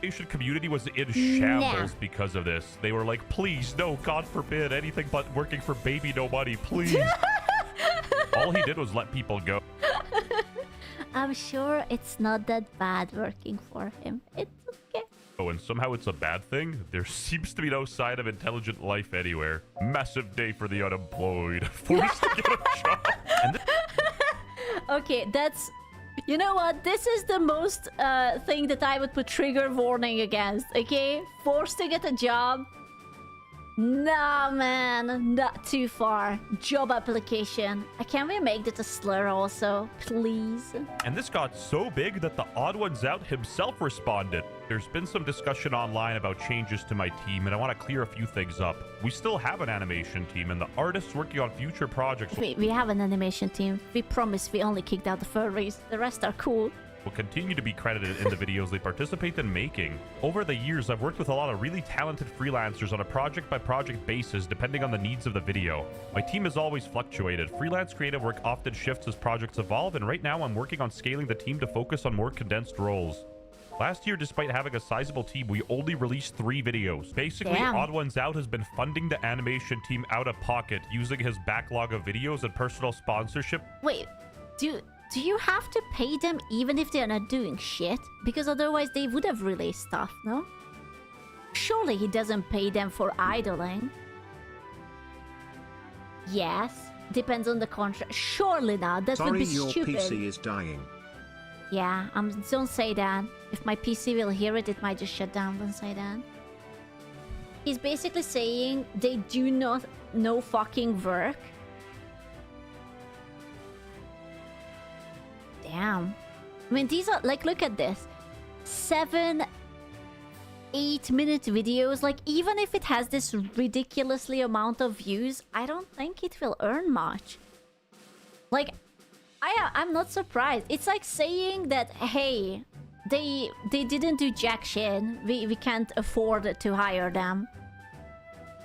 Asian community was in shambles because of this. They were like, please, no, God forbid, anything but working for baby no money, please. All he did was let people go. I'm sure it's not that bad working for him. It's okay. Oh, and somehow it's a bad thing? There seems to be no sign of intelligent life anywhere. Massive day for the unemployed. Forced to get a job. And okay, that's... You know what? This is the most thing that I would put trigger warning against, okay? Forced to get a job? Nah, man. Not too far. Job application. Can we make that a slur also? Please? And this got so big that the Odd Ones Out himself responded. There's been some discussion online about changes to my team, and I want to clear a few things up. We still have an animation team, and the artists working on future projects... We have an animation team. We promise we only kicked out the furries. The rest are cool. Will continue to be credited in the videos they participate in making. Over the years, I've worked with a lot of really talented freelancers on a project-by-project basis, depending on the needs of the video. My team has always fluctuated. Freelance creative work often shifts as projects evolve, and right now I'm working on scaling the team to focus on more condensed roles. Last year, despite having a sizable team, we only released 3 videos. Basically, Damn. Odd Ones Out has been funding the animation team out of pocket, using his backlog of videos and personal sponsorship. Wait, do you have to pay them even if they're not doing shit? Because otherwise they would have released stuff, no? Surely he doesn't pay them for idling. Yes, depends on the contract. Surely not. That would be stupid. Sorry, your PC is dying. Yeah, don't say that. If my PC will hear it, it might just shut down. Don't say that. He's basically saying they do not know fucking work. Damn. I mean, these are, like, look at this. 7, 8-minute videos. Like, even if it has this ridiculously amount of views, I don't think it will earn much. Like, I'm not surprised. It's like saying that, hey, they didn't do jack shit. We can't afford to hire them.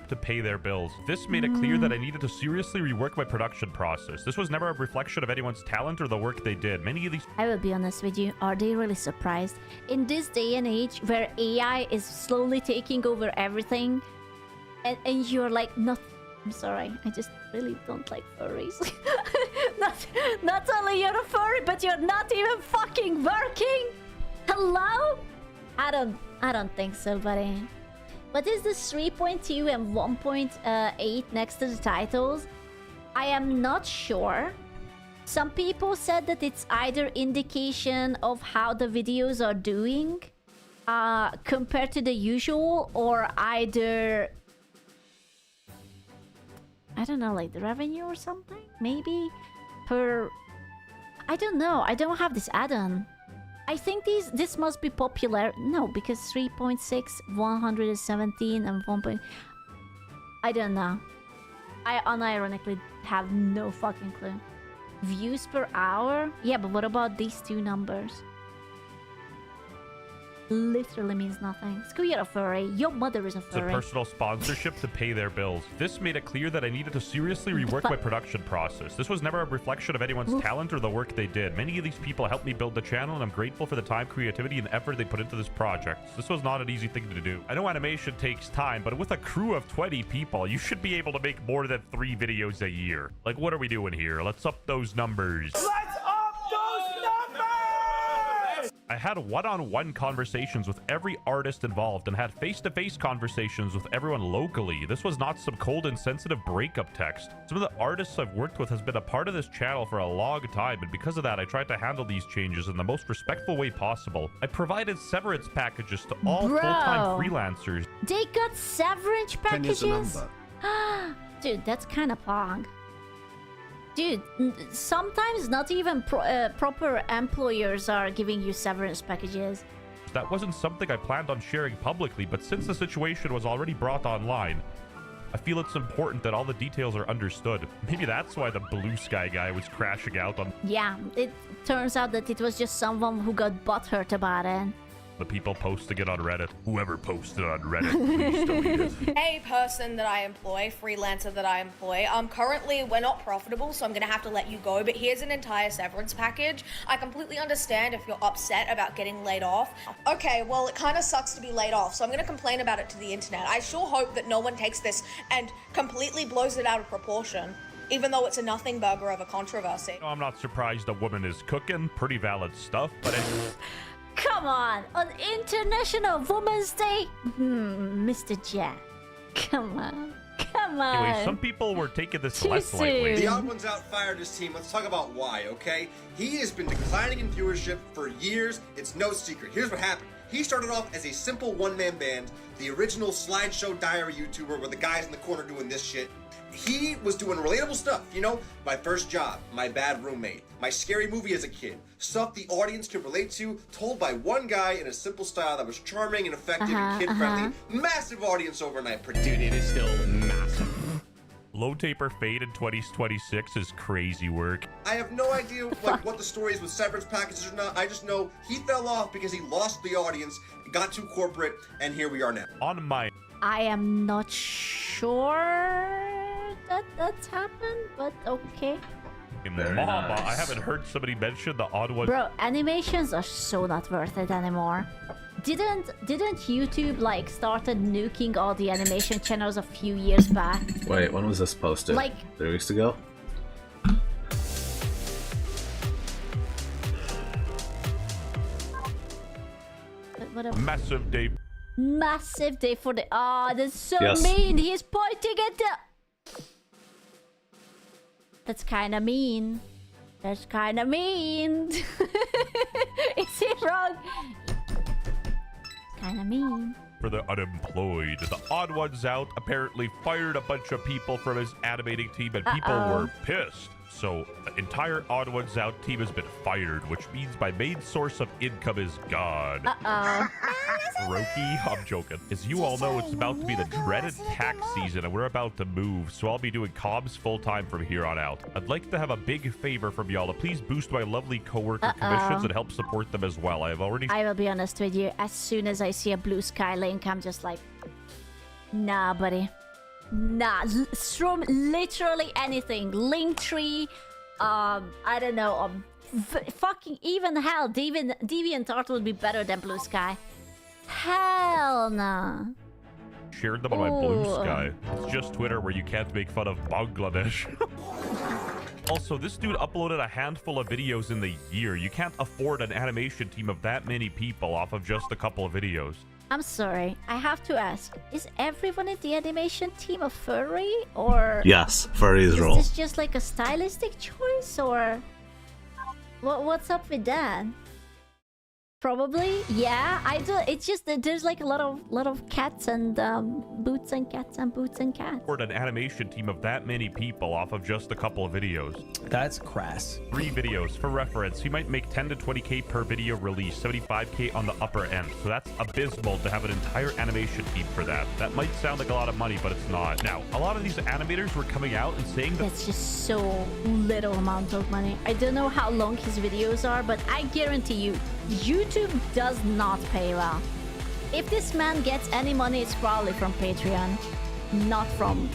To pay their bills. This made it clear that I needed to seriously rework my production process. This was never a reflection of anyone's talent or the work they did. Many of these... I will be honest with you, are they really surprised? In this day and age where AI is slowly taking over everything, and you're like, not... I'm sorry, I just really don't like furries. not only you're a furry, but you're not even fucking working! Hello? I don't think so, buddy. What is this 3.2 and 1.8 next to the titles? I am not sure. Some people said that it's either indication of how the videos are doing compared to the usual, or either... I don't know, like the revenue or something? Maybe? Per... I don't know. I don't have this add-on. I think this must be popular. No, because 3.6, 117, and 1. I don't know. I unironically have no fucking clue. Views per hour? Yeah, but what about these two numbers? Literally means nothing. Screw you're a furry. Your mother is a furry. A personal sponsorship to pay their bills. This made it clear that I needed to seriously rework my production process. This was never a reflection of anyone's talent or the work they did. Many of these people helped me build the channel, and I'm grateful for the time, creativity, and effort they put into this project. This was not an easy thing to do. I know animation takes time, but with a crew of 20 people, you should be able to make more than 3 videos a year. Like, what are we doing here? Let's up those numbers. Let's up those numbers! I had one-on-one conversations with every artist involved and had face-to-face conversations with everyone locally. This was not some cold and sensitive breakup text. Some of the artists I've worked with has been a part of this channel for a long time, and because of that, I tried to handle these changes in the most respectful way possible. I provided severance packages to all full-time freelancers. They got severance packages? 10 is a number. Dude, that's kind of pog. Dude, sometimes not even proper employers are giving you severance packages. That wasn't something I planned on sharing publicly, but since the situation was already brought online, I feel it's important that all the details are understood. Maybe that's why the blue sky guy was crashing out on Yeah, it turns out that it was just someone who got butthurt about it. the people posting it on Reddit. Whoever posted on Reddit, please delete it. A person that I employ, freelancer that I employ, currently we're not profitable, so I'm gonna have to let you go, but here's an entire severance package. I completely understand if you're upset about getting laid off. Okay, well, it kind of sucks to be laid off, so I'm gonna complain about it to the internet. I sure hope that no one takes this and completely blows it out of proportion, even though it's a nothing burger of a controversy. I'm not surprised a woman is cooking. Pretty valid stuff, but Come on International Women's Day? Mr. Jack. Come on. Anyway, some people were taking this Too less lightly. The Odd Ones Out fired his team. Let's talk about why, okay? He has been declining in viewership for years. It's no secret. Here's what happened. He started off as a simple one-man band, the original slideshow diary YouTuber where the guy's in the corner doing this shit. He was doing relatable stuff, you know? My first job, my bad roommate, my scary movie as a kid, stuff the audience could relate to, told by one guy in a simple style that was charming and effective and kid-friendly. Massive audience overnight. Dude, it is still massive. Low taper fade in 2026 is crazy work. I have no idea what the story is with severance packages or not. I just know he fell off because he lost the audience, got too corporate, and here we are now. On my... I am not sure that's happened, but okay. Mama, I haven't heard somebody mention the Odd Ones. Bro, animations are so not worth it anymore. Didn't YouTube like started nuking all the animation channels a few years back? Wait, when was this posted? Like 3 weeks ago? What a massive day. Massive day for the... that's so Yes. mean. He's pointing at the... That's kind of mean. That's kind of mean. Is he wrong? Kind of mean. For the unemployed, the Odd Ones Out apparently fired a bunch of people from his animating team, and people were pissed. So the entire Odd Ones Out team has been fired, which means my main source of income is gone. Roki, I'm joking. As you all know, it's about to be the dreaded tax season, and we're about to move, so I'll be doing comms full-time from here on out. I'd like to have a big favor from y'all to please boost my lovely coworker commissions and help support them as well. I have already... I will be honest with you. As soon as I see a blue sky link, I'm just like... Nah, buddy. Nah, from literally anything. Linktree, I don't know, fucking even hell, DeviantArt would be better than Blue Sky. Hell nah. Shared them on my Blue Sky. It's just Twitter where you can't make fun of Bangladesh. Also, this dude uploaded a handful of videos in the year. You can't afford an animation team of that many people off of just a couple of videos. I'm sorry, I have to ask, is everyone in the animation team a furry, or... Yes, furries rule. Is this just like a stylistic choice, or... What's up with that? Probably, yeah. I do. It's just that there's like a lot of cats and boots and cats and boots and cats. Or an animation team of that many people off of just a couple of videos. That's crass. 3 videos. For reference, he might make 10 to 20k per video release, 75k on the upper end. So that's abysmal to have an entire animation team for that. That might sound like a lot of money, but it's not. Now, a lot of these animators were coming out and saying that that's just so little amount of money. I don't know how long his videos are, but I guarantee you, YouTube does not pay well. If this man gets any money, it's probably from Patreon, not from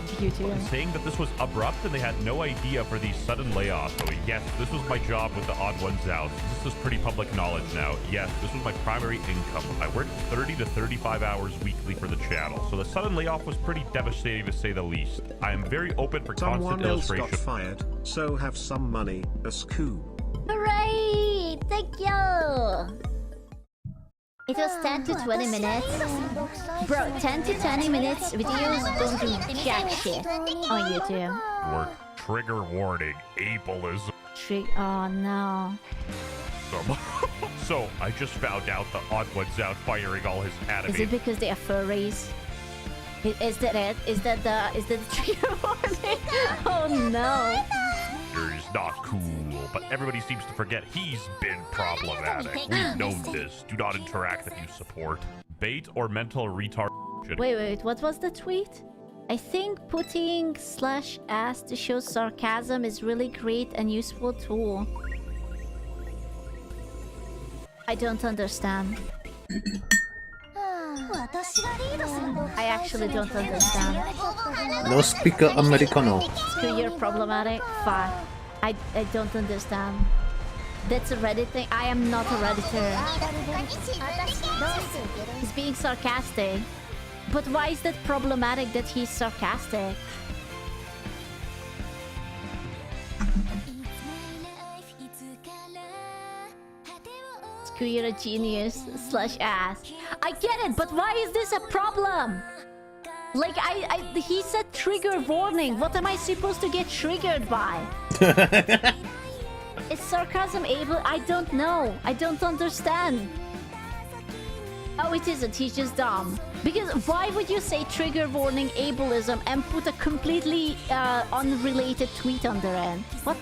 YouTube. Saying that this was abrupt and they had no idea for these sudden layoffs. So yes, this was my job with the Odd Ones Out. This is pretty public knowledge now. Yes, this was my primary income. I worked 30 to 35 hours weekly for the channel. So the sudden layoff was pretty devastating to say the least. I am very open for Someone constant else illustration. got fired, so have some money. A scoop. Hooray! Thank you! It was 10 to 20 minutes. Bro, 10 to 20 minutes videos don't do jack shit on YouTube. Work. Trigger warning. Ableism. Oh no. So, I just found out the Odd Ones Out firing all his anime. Is it because they are furries? Is that it? Is that the trigger warning? Oh no. It's not cool. but everybody seems to forget he's been problematic. We've known this. Do not interact if you support. Bait or mental retard. Wait, what was the tweet? I think putting /s to show sarcasm is really great and useful tool. I don't understand. I actually don't understand. No speaker americano. Screw your problematic. Fine. I don't understand. That's a Reddit thing. I am not a Redditor. He's being sarcastic. But why is that problematic that he's sarcastic? Screw, you're a genius /ass. I get it, but why is this a problem? Like, he said trigger warning. What am I supposed to get triggered by? Is sarcasm able? I don't know. I don't understand. Oh, it isn't. He's just dumb. Because why would you say trigger warning ableism and put a completely unrelated tweet under it? What?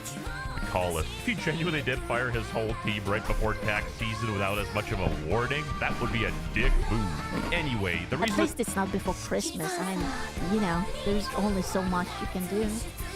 Call it. If he genuinely did fire his whole team right before tax season without as much of a warning, that would be a dick move. Anyway, the reason... At least it's not before Christmas. I mean, you know, there's only so much you can do.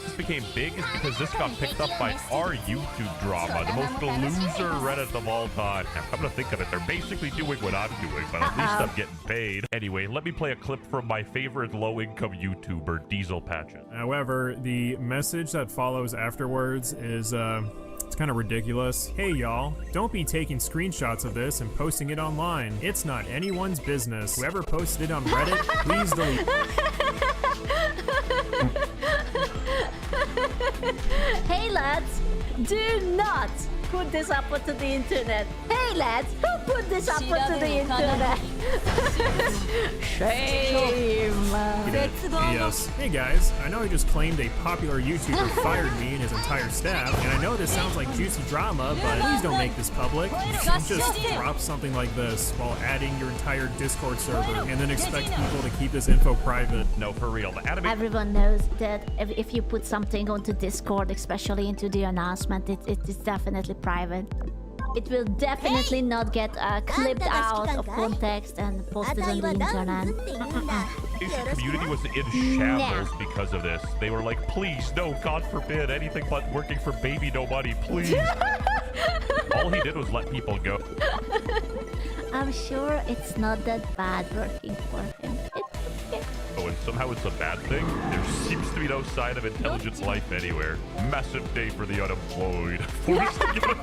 This became big is because this got picked up by our YouTube drama, the most loser Reddit of all time. Now, come to think of it, they're basically doing what I'm doing, but at least I'm getting paid. Anyway, let me play a clip from my favorite low-income YouTuber, Diesel Patchet. However, the message that follows afterwards is, it's kind of ridiculous. Hey y'all, don't be taking screenshots of this and posting it online. It's not anyone's business. Whoever posted it on Reddit, please delete. Hey lads, do not put this up onto the internet. Hey lads, who put this up onto the internet? Shame. Yes. Hey guys, I know he just claimed a popular YouTuber fired me and his entire staff, and I know this sounds like juicy drama, but please don't make this public. You can't just drop something like this while adding your entire Discord server and then expect people to keep this info private. No, for real. The anime... Everyone knows that if you put something onto Discord, especially into the announcement, it is definitely private. It will definitely not get clipped out of context and posted on the internet. The community was in shambles because of this. They were like, please, no, God forbid, anything but working for baby no money, please. All he did was let people go. I'm sure it's not that bad working for him. Oh, and somehow it's a bad thing? There seems to be no sign of intelligent life anywhere. Massive day for the unemployed. Forced to get a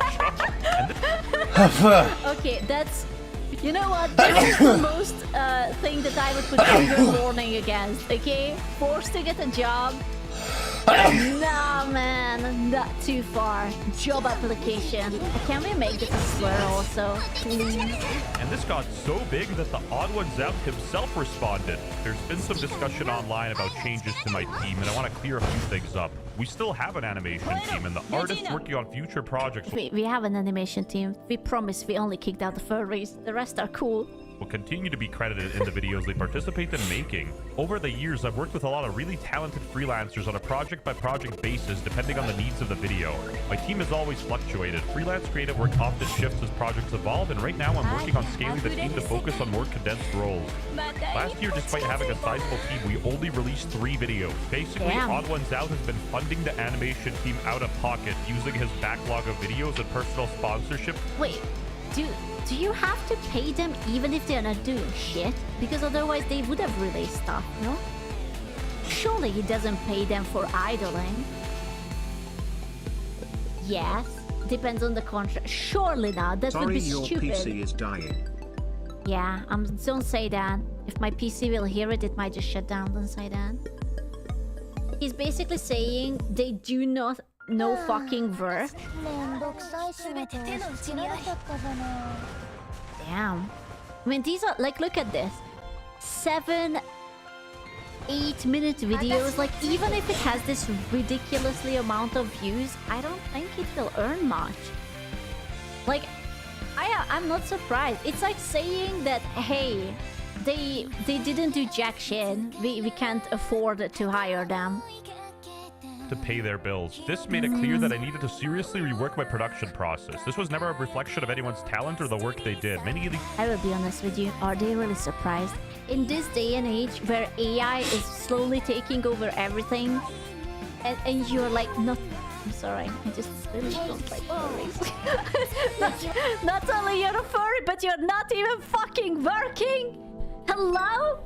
job. Okay, that's... You know what? That's the most thing that I would put trigger warning against, okay? Forced to get a job? Nah, man, not too far. Job application. Can we make it a swear also, please? And this got so big that the Odd Ones Out himself responded. There's been some discussion online about changes to my team, and I want to clear a few things up. We still have an animation team, and the artists working on future projects... We have an animation team. We promise we only kicked out the furries. The rest are cool. Will continue to be credited in the videos they participate in making. Over the years, I've worked with a lot of really talented freelancers on a project-by-project basis, depending on the needs of the video. My team has always fluctuated. Freelance creative work often shifts as projects evolve, and right now I'm working on scaling the team to focus on more condensed roles. Last year, despite having a sizable team, we only released 3 videos. Basically, Odd Ones Out has been funding the animation team out of pocket, using his backlog of videos and personal sponsorship. Wait, do you have to pay them even if they're not doing shit? Because otherwise they would have released stuff, no? Surely he doesn't pay them for idling. Yes, depends on the contract. Surely not, that would be stupid. Your PC is dying. Yeah, don't say that. If my PC will hear it, it might just shut down. Don't say that. He's basically saying they do not know fucking work. Damn. I mean, these are like, look at this. 7-8 minute videos. Like, even if it has this ridiculously amount of views, I don't think it will earn much. Like, I'm not surprised. It's like saying that, hey, they didn't do jack shit. We can't afford to hire them. to pay their bills. This made it clear that I needed to seriously rework my production process. This was never a reflection of anyone's talent or the work they did. Many of these... I will be honest with you, are they really surprised? In this day and age where AI is slowly taking over everything, and you're like, not... I'm sorry, I just really don't like furries. not only you're a furry, but you're not even fucking working! Hello?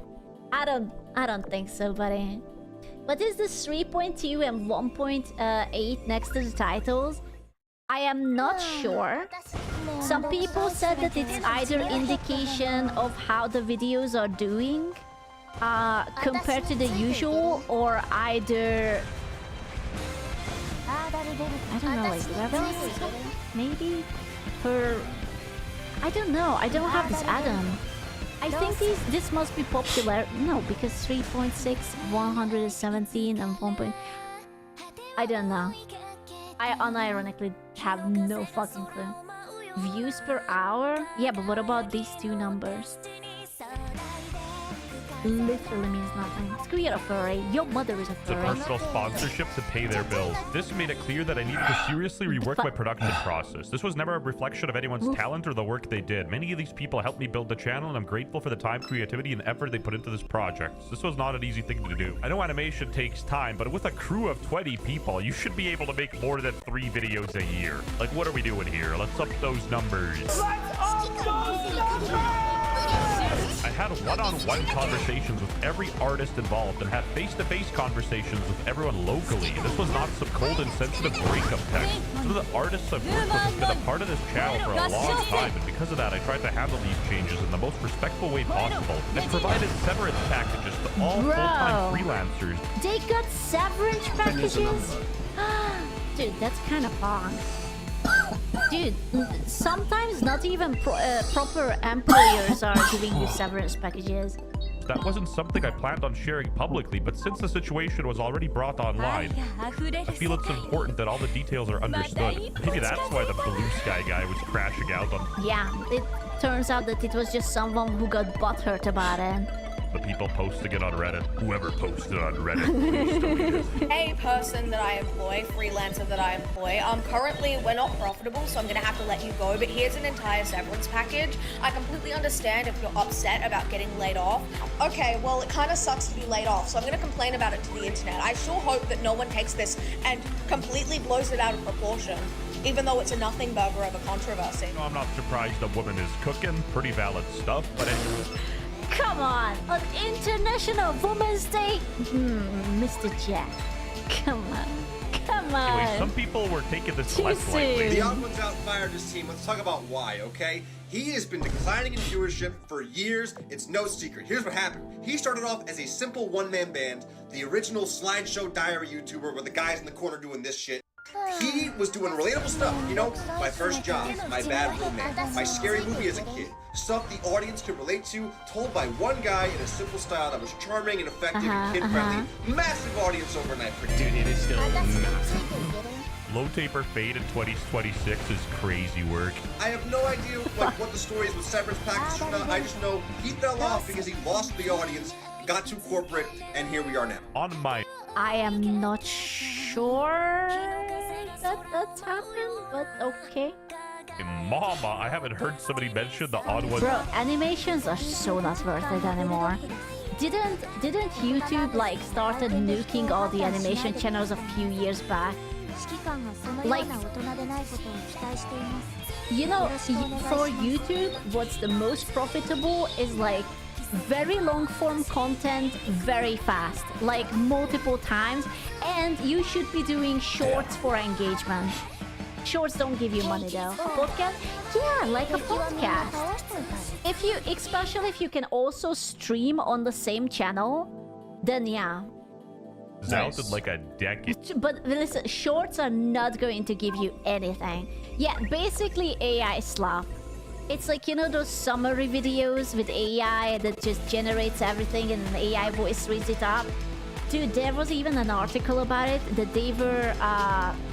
I don't think so, buddy. What is this 3.2 and 1.8 next to the titles? I am not sure. Some people said that it's either indication of how the videos are doing compared to the usual, or either... I don't know, like levels? Maybe? I don't know, I don't have this add-on. I think this must be popular. No, because 3.6, 117 and 1. I don't know. I unironically have no fucking clue. Views per hour? Yeah, but what about these two numbers? Literally means nothing. Screw you, a furry. Your mother is a The furry. personal sponsorship to pay their bills. This made it clear that I needed to seriously rework my production process. This was never a reflection of anyone's talent or the work they did. Many of these people helped me build the channel, and I'm grateful for the time, creativity, and effort they put into this project. This was not an easy thing to do. I know animation takes time, but with a crew of 20 people, you should be able to make more than 3 videos a year. Like, what are we doing here? Let's up those numbers. I had one-on-one conversations with every artist involved and had face-to-face conversations with everyone locally. This was not some cold and sensitive breakup text. Some of the artists I've worked with have been a part of this channel for a long time, and because of that, I tried to handle these changes in the most respectful way possible. It provided severance packages to all full-time freelancers. They got severance packages? Dude, that's kind of fun. Dude, sometimes not even proper employers are giving you severance packages. That wasn't something I planned on sharing publicly, but since the situation was already brought online, I feel it's important that all the details are understood. Maybe that's why the blue sky guy was crashing out on... Yeah, it turns out that it was just someone who got butthurt about it. The people posting it on Reddit. Whoever posted on Reddit, please delete it. A person that I employ, freelancer that I employ, currently we're not profitable, so I'm gonna have to let you go, but here's an entire severance package. I completely understand if you're upset about getting laid off. Okay, well, it kind of sucks to be laid off, so I'm gonna complain about it to the internet. I sure hope that no one takes this and completely blows it out of proportion, even though it's a nothing burger of a controversy. No, I'm not surprised a woman is cooking. Pretty valid stuff, but anyway. Come on International Women's Day, Mr. Jack. Come on. Anyway, some people were taking this less lightly. The Odd Ones Out fired his team. Let's talk about why, okay? He has been declining in viewership for years. It's no secret. Here's what happened. He started off as a simple one-man band, the original slideshow diary YouTuber where the guy's in the corner doing this shit. He was doing relatable stuff, you know, my first job, my bad roommate, my scary movie as a kid, stuff the audience could relate to, told by one guy in a simple style that was charming and effective and kid-friendly. Massive audience overnight for dude, it is still massive. Low taper fade in 2026 is crazy work. I have no idea what the story is with severance packages or not. I just know he fell off because he lost the audience, got too corporate, and here we are now. On my... I am not sure that's happened, but okay. Mama, I haven't heard somebody mention the Odd Ones. Bro, animations are so not worth it anymore. Didn't YouTube like started nuking all the animation channels a few years back? Like, you know, for YouTube, what's the most profitable is like very long form content very fast, like multiple times, and you should be doing shorts for engagement. Shorts don't give you money though. A podcast? Yeah, like a podcast. If you, especially if you can also stream on the same channel, then yeah. Sounded like a decade. But listen, shorts are not going to give you anything. Yeah, basically AI slop. It's like, you know those summary videos with AI that just generates everything and an AI voice reads it up? Dude, there was even an article about it that they were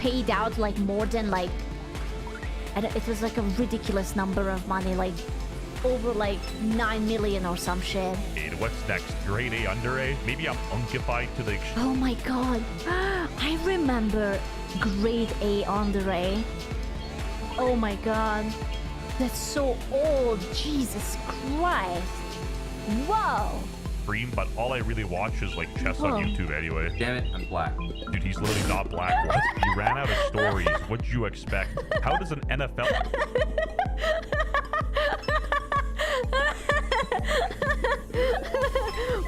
paid out like more than like... it was like a ridiculous number of money, like over like 9 million or some shit. Hey, what's next? Grade A, under A? Maybe I'm unkified to the extreme. Oh my god. I remember grade A under A. Oh my god. That's so old. Jesus Christ. Whoa. But all I really watch is like chess on YouTube anyway. Damn it, I'm black. Dude, he's literally not black. What? You ran out of stories. What'd you expect? How does an NFL...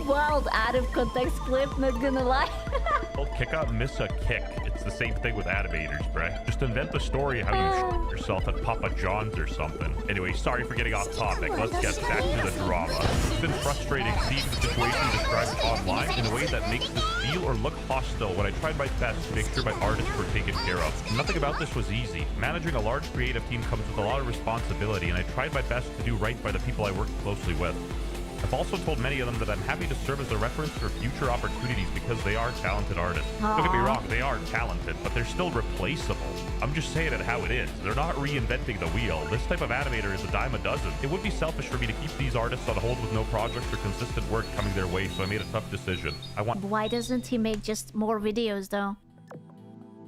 Wild out of context clip, not gonna lie. Well, kick out, miss a kick. It's the same thing with animators, bruh. Just invent the story how you shit yourself at Papa John's or something. Anyway, sorry for getting off topic. Let's get back to the drama. It's been frustrating seeing the situation described online in a way that makes this feel or look hostile when I tried my best to make sure my artists were taken care of. Nothing about this was easy. Managing a large creative team comes with a lot of responsibility, and I tried my best to do right by the people I worked closely with. I've also told many of them that I'm happy to serve as a reference for future opportunities because they are talented artists. Don't get me wrong, they are talented, but they're still replaceable. I'm just saying it how it is. They're not reinventing the wheel. This type of animator is a dime a dozen. It would be selfish for me to keep these artists on hold with no projects or consistent work coming their way, so I made a tough decision. Why doesn't he make just more videos though?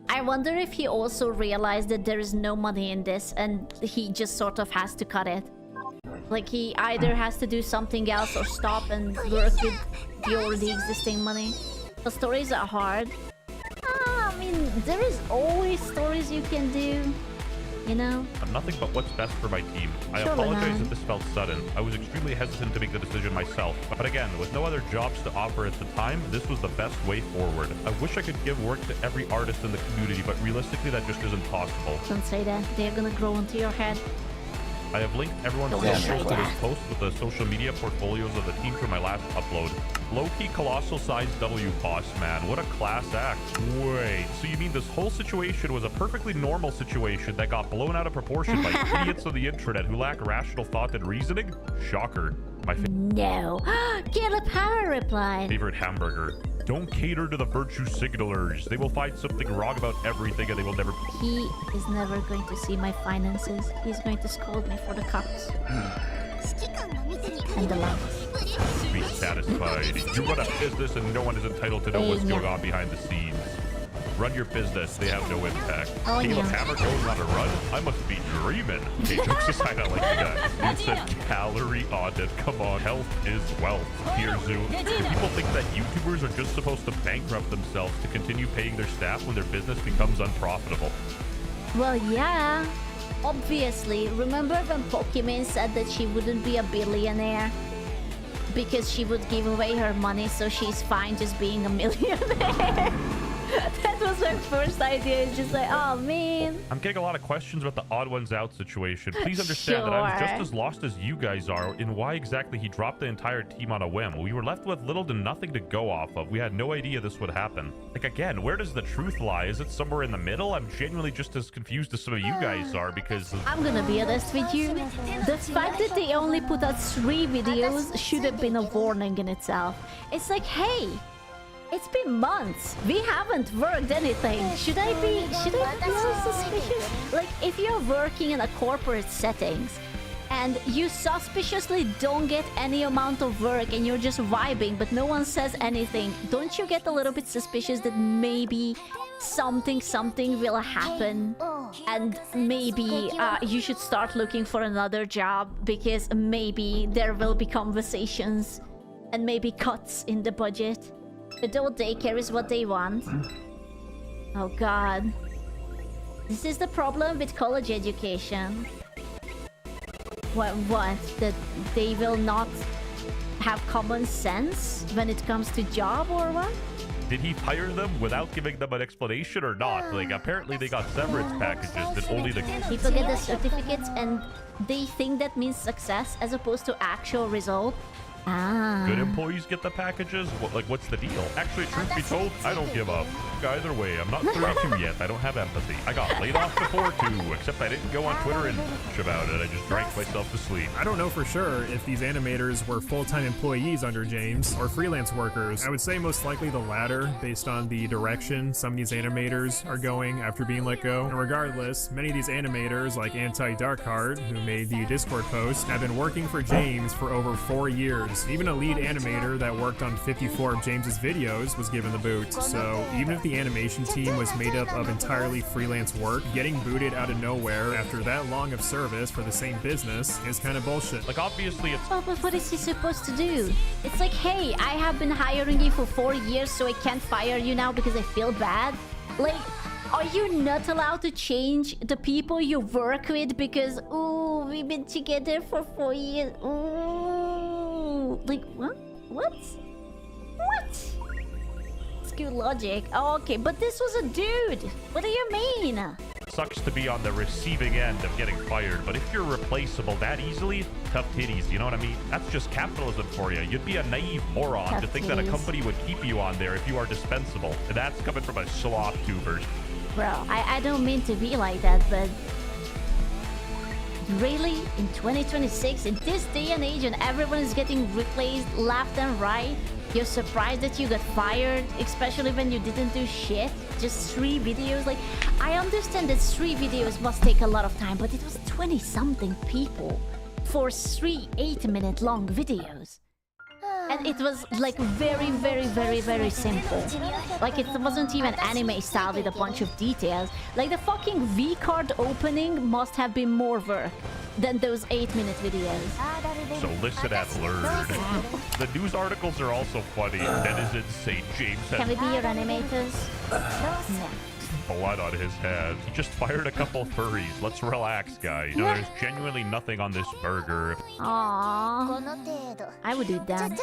I wonder if he also realized that there is no money in this and he just sort of has to cut it. Like he either has to do something else or stop and work with the already existing money. The stories are hard. I mean, there is always stories you can do, you know? I'm nothing but what's best for my team. I Sure, apologize man. if this felt sudden. I was extremely hesitant to make the decision myself. But again, with no other jobs to offer at the time, this was the best way forward. I wish I could give work to every artist in the community, but realistically that just isn't possible. Don't say that. They're gonna grow into your head. I have linked everyone's Yeah, socials to yeah. this post with the social media portfolios of the team from my last upload. Low-key colossal size W boss, man. What a class act. Wait, so you mean this whole situation was a perfectly normal situation that got blown out of proportion by idiots on the internet who lack rational thought and reasoning? Shocker. My No. Caleb Power replied. favorite hamburger. Don't cater to the virtue signalers. They will find something wrong about everything and they will never... He is never going to see my finances. He's going to scold me for the cups. And the likes. Be satisfied. You run a business and no one is entitled to know what's going on behind the scenes. Run your business, they have no impact. Oh, Caleb yeah. Hammer going on a run? I must be dreaming. Hey, jokes aside, I like that. Dude said calorie audit. Come on, health is wealth. Here, Zoo. Do people think that YouTubers are just supposed to bankrupt themselves to continue paying their staff when their business becomes unprofitable? Well, yeah. Obviously. Remember when Pokimane said that she wouldn't be a billionaire? Because she would give away her money, so she's fine just being a millionaire. That was my first idea. It's just like, oh man. I'm getting a lot of questions about the odd ones out situation. Please understand that I was just as lost as you guys are in why exactly he dropped the entire team on a whim. We were left with little to nothing to go off of. We had no idea this would happen. Like, again, where does the truth lie? Is it somewhere in the middle? I'm genuinely just as confused as some of you guys are because... I'm gonna be honest with you. The fact that they only put out 3 videos should have been a warning in itself. It's like, hey, it's been months. We haven't worked anything. Should I be so suspicious? Like, if you're working in a corporate settings and you suspiciously don't get any amount of work and you're just vibing but no one says anything, don't you get a little bit suspicious that maybe something will happen and maybe you should start looking for another job because maybe there will be conversations and maybe cuts in the budget? Adult daycare is what they want. Oh god. This is the problem with college education. What? That they will not have common sense when it comes to job or what? Did he fire them without giving them an explanation or not? Like, apparently they got severance packages that only the... People get the certificates and they think that means success as opposed to actual result. Ah. Good employees get the packages? What's the deal? Actually, truth be told, I don't give up. Either way, I'm not 32 yet. I don't have empathy. I got laid off before, too, except I didn't go on Twitter and bitch about it. I just drank myself to sleep. I don't know for sure if these animators were full-time employees under James or freelance workers. I would say most likely the latter, based on the direction some of these animators are going after being let go. And regardless, many of these animators, like Anti-Darkheart, who made the Discord post, have been working for James for over 4 years. Even a lead animator that worked on 54 of James's videos was given the boot. So even if the animation team was made up of entirely freelance work, getting booted out of nowhere after that long of service for the same business is kind of bullshit. Like, obviously it's... Well, but what is he supposed to do? It's like, hey, I have been hiring you for 4 years, so I can't fire you now because I feel bad? Like, are you not allowed to change the people you work with because, ooh, we've been together for 4 years, ooh. Like, what? What? What? It's good logic. Oh, okay, but this was a dude. What do you mean? Sucks to be on the receiving end of getting fired, but if you're replaceable that easily, tough titties, you know what I mean? That's just capitalism for you. You'd be a naive moron Tough to think that a titties. company would keep you on there if you are dispensable. And that's coming from a sloth tuber. Bro, I don't mean to be like that, but... Really? In 2026, in this day and age, and everyone is getting replaced left and right, you're surprised that you got fired, especially when you didn't do shit? Just 3 videos? Like, I understand that 3 videos must take a lot of time, but it was 20-something people for 3 8-minute long videos. And it was like very simple. Like it wasn't even anime style with a bunch of details. Like the fucking V-card opening must have been more work than those 8-minute videos. So listen and learn. The news articles are also funny. Netizens say James Can we has be your animators? No. blood on his hands. He just fired a couple furries. Let's relax, guys. You know, there's genuinely nothing on this burger. Aww. I would eat them.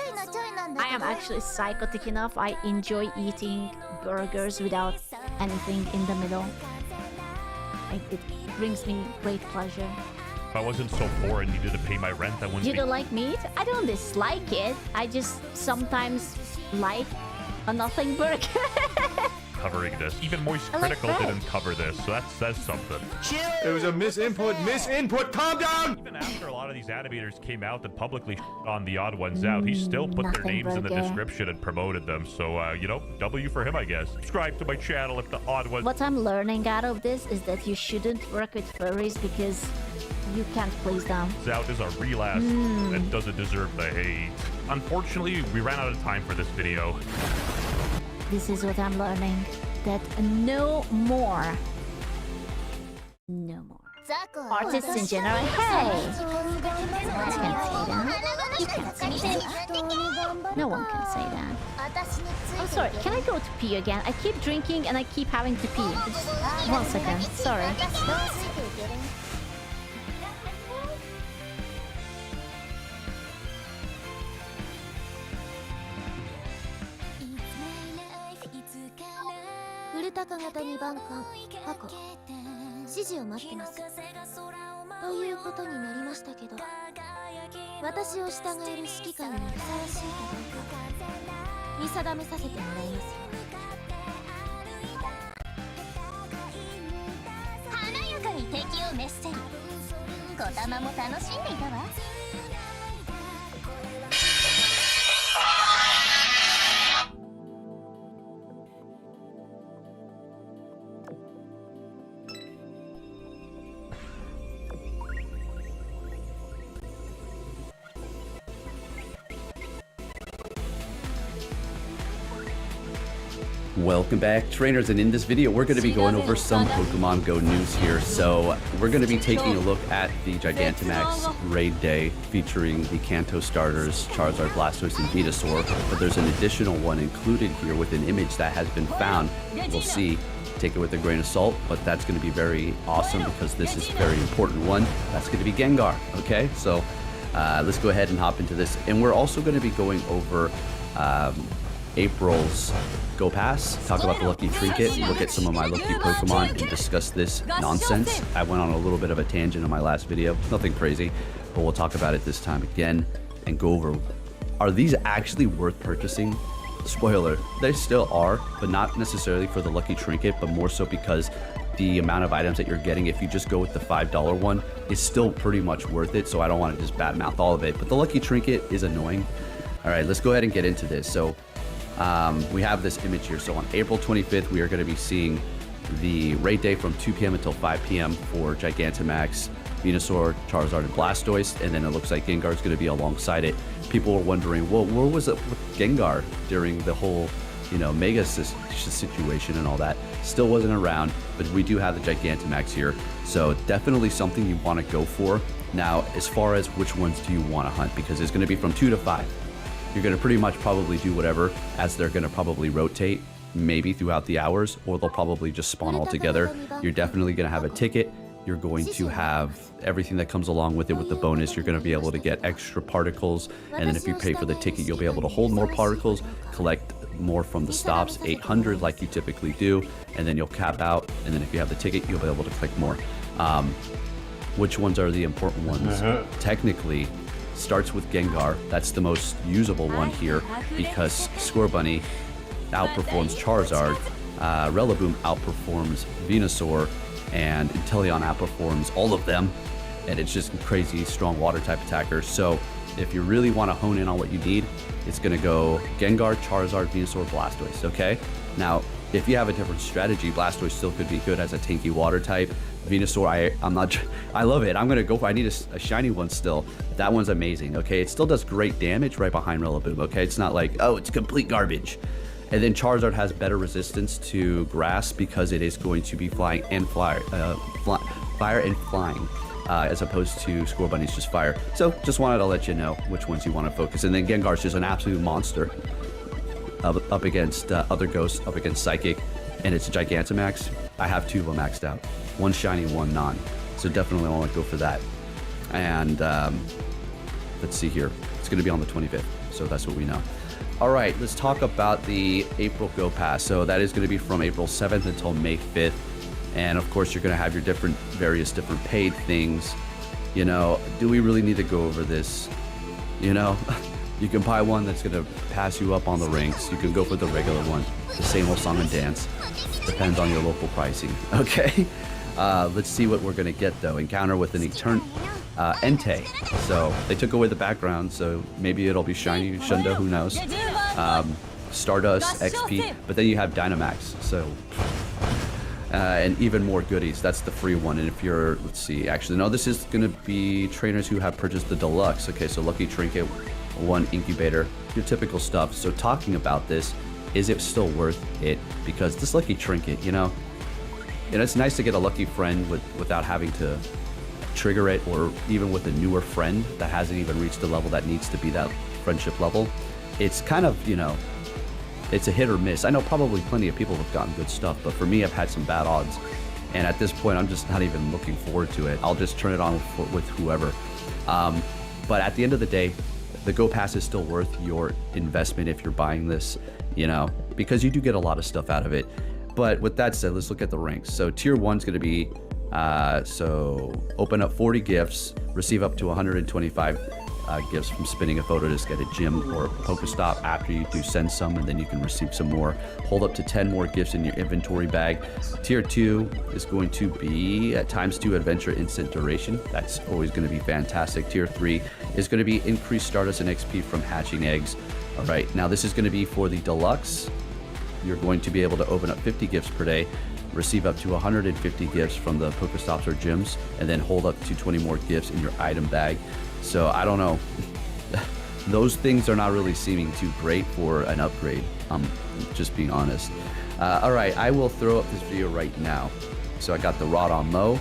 I am actually psychotic enough. I enjoy eating burgers without anything in the middle. It brings me great pleasure. If I wasn't so poor and needed to pay my rent, I wouldn't You be don't like meat? I don't dislike it. I just sometimes like a nothing burger. covering this. Even Moist Critical didn't cover this, so that says something. It was a misinput, calm down! Even after a lot of these animators came out and publicly on the Odd Ones Out, he still put their names in the description and promoted them. So, you know, W for him, I guess. Subscribe to my channel if the Odd Ones... What I'm learning out of this is that you shouldn't work with furries because you can't please them. Out is a real ass and doesn't deserve the hate. Unfortunately, we ran out of time for this video. This is what I'm learning. That no more. No more. Artists in general, hey! You can't say that. You can't say that. No one can say that. I'm sorry, can I go to pee again? I keep drinking and I keep having to pee. Just 1 second, sorry. Welcome back, trainers, and in this video we're going to be going over some Pokemon Go news here. So we're going to be taking a look at the Gigantamax Raid Day featuring the Kanto starters, Charizard, Blastoise, and Venusaur, but there's an additional one included here with an image that has been found. We'll see. Take it with a grain of salt, but that's going to be very awesome because this is a very important one. That's going to be Gengar, okay? So let's go ahead and hop into this. And we're also going to be going over April's Go Pass, talk about the Lucky Trinket, look at some of my lucky Pokemon, and discuss this nonsense. I went on a little bit of a tangent in my last video, nothing crazy, but we'll talk about it this time again and go over Are these actually worth purchasing? Spoiler, they still are, but not necessarily for the lucky trinket, but more so because the amount of items that you're getting, if you just go with the $5 one, is still pretty much worth it. So I don't want to just badmouth all of it, but the lucky trinket is annoying. All right, let's go ahead and get into this. So we have this image here. So on April 25th, we are going to be seeing the raid day from 2 p.m. until 5 p.m. for Gigantamax, Venusaur, Charizard, and Blastoise, and then it looks like Gengar's going to be alongside it. People were wondering, well, where was it with Gengar during the whole, Mega situation and all that? Still wasn't around, but we do have the Gigantamax here, so definitely something you want to go for. Now, as far as which ones do you want to hunt, because it's going to be from 2 to 5. You're going to pretty much probably do whatever, as they're going to probably rotate, maybe throughout the hours, or they'll probably just spawn all together. You're definitely going to have a ticket. You're going to have everything that comes along with it with the bonus. You're going to be able to get extra particles, and then if you pay for the ticket, you'll be able to hold more particles, collect more from the stops, 800 like you typically do, and then you'll cap out, and then if you have the ticket, you'll be able to collect more. Which ones are the important ones? Technically, starts with Gengar. That's the most usable one here because Scorbunny outperforms Charizard, Rillaboom outperforms Venusaur, and Inteleon outperforms all of them, and it's just crazy strong water type attacker. So if you really want to hone in on what you need, it's going to go Gengar, Charizard, Venusaur, Blastoise. Okay, now if you have a different strategy, Blastoise still could be good as a tanky water type. Venusaur, I love it. I'm gonna go for, I need a shiny one still. That one's amazing. Okay, it still does great damage right behind Rillaboom. Okay, it's not like, oh, it's complete garbage. And then Charizard has better resistance to grass because it is going to be flying and fire and flying, as opposed to Scorbunny's just fire. So just wanted to let you know which ones you want to focus. And then Gengar's just an absolute monster up against other ghosts, up against Psychic, and it's a Gigantamax. I have 2 of them maxed out, 1 shiny, 1 non. So definitely want to go for that. And let's see here. It's going to be on the 25th, so that's what we know. All right, let's talk about the April Go Pass. So that is going to be from April 7th until May 5th. And of course, you're going to have your various different paid things. Do we really need to go over this? You can buy one that's going to pass you up on the ranks. You can go for the regular one, the same old song and dance. Depends on your local pricing. Okay, let's see what we're going to get though. Encounter with an Entei. So they took away the background, so maybe it'll be shiny, Shundo, who knows. Stardust, XP, but then you have Dynamax, so and even more goodies. That's the free one. And if you're, let's see, actually no, this is going to be trainers who have purchased the deluxe. Okay, so lucky trinket, 1 incubator, your typical stuff. So talking about this, is it still worth it? Because this lucky trinket, it's nice to get a lucky friend without having to trigger it, or even with a newer friend that hasn't even reached the level that needs to be that friendship level. It's kind of, it's a hit or miss. I know probably plenty of people have gotten good stuff, but for me, I've had some bad odds. And at this point, I'm just not even looking forward to it. I'll just turn it on with whoever. But at the end of the day, the Go Pass is still worth your investment if you're buying this, because you do get a lot of stuff out of it. But with that said, let's look at the ranks. So tier 1 is going to be, so open up 40 gifts, receive up to 125 gifts from spinning a photo disc at a gym or a Pokestop. After you do send some, and then you can receive some more. Hold up to 10 more gifts in your inventory bag. Tier 2 is going to be at ×2 adventure instant duration. That's always going to be fantastic. Tier 3 is going to be increased Stardust and XP from hatching eggs. All right, now this is going to be for the deluxe. You're going to be able to open up 50 gifts per day, receive up to 150 gifts from the Pokestops or gyms, and then hold up to 20 more gifts in your item bag. So I don't know. Those things are not really seeming too great for an upgrade. I'm just being honest. All right, I will throw up this video right now. So I got the Rodon Mow.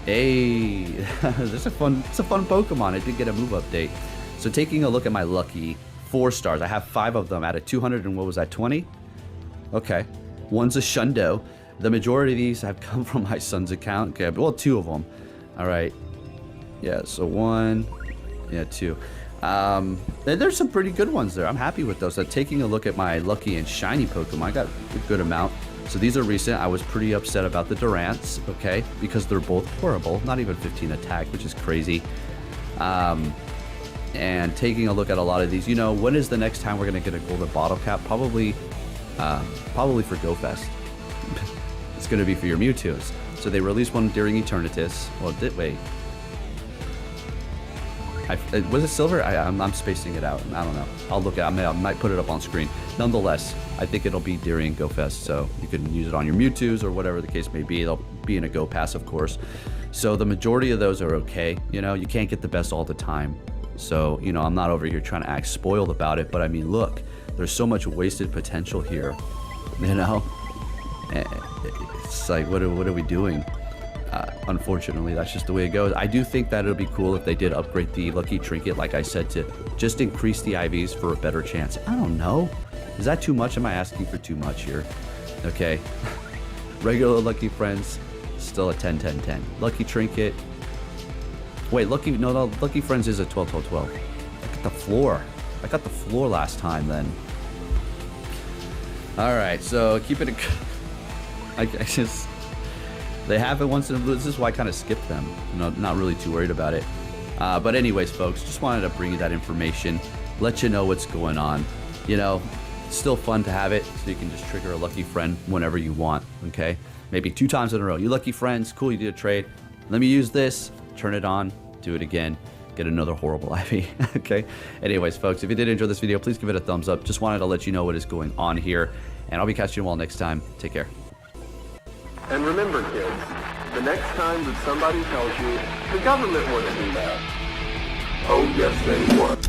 Hey, it's a fun Pokemon. I did get a move update. So taking a look at my lucky 4 stars, I have 5 of them out of 200, and what was that, 20? Okay, one's a Shundo. The majority of these have come from my son's account. Okay, well, 2 of them. All right. Yeah, so 1, yeah, 2. And there's some pretty good ones there. I'm happy with those. So taking a look at my lucky and shiny Pokemon, I got a good amount. So these are recent. I was pretty upset about the Durants, okay, because they're both horrible. Not even 15 attack, which is crazy. and taking a look at a lot of these. You know, when is the next time we're gonna get a golden bottle cap? Probably for GoFest. It's gonna be for your Mewtwo's. So they released one during Eternatus. Well, wait. Was it silver? I'm spacing it out. I don't know. I'll look at it. I might put it up on screen. Nonetheless, I think it'll be during GoFest, so you can use it on your Mewtwo's or whatever the case may be. They'll be in a Go Pass, of course. So the majority of those are okay. You know, you can't get the best all the time. So, you know, I'm not over here trying to act spoiled about it, but I mean, look, there's so much wasted potential here. You know? It's like, what are we doing? Unfortunately, that's just the way it goes. I do think that it would be cool if they did upgrade the Lucky Trinket, like I said, to just increase the IVs for a better chance. I don't know. Is that too much? Am I asking for too much here? Okay. Regular Lucky Friends, still a 10-10-10. Lucky Trinket. Wait, no, Lucky Friends is a 12-12-12. I got the floor. I got the floor last time then. Alright, so keep it... I just... They have it once in a blue. This is why I kind of skipped them. You know, not really too worried about it. But anyways, folks, just wanted to bring you that information, let you know what's going on. You know, it's still fun to have it, so you can just trigger a lucky friend whenever you want, okay? Maybe 2 times in a row. You lucky friends, cool, you did a trade. Let me use this, turn it on, do it again, get another horrible IV, okay? Anyways, folks, if you did enjoy this video, please give it a thumbs up. Just wanted to let you know what is going on here, and I'll be catching you all next time. Take care. And remember, kids, the next time that somebody tells you the government wants to do that, oh yes they want.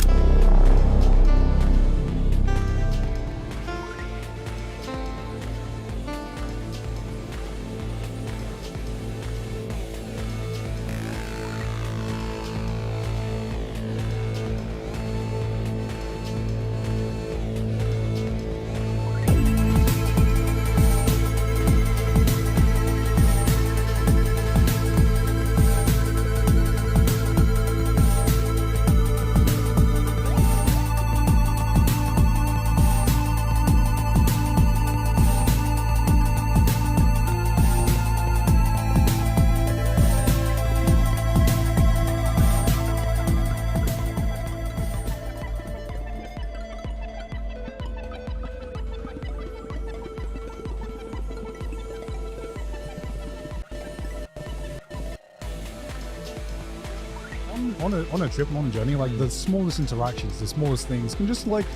On a trip and on a journey, like the smallest interactions, the smallest things can just like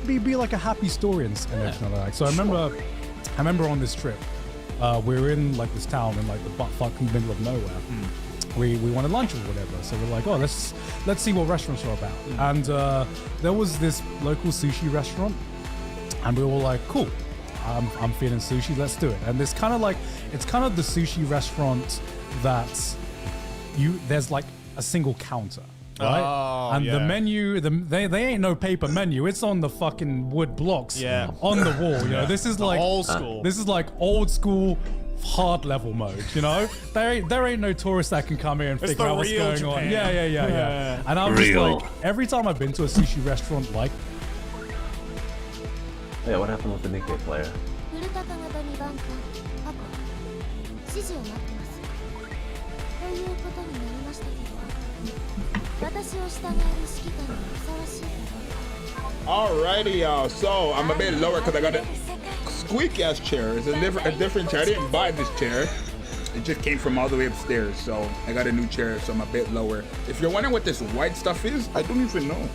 be like a happy story and everything like that. So I remember on this trip, we were in like this town in like the butt-fuck middle of nowhere. We wanted lunch or whatever, so we're like, oh, let's see what restaurants are about. And there was this local sushi restaurant, and we were all like, cool, I'm feeling sushi, let's do it. And it's kind of the sushi restaurant that there's like a single counter, right? Oh, and yeah. the menu, they ain't no paper menu. It's on the fucking wood blocks on the wall. You know, this is like old school. This is like old school hard level mode. You know, there ain't no tourist that can come here and figure out what's going on. Yeah. And I'm just like, every time I've been to a sushi restaurant, like, yeah, what happened with the Nikke player? Alrighty, y'all. So I'm a bit lower because I got a squeaky ass chair. It's a different chair. I didn't buy this chair. It just came from all the way upstairs. So I got a new chair, so I'm a bit lower. If you're wondering what this white stuff is, I don't even know.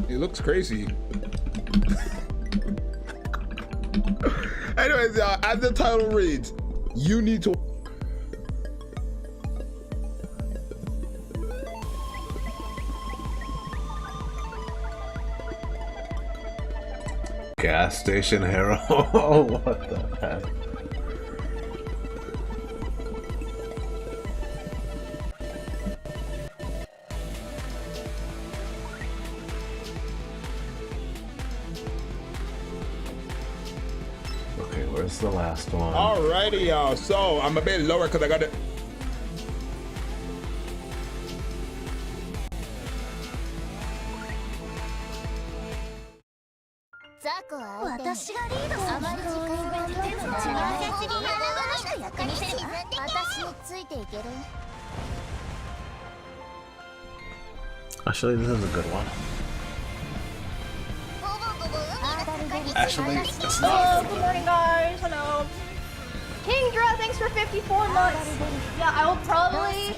It looks crazy. Anyways, as the title reads, you need to. Gas station hero. What the heck? Okay, where's the last one? Alrighty, y'all. So I'm a bit lower because I got it. Actually, this is a good one. Actually, it's Hello, not. good morning, guys. Hello. Kingdra, thanks for 54 months. Yeah, I will probably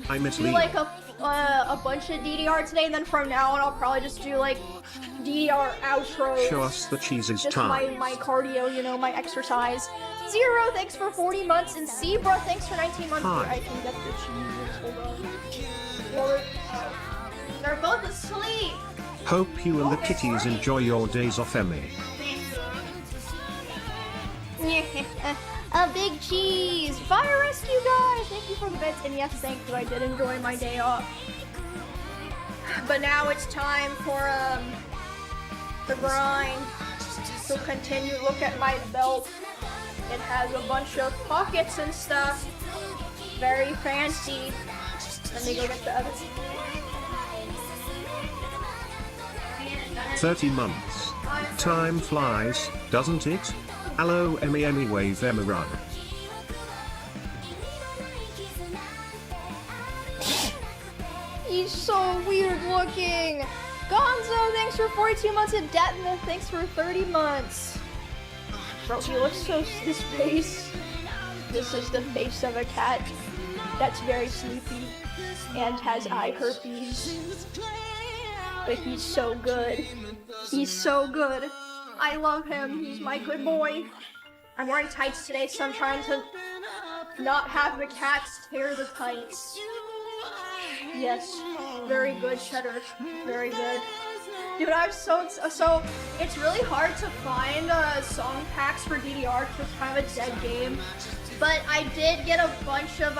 I miss do Leo. like a bunch of DDR today, and then from now on, I'll probably just do like DDR outros. Show us the cheeses Just time. my cardio, you know, my exercise. Zero, thanks for 40 months, and Zebra, thanks for 19 months. Hi. I can get the cheese. Hold on. Well, they're both asleep. Hope you and the kitties enjoy your days off, Emmy. A big cheese! Fire rescue, guys! Thank you for the bits, and yes, thank you. I did enjoy my day off. But now it's time for the grind. So continue. Look at my belt. It has a bunch of pockets and stuff. Very fancy. Let me go get the other. 30 months. Time flies, doesn't it? Hello, Emmy wave Emma run. He's so weird looking. Gonzo, thanks for 42 months, and Detna, thanks for 30 months. Bro, he looks so. This face. This is the face of a cat that's very sleepy and has eye herpes. But he's so good. He's so good. I love him. He's my good boy. I'm wearing tights today, so I'm trying to not have the cats tear the tights. Yes, very good, Cheddar. Very good. Dude, I'm so it's really hard to find song packs for DDR because it's kind of a dead game. But I did get a bunch of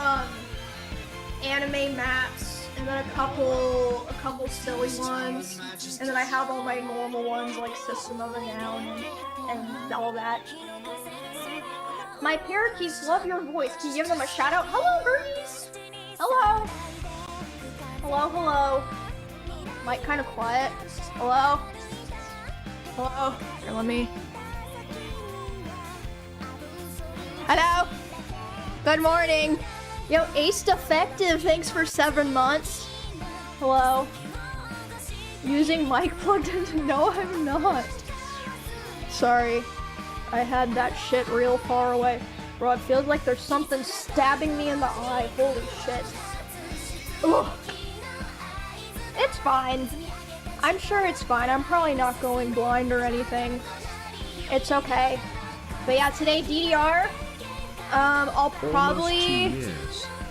anime maps and then a couple silly ones, and then I have all my normal ones like System of a Down and all that. My parakeets love your voice. Can you give them a shout out? Hello, birdies. Hello. Hello, hello. Might kind of quiet. Hello? Hello? Here, let me... Hello? Good morning. Yo, Ace Defective, thanks for 7 months. Hello? Using mic plugged in? No, I'm not. Sorry. I had that shit real far away. Bro, it feels like there's something stabbing me in the eye. Holy shit. Ugh. It's fine. I'm sure it's fine. I'm probably not going blind or anything. It's okay. But yeah, today DDR. I'll probably...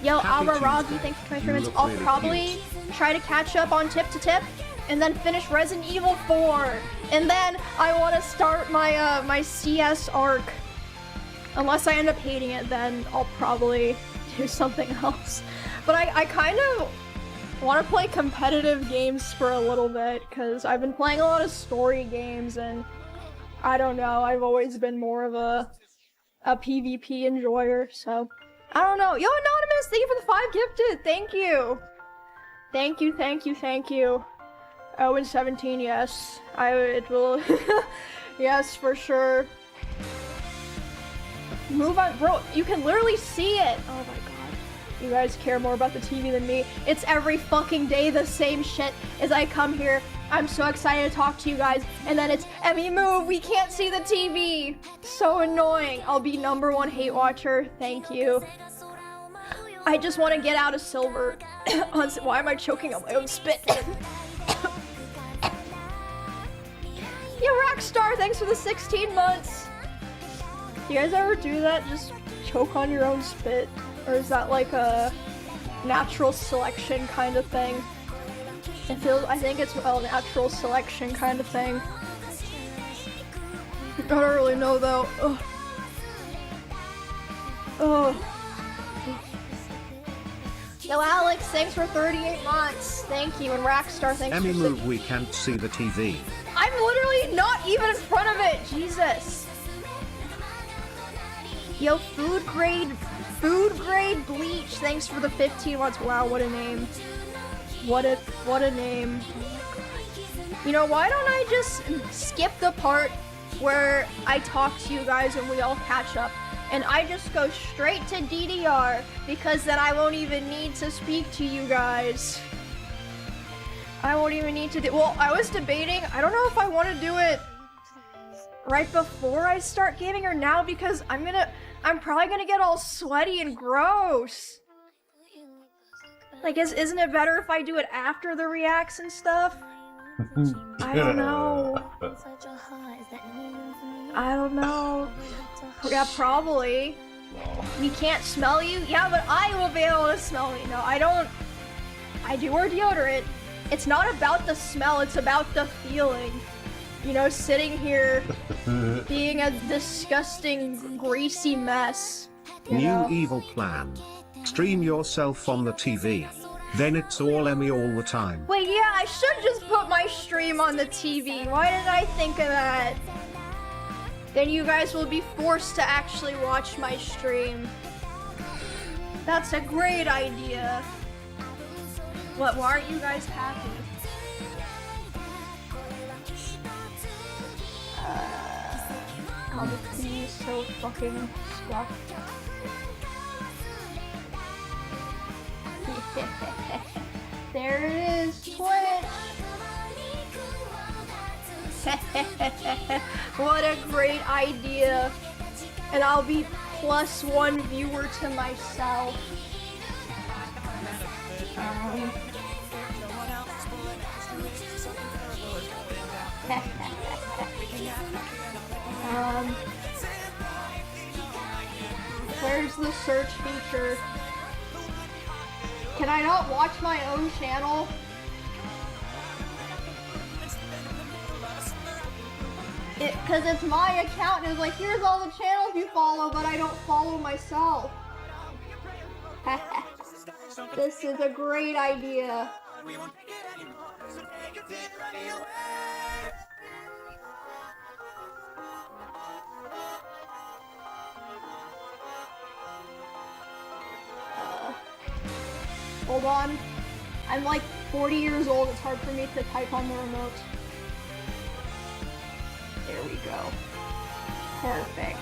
Yo, Alvaragi, thanks for 23 minutes. I'll probably try to catch up on Tip to Tip, and then finish Resident Evil 4. And then I want to start my my CS arc. Unless I end up hating it, then I'll probably do something else. But I kind of want to play competitive games for a little bit, because I've been playing a lot of story games, and I don't know, I've always been more of a PvP enjoyer, so I don't know. Yo, Anonymous, thank you for the 5 gifted. Thank you. Thank you, thank you, thank you. Oh, and 17, yes. It will. Yes, for sure. Move on, bro. You can literally see it. Oh my god. You guys care more about the TV than me. It's every fucking day the same shit as I come here. I'm so excited to talk to you guys. And then it's, Emmy, move. We can't see the TV. So annoying. I'll be #1 hate watcher. Thank you. I just want to get out of silver. Why am I choking on my own spit? Yo, Rockstar, thanks for the 16 months. Do you guys ever do that? Just choke on your own spit? Or is that like a natural selection kind of thing? I think it's a natural selection kind of thing. I don't really know though. Ugh. Ugh. Yo, Alex, thanks for 38 months. Thank you. And Rockstar, thanks Emmy, for move. We can't see the TV. I'm literally not even in front of it. Jesus. Yo, food grade bleach. Thanks for the 15 months. Wow, what a name. What a name. You know, why don't I just skip the part where I talk to you guys and we all catch up, and I just go straight to DDR, because then I won't even need to speak to you guys. I won't even need to do. Well, I was debating. I don't know if I want to do it right before I start gaming or now because I'm probably gonna get all sweaty and gross. Like, isn't it better if I do it after the reacts and stuff? I don't know. I don't know. Yeah, probably. We can't smell you? Yeah, but I will be able to smell me. No, I don't. I do wear deodorant. It's not about the smell, it's about the feeling. You know, sitting here being a disgusting, greasy mess. New evil plan. Stream yourself on the TV. Then it's all Emmy all the time. Wait, yeah, I should just put my stream on the TV. Why didn't I think of that? Then you guys will be forced to actually watch my stream. That's a great idea. What, why aren't you guys happy? Oh, the TV is so fucking stuffed. There it is, Twitch! What a great idea. And I'll be +1 viewer to myself. Where's the search feature? Can I not watch my own channel? Cause it's my account and it's like, here's all the channels you follow, but I don't follow myself. This is a great idea. Hold on. I'm like 40 years old, it's hard for me to type on the remote. There we go. Perfect.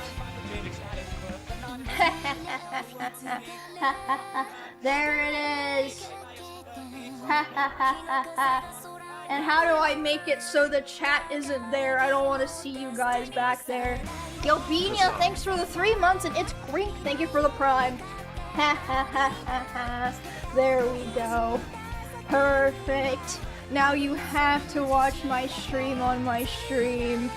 There it is. And how do I make it so the chat isn't there? I don't want to see you guys back there. Yo, Beania, thanks for the 3 months, and it's Grink, thank you for the prime. There we go. Perfect. Now you have to watch my stream on my stream.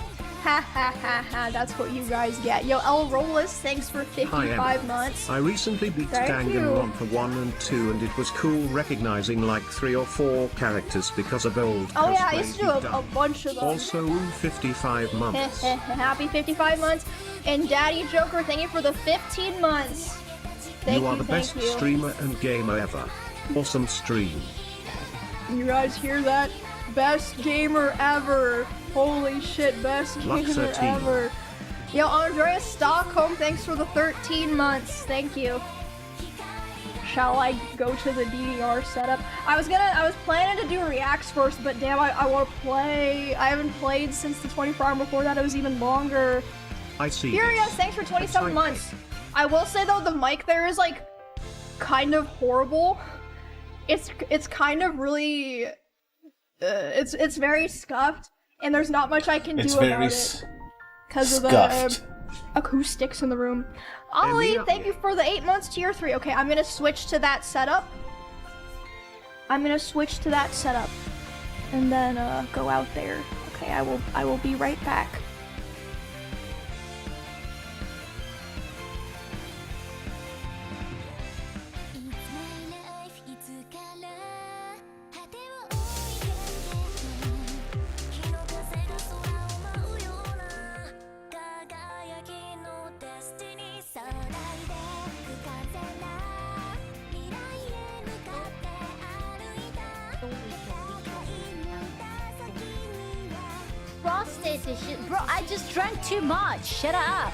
That's what you guys get. Yo, El Rollis, thanks for 55 months. I recently beat Thank you. Danganronpa for 1 and 2 and it was cool recognizing like 3 or 4 characters because of old Oh yeah, I cosplays used to do you've a done. bunch of them. Also, 55 months. Happy 55 months. And Daddy Joker, thank you for the 15 months. Thank You are the thank best you. streamer and gamer ever. Awesome stream. You guys hear that? Best gamer ever. Holy shit, best gamer Luxor ever. Yo, Andreas Stockholm, thanks for the 13 months. Thank you. Shall I go to the DDR setup? I was planning to do reacts first, but damn, I want to play. I haven't played since the 24-hour before that. It was even longer. I see. Furious, thanks for 27 months. I will say though, the mic there is like kind of horrible. It's kind of really, it's very scuffed, and there's not much I can do about it because of the acoustics in the room. Ollie, thank you for the 8 months, tier 3. Okay, I'm gonna switch to that setup. And then go out there. Okay, I will be right back. Frosted shit. Bro, I just drank too much. Shut up.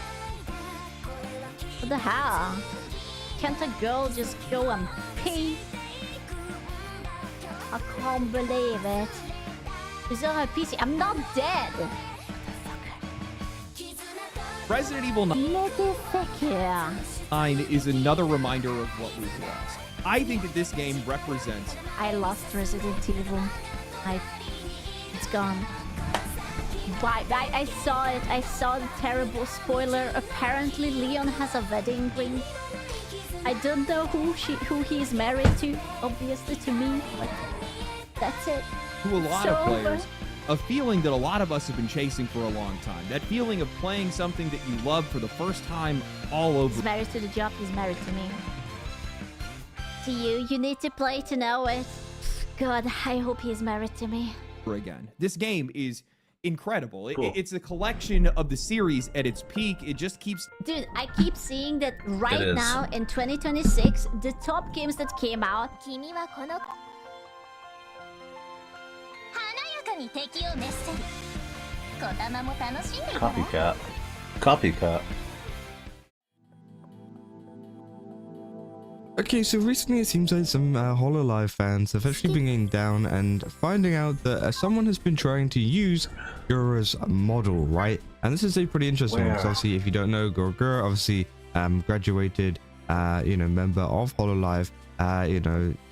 What the hell? Can't a girl just go and pee? I can't believe it. Is there a PC? I'm not dead. Resident Evil 9 is another reminder of what we've lost. I think that this game represents... I lost Resident Evil. It's gone. Why? I saw it. I saw the terrible spoiler. Apparently, Leon has a wedding ring. I don't know who he's married to. Obviously, to me. But that's it. To a lot So of over. players, a feeling that a lot of us have been chasing for a long time. That feeling of playing something that you love for the first time all over. He's married to the job. He's married to me. To you. You need to play to know it. God, I hope he's married to me. Again, this game is incredible. Cool. It's a collection of the series at its peak. It just keeps. Dude, I keep seeing that right is. now in 2026, the top games that came out. Copycat. Copycat. Okay, so recently it seems like some HoloLive fans have actually been getting down and finding out that someone has been trying to use Gura's model, right? And this is a pretty interesting one, because obviously, if you don't know, Gura obviously graduated, member of HoloLive,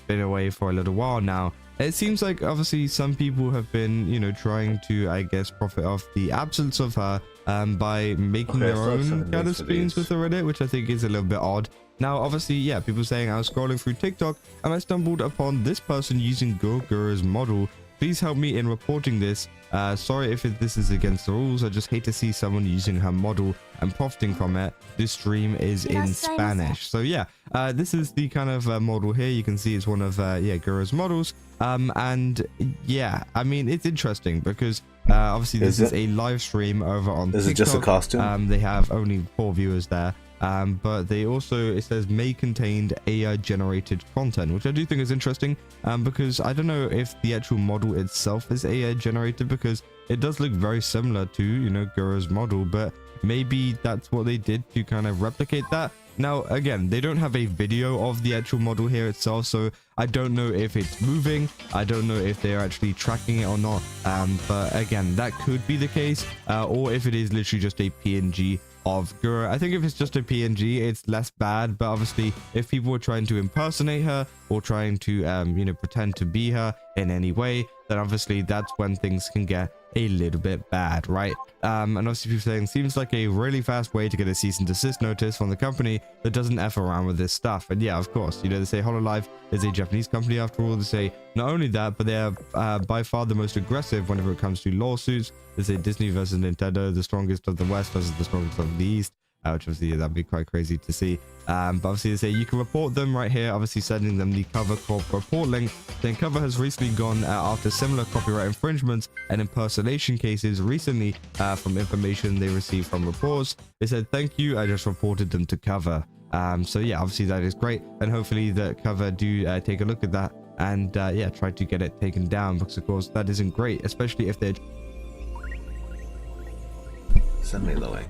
been away for a little while now. It seems like obviously some people have been, trying to, I guess, profit off the absence of her by making their own kind of streams with her Reddit, which I think is a little bit odd. Now, obviously, yeah, people saying I was scrolling through TikTok and I stumbled upon this person using Gura's model. Please help me in reporting this. Sorry if this is against the rules. I just hate to see someone using her model and profiting from it. This stream is in Spanish. So yeah, this is the kind of model here. You can see it's one of Gura's models. And yeah, I mean, it's interesting because obviously this is a live stream over on TikTok. Is it just a costume? They have only 4 viewers there. But they also, it says may contain AI generated content, which I do think is interesting, because I don't know if the actual model itself is AI generated, because it does look very similar to, Gura's model, but maybe that's what they did to kind of replicate that. Now, again, they don't have a video of the actual model here itself, so I don't know if it's moving. I don't know if they're actually tracking it or not. But again, that could be the case, or if it is literally just a PNG of Gura. I think if it's just a PNG, it's less bad, but obviously if people are trying to impersonate her or trying to pretend to be her in any way, then obviously that's when things can get a little bit bad, right? And obviously people saying seems like a really fast way to get a cease and desist notice from the company that doesn't F around with this stuff. And yeah, of course, they say HoloLive is a Japanese company after all. They say not only that, but they are by far the most aggressive whenever it comes to lawsuits. They say Disney versus Nintendo, the strongest of the West versus the strongest of the East, which obviously that'd be quite crazy to see. But obviously they say you can report them right here, obviously sending them the Cover Corp report link. Then Cover has recently gone after similar copyright infringements and impersonation cases recently from information they received from reports. They said, thank you, I just reported them to Cover. So yeah, obviously that is great, and hopefully that Cover do take a look at that and yeah, try to get it taken down, because of course that isn't great, especially if they're... Send me the link.